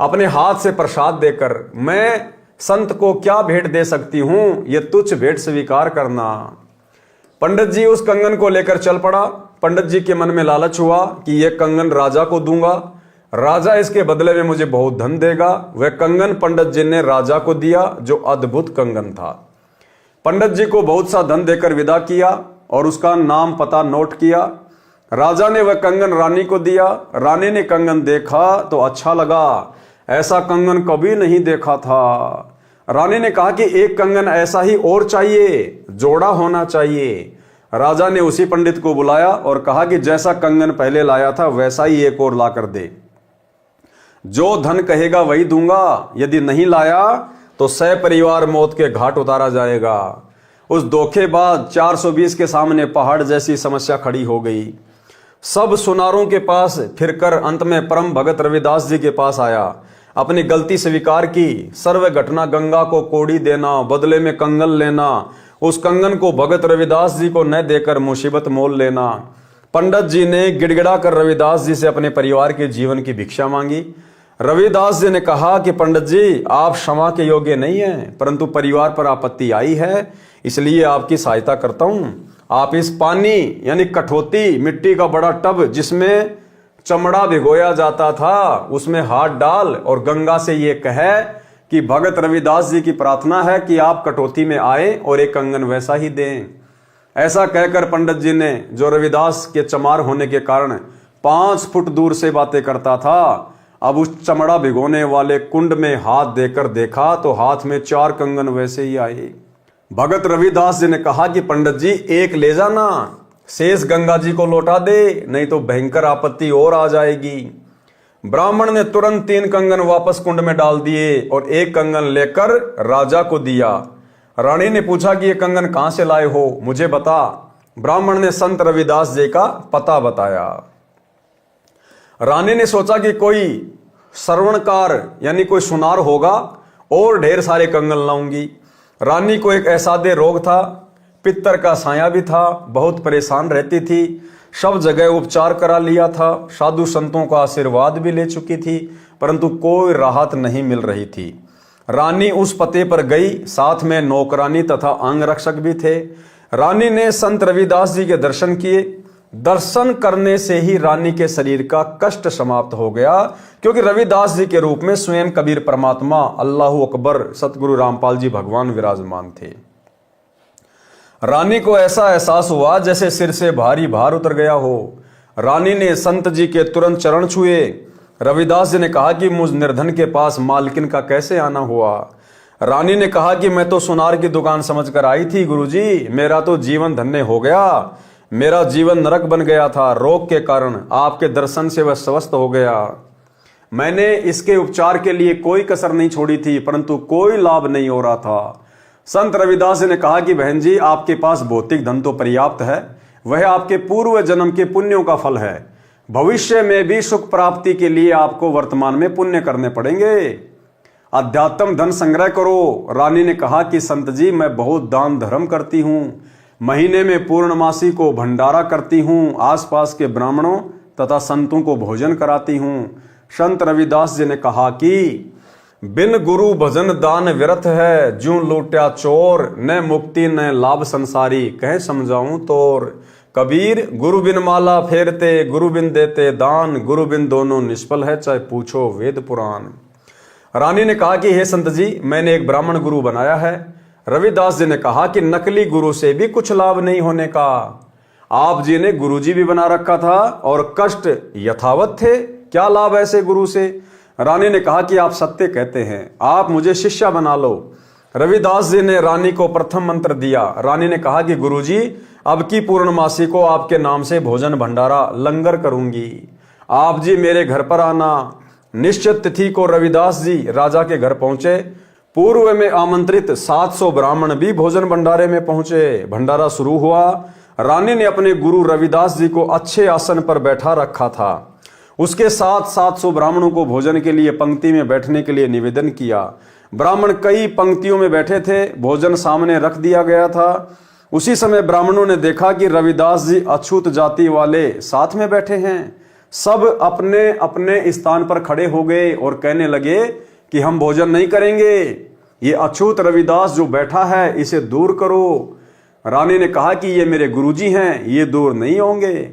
अपने हाथ से प्रसाद देकर मैं संत को क्या भेंट दे सकती हूं, ये तुच्छ भेंट स्वीकार करना। पंडित जी उस कंगन को लेकर चल पड़ा। पंडित जी के मन में लालच हुआ कि यह कंगन राजा को दूंगा, राजा इसके बदले में मुझे बहुत धन देगा। वह कंगन पंडित जी ने राजा को दिया जो अद्भुत कंगन था। पंडित जी को बहुत सा धन देकर विदा किया और उसका नाम पता नोट किया। राजा ने वह कंगन रानी को दिया। रानी ने कंगन देखा तो अच्छा लगा, ऐसा कंगन कभी नहीं देखा था। रानी ने कहा कि एक कंगन ऐसा ही और चाहिए, जोड़ा होना चाहिए। राजा ने उसी पंडित को बुलाया और कहा कि जैसा कंगन पहले लाया था वैसा ही एक और ला कर दे, जो धन कहेगा वही दूंगा, यदि नहीं लाया तो सपरिवार मौत के घाट उतारा जाएगा। उस धोखेबाज 420 के सामने पहाड़ जैसी समस्या खड़ी हो गई। सब सुनारों के पास फिरकर अंत में परम भगत रविदास जी के पास आया, अपनी गलती स्वीकार की। सर्व घटना गंगा को कोड़ी देना, बदले में कंगन लेना, उस कंगन को भगत रविदास जी को न देकर मुसीबत मोल लेना। पंडित जी ने गिड़गिड़ा कर रविदास जी से अपने परिवार के जीवन की भिक्षा मांगी। रविदास जी ने कहा कि पंडित जी, आप क्षमा के योग्य नहीं हैं, परंतु परिवार पर आपत्ति आई है, इसलिए आपकी सहायता करता हूं। आप इस पानी यानी कठौती, मिट्टी का बड़ा टब जिसमें चमड़ा भिगोया जाता था, उसमें हाथ डाल और गंगा से ये कहे कि भगत रविदास जी की प्रार्थना है कि आप कटौती में आए और एक कंगन वैसा ही दें। ऐसा कहकर पंडित जी ने, जो रविदास के चमार होने के कारण 5 फुट दूर से बातें करता था, अब उस चमड़ा भिगोने वाले कुंड में हाथ देकर देखा तो हाथ में 4 कंगन वैसे ही आए। भगत रविदास जी ने कहा कि पंडित जी, एक ले जाना, शेष गंगा जी को लौटा दे, नहीं तो भयंकर आपत्ति और आ जाएगी। ब्राह्मण ने तुरंत 3 कंगन वापस कुंड में डाल दिए और एक कंगन लेकर राजा को दिया। रानी ने पूछा कि ये कंगन कहां से लाए हो, मुझे बता। ब्राह्मण ने संत रविदास जी का पता बताया। रानी ने सोचा कि कोई श्रवणकार यानी कोई सुनार होगा और ढेर सारे कंगन लाऊंगी। रानी को एक असाध्य रोग था, पित्तर का साया भी था, बहुत परेशान रहती थी, सब जगह उपचार करा लिया था, साधु संतों का आशीर्वाद भी ले चुकी थी, परंतु कोई राहत नहीं मिल रही थी। रानी उस पते पर गई, साथ में नौकरानी तथा अंगरक्षक भी थे। रानी ने संत रविदास जी के दर्शन किए। दर्शन करने से ही रानी के शरीर का कष्ट समाप्त हो गया, क्योंकि रविदास जी के रूप में स्वयं कबीर परमात्मा, अल्लाहू अकबर, सतगुरु रामपाल जी भगवान विराजमान थे। रानी को ऐसा एहसास हुआ जैसे सिर से भारी भार उतर गया हो। रानी ने संत जी के तुरंत चरण छुए। रविदास जी ने कहा कि मुझ निर्धन के पास मालकिन का कैसे आना हुआ। रानी ने कहा कि मैं तो सुनार की दुकान समझकर आई थी गुरुजी, मेरा तो जीवन धन्य हो गया, मेरा जीवन नरक बन गया था, रोग के कारण आपके दर्शन से वह स्वस्थ हो गया। मैंने इसके उपचार के लिए कोई कसर नहीं छोड़ी थी, परंतु कोई लाभ नहीं हो रहा था। संत रविदास जी ने कहा कि बहन जी, आपके पास भौतिक धन तो पर्याप्त है, वह आपके पूर्व जन्म के पुण्यों का फल है। भविष्य में भी सुख प्राप्ति के लिए आपको वर्तमान में पुण्य करने पड़ेंगे। अध्यात्म धन संग्रह करो। रानी ने कहा कि संत जी, मैं बहुत दान धर्म करती हूँ, महीने में पूर्णमासी को भंडारा करती हूँ, आसपास के ब्राह्मणों तथा संतों को भोजन कराती हूँ। संत रविदास जी ने कहा कि बिन गुरु भजन दान व्यर्थ है, ज्यों लूट्या चोर, न मुक्ति न लाभ संसारी, कहे समझाऊं तोर। कबीर गुरु बिन माला फेरते, गुरु बिन देते दान, गुरु बिन दोनों निष्फल है, चाहे पूछो वेद पुराण। रानी ने कहा कि हे संत जी, मैंने एक ब्राह्मण गुरु बनाया है, रविदास जी ने कहा कि नकली गुरु से भी कुछ लाभ नहीं होने का। आप जी ने गुरुजी भी बना रखा था और कष्ट यथावत थे, क्या लाभ ऐसे गुरु से। रानी ने कहा कि आप सत्य कहते हैं, आप मुझे शिष्या बना लो। रविदास जी ने रानी को प्रथम मंत्र दिया। रानी ने कहा कि गुरुजी, अब की पूर्णमासी को आपके नाम से भोजन भंडारा लंगर करूंगी, आप जी मेरे घर पर आना। निश्चित तिथि को रविदास जी राजा के घर पहुंचे। पूर्व में आमंत्रित 700 ब्राह्मण भी भोजन भंडारे में पहुंचे। भंडारा शुरू हुआ। रानी ने अपने गुरु रविदास जी को अच्छे आसन पर बैठा रखा था। उसके साथ 700 ब्राह्मणों को भोजन के लिए पंक्ति में बैठने के लिए निवेदन किया। ब्राह्मण कई पंक्तियों में बैठे थे, भोजन सामने रख दिया गया था। उसी समय ब्राह्मणों ने देखा कि रविदास जी अछूत जाति वाले साथ में बैठे हैं। सब अपने अपने स्थान पर खड़े हो गए और कहने लगे कि हम भोजन नहीं करेंगे, ये अछूत रविदास जो बैठा है इसे दूर करो। रानी ने कहा कि ये मेरे गुरुजी हैं, ये दूर नहीं होंगे।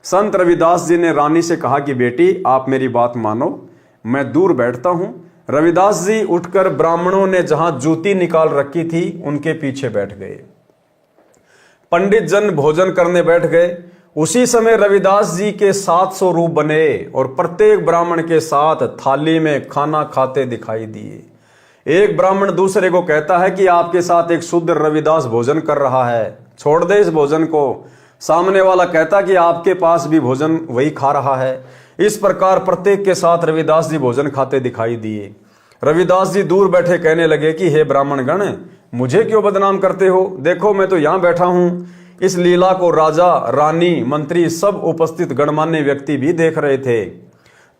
संत रविदास जी ने रानी से कहा कि बेटी आप मेरी बात मानो, मैं दूर बैठता हूं। रविदास जी उठकर ब्राह्मणों ने जहां जूती निकाल रखी थी उनके पीछे बैठ गए। पंडित जन भोजन करने बैठ गए। उसी समय रविदास जी के 700 रूप बने और प्रत्येक ब्राह्मण के साथ थाली में खाना खाते दिखाई दिए। एक ब्राह्मण दूसरे को कहता है कि आपके साथ एक शुद्ध रविदास भोजन कर रहा है, छोड़ दे इस भोजन को। सामने वाला कहता कि आपके पास भी भोजन वही खा रहा है। इस प्रकार प्रत्येक के साथ रविदास जी भोजन खाते दिखाई दिए। रविदास जी दूर बैठे कहने लगे कि हे ब्राह्मण गण, मुझे क्यों बदनाम करते हो? देखो मैं तो यहां बैठा हूं। इस लीला को राजा, रानी, मंत्री, सब उपस्थित गणमान्य व्यक्ति भी देख रहे थे।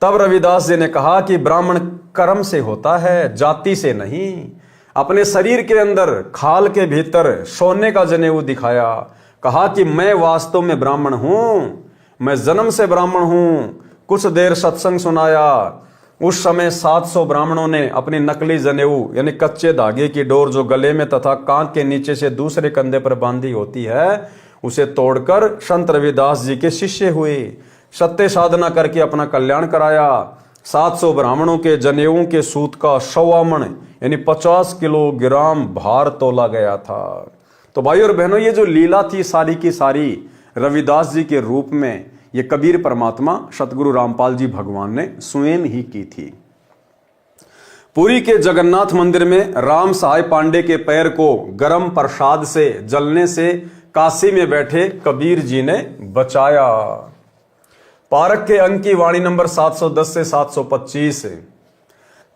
तब रविदास जी ने कहा कि ब्राह्मण कर्म से होता है, जाति से नहीं। अपने शरीर के अंदर खाल के भीतर सोने का जनेऊ दिखाया। कहा कि मैं वास्तव में ब्राह्मण हूं, मैं जन्म से ब्राह्मण हूं। कुछ देर सत्संग सुनाया। उस समय 700 ब्राह्मणों ने अपनी नकली जनेऊ यानी कच्चे धागे की डोर जो गले में तथा कांख के नीचे से दूसरे कंधे पर बांधी होती है उसे तोड़कर संत रविदास जी के शिष्य हुए। सत्य साधना करके अपना कल्याण कराया। 700 ब्राह्मणों के जनेऊओं के सूत का 1.25 मन यानी 50 किलोग्राम भार तोला गया था। तो भाई और बहनों, ये जो लीला थी सारी की सारी रविदास जी के रूप में ये कबीर परमात्मा सतगुरु रामपाल जी भगवान ने स्वयं ही की थी। पुरी के जगन्नाथ मंदिर में राम सहाय पांडे के पैर को गरम प्रसाद से जलने से काशी में बैठे कबीर जी ने बचाया। पारक के अंक की वाणी नंबर 710 से 725।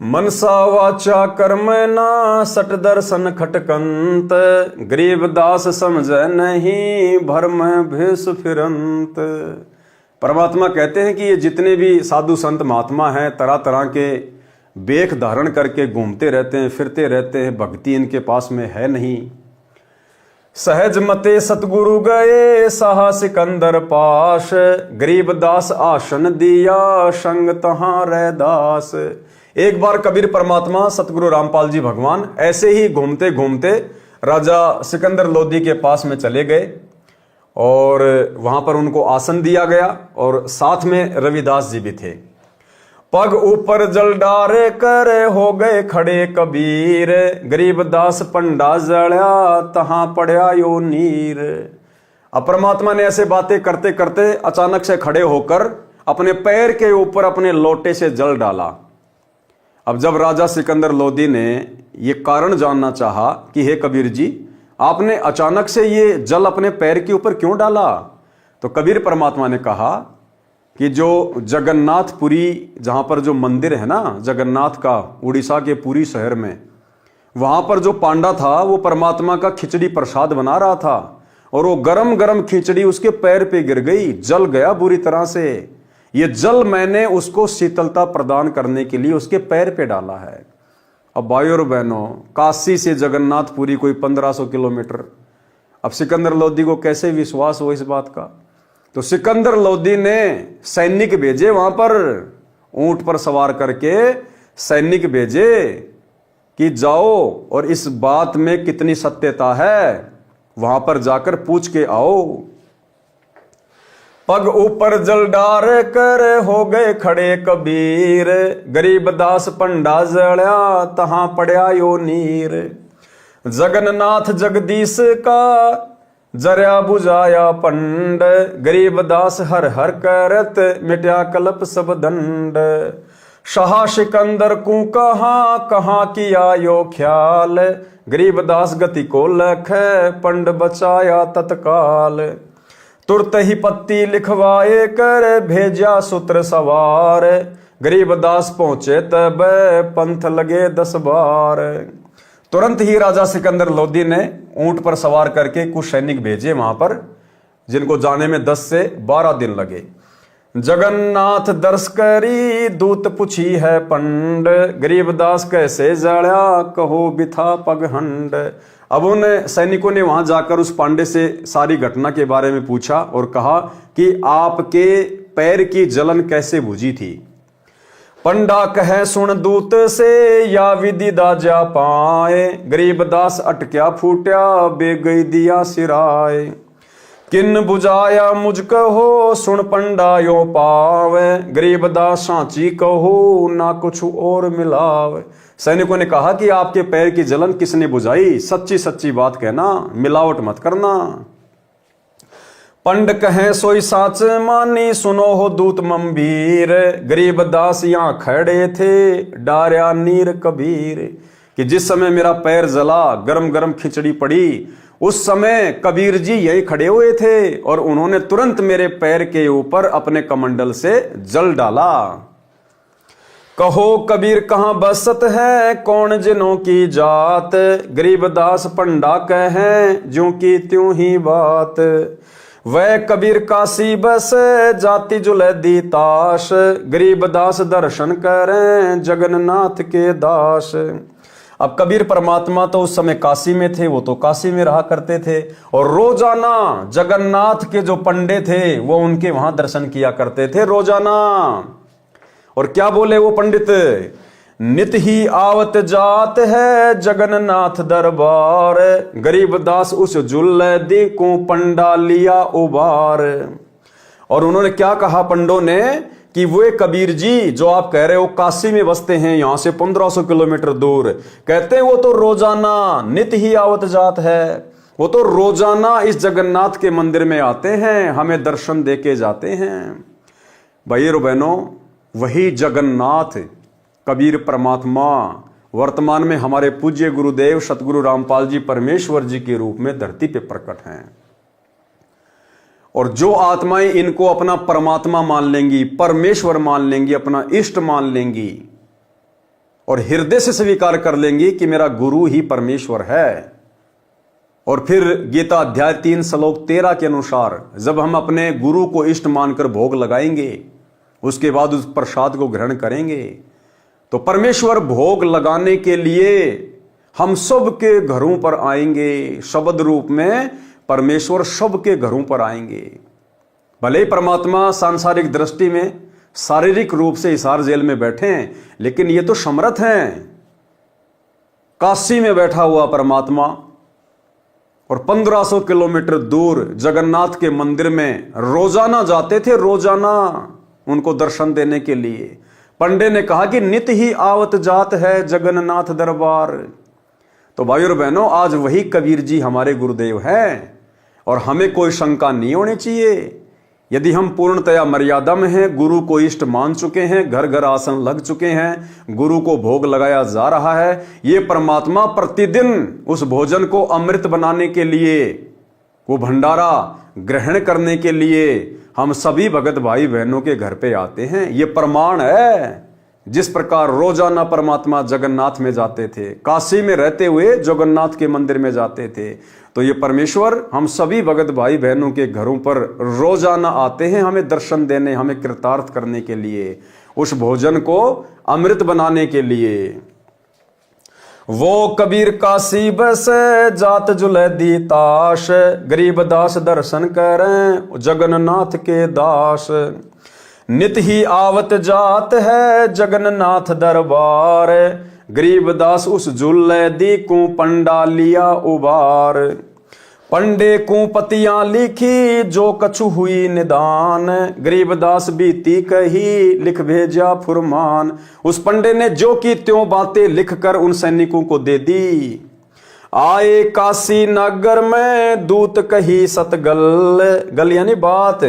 मनसा वाचा कर्म ना सट दर्शन खटकंत, गरीब दास समझ नहीं भरम भेष फिरंत। परमात्मा कहते हैं कि ये जितने भी साधु संत महात्मा हैं तरह तरह के बेख धारण करके घूमते रहते हैं, फिरते रहते हैं, भक्ति इनके पास में है नहीं। सहज मते सतगुरु गए साहा सिकंदर पास, गरीब दास आसन दिया संग तहां रैदास। एक बार कबीर परमात्मा सतगुरु रामपाल जी भगवान ऐसे ही घूमते घूमते राजा सिकंदर लोधी के पास में चले गए और वहां पर उनको आसन दिया गया और साथ में रविदास जी भी थे। पग ऊपर जल डारे कर हो गए खड़े कबीर, गरीब दास पंडा जड़ा तहां पढ़या यो नीर। अब परमात्मा ने ऐसे बातें करते करते अचानक से खड़े होकर अपने पैर के ऊपर अपने लोटे से जल डाला। अब जब राजा सिकंदर लोधी ने ये कारण जानना चाहा कि हे कबीर जी, आपने अचानक से ये जल अपने पैर के ऊपर क्यों डाला, तो कबीर परमात्मा ने कहा कि जो जगन्नाथपुरी जहां पर जो मंदिर है ना जगन्नाथ का उड़ीसा के पुरी शहर में, वहां पर जो पांडा था वो परमात्मा का खिचड़ी प्रसाद बना रहा था और वो गरम गरम खिचड़ी उसके पैर पे गिर गई, जल गया बुरी तरह से। ये जल मैंने उसको शीतलता प्रदान करने के लिए उसके पैर पे डाला है। अब भाइयों और बहनों, काशी से जगन्नाथपुरी कोई 1500 किलोमीटर। अब सिकंदर लोधी को कैसे विश्वास हो इस बात का, तो सिकंदर लोधी ने सैनिक भेजे, वहां पर ऊंट पर सवार करके सैनिक भेजे कि जाओ और इस बात में कितनी सत्यता है वहां पर जाकर पूछ के आओ। पग ऊपर जल डार कर हो गए खड़े कबीर, गरीब दास पंडा जड़ा तहां पड़या यो नीर। जगन्नाथ जगदीश का जरिया बुझाया पंड, गरीबदास हर हर करत मिट्या कल्प सब दंड। शाह सिकंदर को कहाँ किया यो ख्याल, गरीबदास गति को लख पंड बचाया तत्काल। तुरत ही पत्ती लिखवाए कर भेजा सूत्र सवार, गरीबदास पहुंचे तब पंथ लगे 10 बार। तुरंत ही राजा सिकंदर लोदी ने ऊंट पर सवार करके कुछ सैनिक भेजे वहां पर, जिनको जाने में 10 से 12 दिन लगे। जगन्नाथ दर्श करी दूत पूछी है पंड, गरीबदास कैसे जड़ा कहो बिथा पगहंड। अब उन सैनिकों ने वहां जाकर उस पांडे से सारी घटना के बारे में पूछा और कहा कि आपके पैर की जलन कैसे बुझी थी। पंडा कहे सुन दूत से या विधि दाजा पाए, गरीबदास अटक्या फूट्या बेगई दिया सिराए। किन बुझाया मुझ कहो सुन पंडा यो पावे, गरीबदास सांची कहो ना कुछ और मिलावे। सैनिकों ने कहा कि आपके पैर की जलन किसने बुझाई, सच्ची सच्ची बात कहना, मिलावट मत करना। पंड कहे सोई साच मानी सुनो हो दूत मंबीर, गरीबदास यहां खड़े थे डार्या नीर कबीर। कि जिस समय मेरा पैर जला, गरम गरम खिचड़ी पड़ी, उस समय कबीर जी यही खड़े हुए थे और उन्होंने तुरंत मेरे पैर के ऊपर अपने कमंडल से जल डाला। कहो कबीर कहां बसत है कौन जिनों की जात, गरीबदास पंडा कहे ज्यों की त्यों ही बात। वह कबीर काशी बस जाति जुलैदी ताश, गरीबदास दर्शन करें जगन्नाथ के दास। अब कबीर परमात्मा तो उस समय काशी में थे, वो तो काशी में रहा करते थे और रोजाना जगन्नाथ के जो पंडे थे वो उनके वहां दर्शन किया करते थे रोजाना। और क्या बोले वो पंडित, नित ही आवत जात है जगन्नाथ दरबार, गरीबदास उस जुल्लैदी को पंडा लिया उबार। और उन्होंने क्या कहा पंडों ने कि वे कबीर जी जो आप कह रहे हो काशी में बसते हैं, यहां से 1500 किलोमीटर दूर, कहते हैं वो तो रोजाना नित ही आवत जात है, वो तो रोजाना इस जगन्नाथ के मंदिर में आते हैं, हमें दर्शन देके जाते हैं। भाई और बहनों, वही जगन्नाथ कबीर परमात्मा वर्तमान में हमारे पूज्य गुरुदेव सतगुरु रामपाल जी परमेश्वर जी के रूप में धरती पे प्रकट हैं। और जो आत्माएं इनको अपना परमात्मा मान लेंगी, परमेश्वर मान लेंगी, अपना इष्ट मान लेंगी और हृदय से स्वीकार कर लेंगी कि मेरा गुरु ही परमेश्वर है, और फिर गीता अध्याय 3 श्लोक 13 के अनुसार जब हम अपने गुरु को इष्ट मानकर भोग लगाएंगे, उसके बाद उस प्रसाद को ग्रहण करेंगे, तो परमेश्वर भोग लगाने के लिए हम सब के घरों पर आएंगे। शब्द रूप में परमेश्वर सबके घरों पर आएंगे। भले ही परमात्मा सांसारिक दृष्टि में शारीरिक रूप से हिसार जेल में बैठे हैं, लेकिन ये तो समर्थ हैं। काशी में बैठा हुआ परमात्मा और 1500 किलोमीटर दूर जगन्नाथ के मंदिर में रोजाना जाते थे, रोजाना उनको दर्शन देने के लिए। पंडे ने कहा कि नित ही आवत जात है जगन्नाथ दरबार। तो भाई और बहनों, आज वही कबीर जी हमारे गुरुदेव हैं और हमें कोई शंका नहीं होनी चाहिए। यदि हम पूर्णतया मर्यादा में हैं, गुरु को इष्ट मान चुके हैं, घर घर आसन लग चुके हैं, गुरु को भोग लगाया जा रहा है, ये परमात्मा प्रतिदिन उस भोजन को अमृत बनाने के लिए, वो भंडारा ग्रहण करने के लिए हम सभी भगत भाई बहनों के घर पे आते हैं। ये प्रमाण है। जिस प्रकार रोजाना परमात्मा जगन्नाथ में जाते थे, काशी में रहते हुए जगन्नाथ के मंदिर में जाते थे, तो ये परमेश्वर हम सभी भगत भाई बहनों के घरों पर रोजाना आते हैं, हमें दर्शन देने, हमें कृतार्थ करने के लिए, उस भोजन को अमृत बनाने के लिए। वो कबीर काशी बस जात जुलैदी ताश, गरीबदास दर्शन करें जगन्नाथ के दास। नित ही आवत जात है जगन्नाथ दरबार, गरीबदास उस जुलैदी को पंडा लिया उबार। पंडे को पतियां लिखी जो कछु हुई निदान, गरीबदास बीती कही लिख भेजा फुरमान। उस पंडे ने जो की त्यों बातें लिखकर उन सैनिकों को दे दी। आए काशी नगर में दूत कही सतगल, गल यानी बात।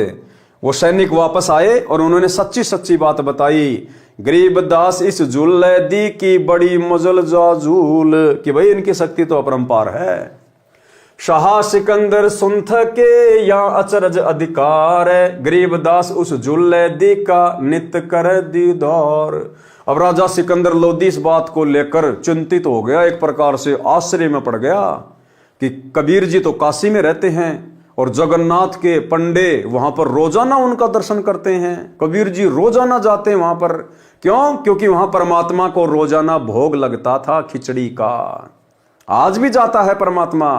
वो सैनिक वापस आए और उन्होंने सच्ची सच्ची बात बताई। गरीबदास इस झूले दी की बड़ी मुजल जाजूल, कि भाई इनकी शक्ति तो अपरंपार है। शाह सिकंदर सुनथ के या अचरज अधिकार, गरीबदास उस झूले दी का नित्य कर दीदार। अब राजा सिकंदर लोधी इस बात को लेकर चिंतित हो गया, एक प्रकार से आश्चर्य में पड़ गया कि कबीर जी तो काशी में रहते हैं और जगन्नाथ के पंडे वहां पर रोजाना उनका दर्शन करते हैं। कबीर जी रोजाना जाते हैं वहां पर, क्यों? क्योंकि वहां परमात्मा को रोजाना भोग लगता था खिचड़ी का। आज भी जाता है परमात्मा।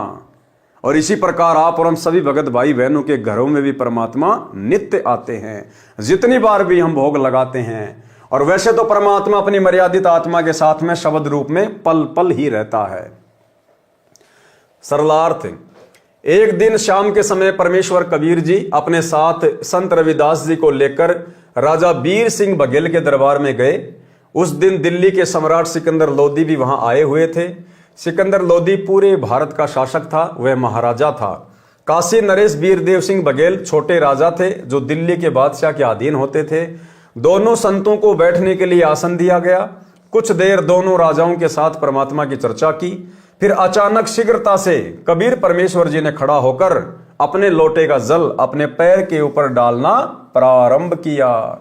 और इसी प्रकार आप और हम सभी भगत भाई बहनों के घरों में भी परमात्मा नित्य आते हैं, जितनी बार भी हम भोग लगाते हैं। और वैसे तो परमात्मा अपनी मर्यादित आत्मा के साथ में शब्द रूप में पल पल ही रहता है। सरलार्थ, एक दिन शाम के समय परमेश्वर कबीर जी अपने साथ संत रविदास जी को लेकर राजा बीर सिंह बघेल के दरबार में गए। उस दिन दिल्ली के सम्राट सिकंदर लोदी भी वहां आए हुए थे। सिकंदर लोदी पूरे भारत का शासक था, वह महाराजा था। काशी नरेश बीरदेव सिंह बघेल छोटे राजा थे जो दिल्ली के बादशाह के अधीन होते थे। दोनों संतों को बैठने के लिए आसन दिया गया। कुछ देर दोनों राजाओं के साथ परमात्मा की चर्चा की। फिर अचानक शीघ्रता से कबीर परमेश्वर जी ने खड़ा होकर अपने लोटे का जल अपने पैर के ऊपर डालना प्रारंभ किया।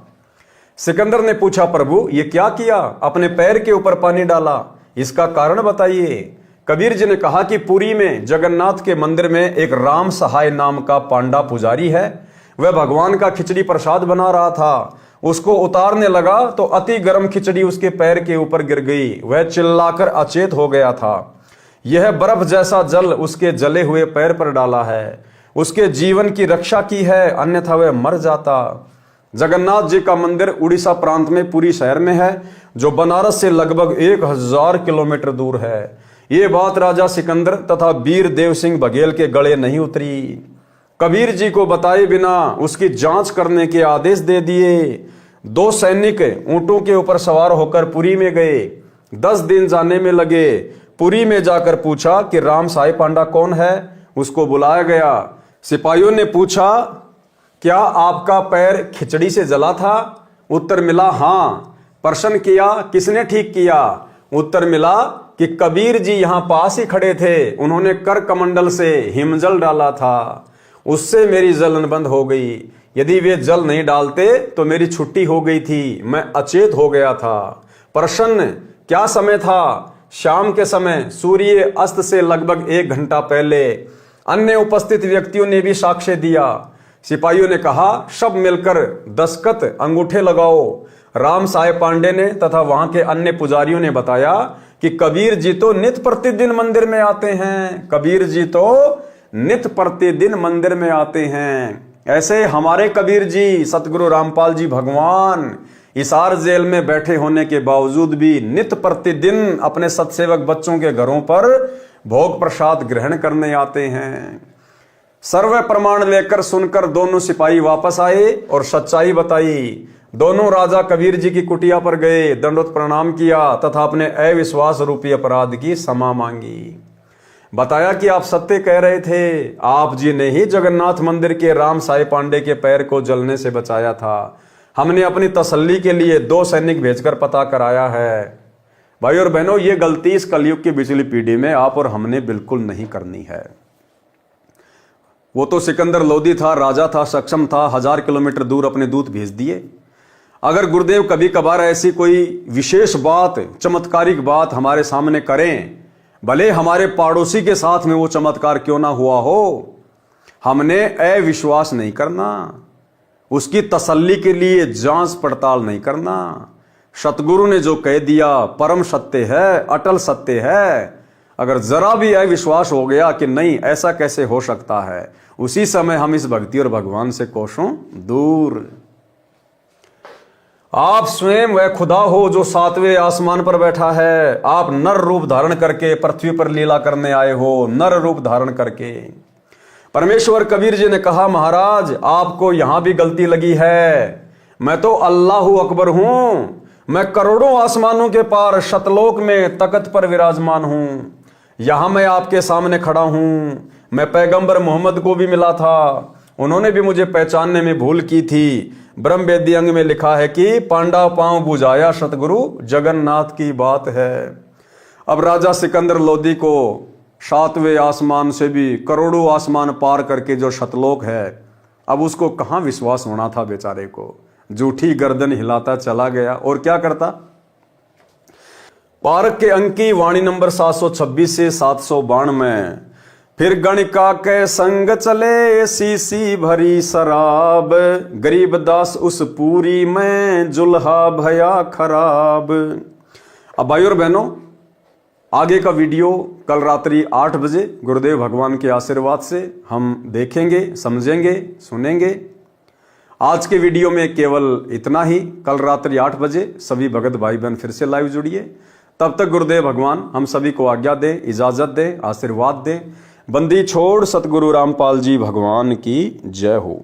सिकंदर ने पूछा, प्रभु ये क्या किया? अपने पैर के ऊपर पानी डाला, इसका कारण बताइए। कबीर जी ने कहा कि पुरी में जगन्नाथ के मंदिर में एक राम सहाय नाम का पांडा पुजारी है। वह भगवान का खिचड़ी प्रसाद बना रहा था। उसको उतारने लगा तो अति गर्म खिचड़ी उसके पैर के ऊपर गिर गई। वह चिल्लाकर अचेत हो गया था। यह बर्फ जैसा जल उसके जले हुए पैर पर डाला है, उसके जीवन की रक्षा की है, अन्यथा वह मर जाता। जगन्नाथ जी का मंदिर उड़ीसा प्रांत में पुरी शहर में है, जो बनारस से लगभग 1000 किलोमीटर दूर है। ये बात राजा सिकंदर तथा बीरदेव सिंह बघेल के गले नहीं उतरी। कबीर जी को बताए बिना उसकी जांच करने के आदेश दे दिए। 2 सैनिक ऊंटों के ऊपर सवार होकर पुरी में गए। 10 दिन जाने में लगे। पुरी में जाकर पूछा कि राम साई पांडा कौन है। उसको बुलाया गया। सिपाहियों ने पूछा, क्या आपका पैर खिचड़ी से जला था? उत्तर मिला, हाँ। प्रश्न किया, किसने ठीक किया? उत्तर मिला कि कबीर जी यहां पास ही खड़े थे, उन्होंने कर कमंडल से हिमजल डाला था, उससे मेरी जलन बंद हो गई। यदि वे जल नहीं डालते तो मेरी छुट्टी हो गई थी, मैं अचेत हो गया था। प्रश्न, क्या समय था? शाम के समय, सूर्य अस्त से लगभग 1 घंटा पहले। अन्य उपस्थित व्यक्तियों ने भी साक्ष्य दिया। सिपाहियों ने कहा, सब मिलकर दस्तखत अंगूठे लगाओ। राम साहेब पांडे ने तथा वहां के अन्य पुजारियों ने बताया कि कबीर जी तो नित्य प्रतिदिन मंदिर में आते हैं। कबीर जी तो नित्य प्रतिदिन मंदिर में आते हैं। ऐसे हमारे कबीर जी सतगुरु रामपाल जी भगवान हिसार जेल में बैठे होने के बावजूद भी नित्य प्रतिदिन अपने सत्सेवक बच्चों के घरों पर भोग प्रसाद ग्रहण करने आते हैं। सर्व प्रमाण लेकर सुनकर दोनों सिपाही वापस आए और सच्चाई बताई। दोनों राजा कबीर जी की कुटिया पर गए, दंडवत प्रणाम किया तथा अपने अविश्वास रूपी अपराध की क्षमा मांगी। बताया कि आप सत्य कह रहे थे, आप जी ने ही जगन्नाथ मंदिर के राम साई पांडे के पैर को जलने से बचाया था। हमने अपनी तसल्ली के लिए 2 सैनिक भेजकर पता कराया है। भाई और बहनों, ये गलती इस कलयुग की बिचली पीढ़ी में आप और हमने बिल्कुल नहीं करनी है। वो तो सिकंदर लोदी था, राजा था, सक्षम था, 1000 किलोमीटर दूर अपने दूत भेज दिए। अगर गुरुदेव कभी कभार ऐसी कोई विशेष बात, चमत्कारिक बात हमारे सामने करें, भले हमारे पड़ोसी के साथ में वो चमत्कार क्यों ना हुआ हो, हमने अविश्वास नहीं करना, उसकी तसल्ली के लिए जांच पड़ताल नहीं करना। सतगुरु ने जो कह दिया परम सत्य है, अटल सत्य है। अगर जरा भी अविश्वास हो गया कि नहीं ऐसा कैसे हो सकता है, उसी समय हम इस भक्ति और भगवान से कोसों दूर। आप स्वयं वह खुदा हो जो 7वें आसमान पर बैठा है। आप नर रूप धारण करके पृथ्वी पर लीला करने आए हो, नर रूप धारण करके। परमेश्वर कबीर जी ने कहा, महाराज आपको यहां भी गलती लगी है। मैं तो अल्लाहु अकबर हूं, मैं करोड़ों आसमानों के पार शतलोक में तकत पर विराजमान हूं। यहां मैं आपके सामने खड़ा हूं, मैं पैगंबर मोहम्मद को भी मिला था, उन्होंने भी मुझे पहचानने में भूल की थी। ब्रह्म वेदी अंग में लिखा है कि पांडा पांव बुझाया सतगुरु जगन्नाथ की बात है। अब राजा सिकंदर लोदी को 7वें आसमान से भी करोड़ों आसमान पार करके जो सतलोक है, अब उसको कहां विश्वास होना था बेचारे को। झूठी गर्दन हिलाता चला गया और क्या करता। पारक के अंक की वाणी नंबर 726 से 752 में, फिर गणिका के संग चले सीसी भरी शराब, गरीब दास उस पूरी में जुल्हा भया खराब। अब भाई और बहनों, आगे का वीडियो कल रात्रि 8 बजे गुरुदेव भगवान के आशीर्वाद से हम देखेंगे, समझेंगे, सुनेंगे। आज के वीडियो में केवल इतना ही। कल रात्रि 8 बजे सभी भगत भाई बहन फिर से लाइव जुड़िए। तब तक गुरुदेव भगवान हम सभी को आज्ञा दे, इजाजत दे, आशीर्वाद दे। बंदी छोड़ सतगुरु रामपाल जी भगवान की जय हो।